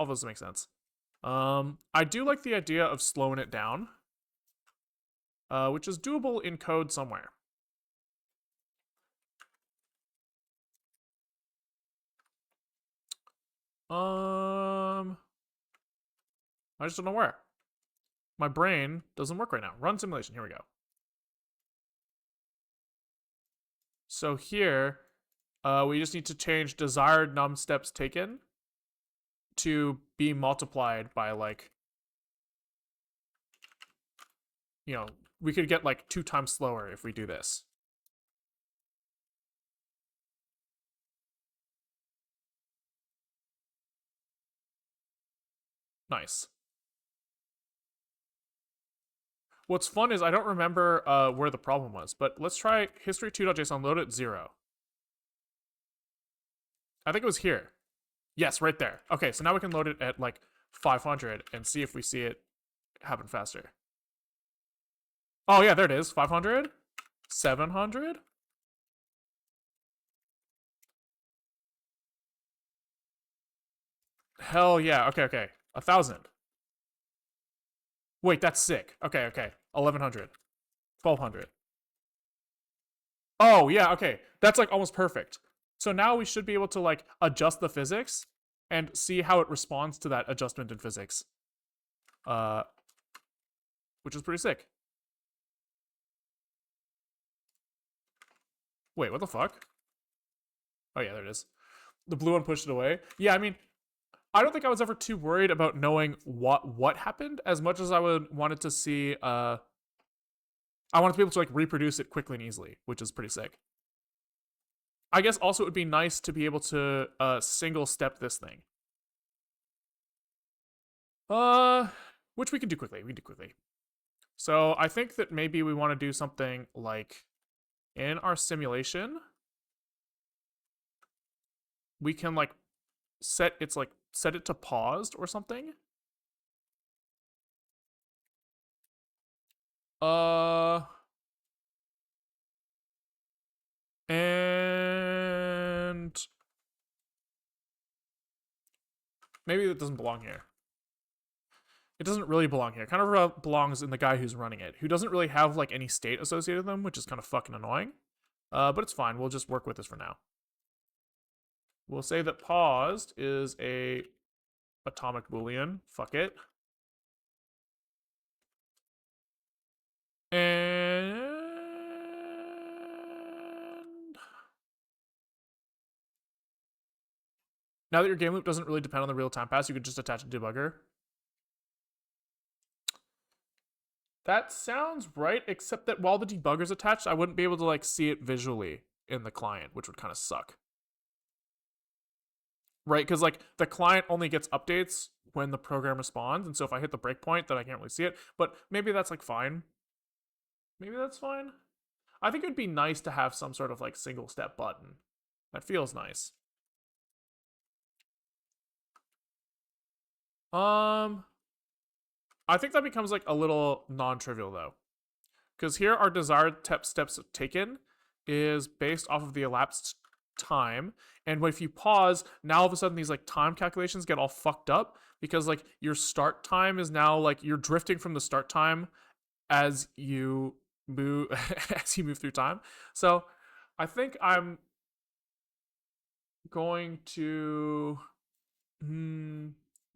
I do like the idea of slowing it down, which is doable in code somewhere. I just don't know where. My brain doesn't work right now. Run simulation. Here we go. So here, we just need to change desired num steps taken to be multiplied by like, you know, we could get like 2 times slower if we do this. Nice. What's fun is I don't remember where the problem was, but let's try history2.json load at 0. I think it was here. Yes, right there. Okay, so now we can load it at like 500 and see if we see it happen faster. Oh yeah, there it is. 500, 700. Hell yeah. Okay. 1,000. Wait, that's sick. Okay. 1,100. 1,200. Oh, yeah, okay. That's like almost perfect. So now we should be able to like adjust the physics and see how it responds to that adjustment in physics. Which is pretty sick. Wait, what the fuck? Oh yeah, there it is. The blue one pushed it away. Yeah, I mean, I don't think I was ever too worried about knowing what happened as much as I wanted to see I wanted to be able to like reproduce it quickly and easily, which is pretty sick. I guess also it would be nice to be able to single step this thing. Which we can do quickly. So I think that maybe we want to do something like in our simulation, we can like set it to paused or something. And maybe it doesn't belong here. It doesn't really belong here. It kind of belongs in the guy who's running it, who doesn't really have like any state associated with them, which is kind of fucking annoying. But it's fine. We'll just work with this for now. We'll say that paused is a atomic boolean. Fuck it. And now that your game loop doesn't really depend on the real-time pass, you could just attach a debugger. That sounds right, except that while the debugger's attached, I wouldn't be able to like see it visually in the client, which would kind of suck. Right, because like the client only gets updates when the program responds, and so if I hit the breakpoint, then I can't really see it. But maybe that's like fine. Maybe that's fine. I think it would be nice to have some sort of like single step button. That feels nice. I think that becomes like a little non-trivial though. Because here our desired steps taken is based off of the elapsed time, and if you pause, now all of a sudden these like time calculations get all fucked up because like your start time is now like you're drifting from the start time as you move as you move through time. So I think I'm going to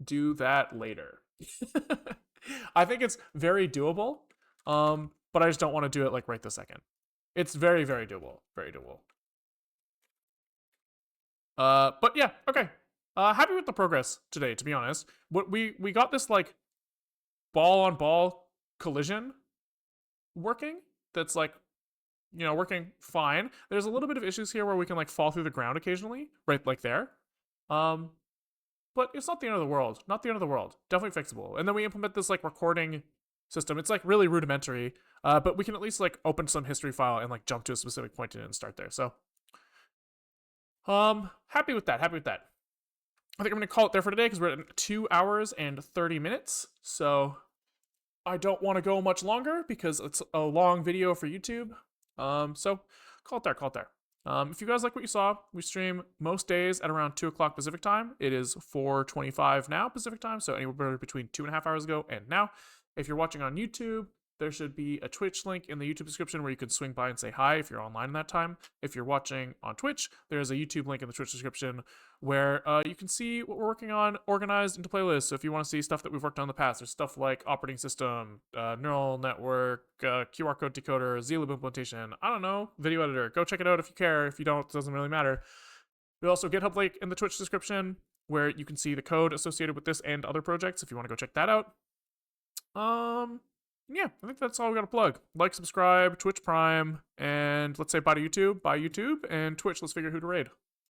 do that later. I think it's very doable, but I just don't want to do it like right this second. It's very, very doable. Very doable. But yeah, okay. Happy with the progress today, to be honest. What we got this like ball on ball collision working. That's like working fine. There's a little bit of issues here where we can like fall through the ground occasionally, right like there. Um, but it's not the end of the world. Not the end of the world. Definitely fixable. And then we implement this like recording system. It's like really rudimentary, but we can at least like open some history file and like jump to a specific point in it and start there. So, happy with that. Happy with that. I think I'm gonna call it there for today because we're at 2 hours and 30 minutes. So I don't want to go much longer because it's a long video for YouTube. So call it there. Call it there. If you guys like what you saw, we stream most days at around 2 o'clock Pacific time. It is 4:25 now Pacific time, so anywhere between 2.5 hours ago and now. If you're watching on YouTube, there should be a Twitch link in the YouTube description where you can swing by and say hi if you're online in that time. If you're watching on Twitch, there's a YouTube link in the Twitch description where you can see what we're working on organized into playlists. So if you want to see stuff that we've worked on in the past, there's stuff like operating system, neural network, QR code decoder, zlib implementation, I don't know, video editor. Go check it out if you care. If you don't, it doesn't really matter. We also GitHub link in the Twitch description where you can see the code associated with this and other projects if you want to go check that out. Yeah, I think that's all we got to plug. Like, subscribe, Twitch Prime, and let's say bye to YouTube, and Twitch, let's figure out who to raid.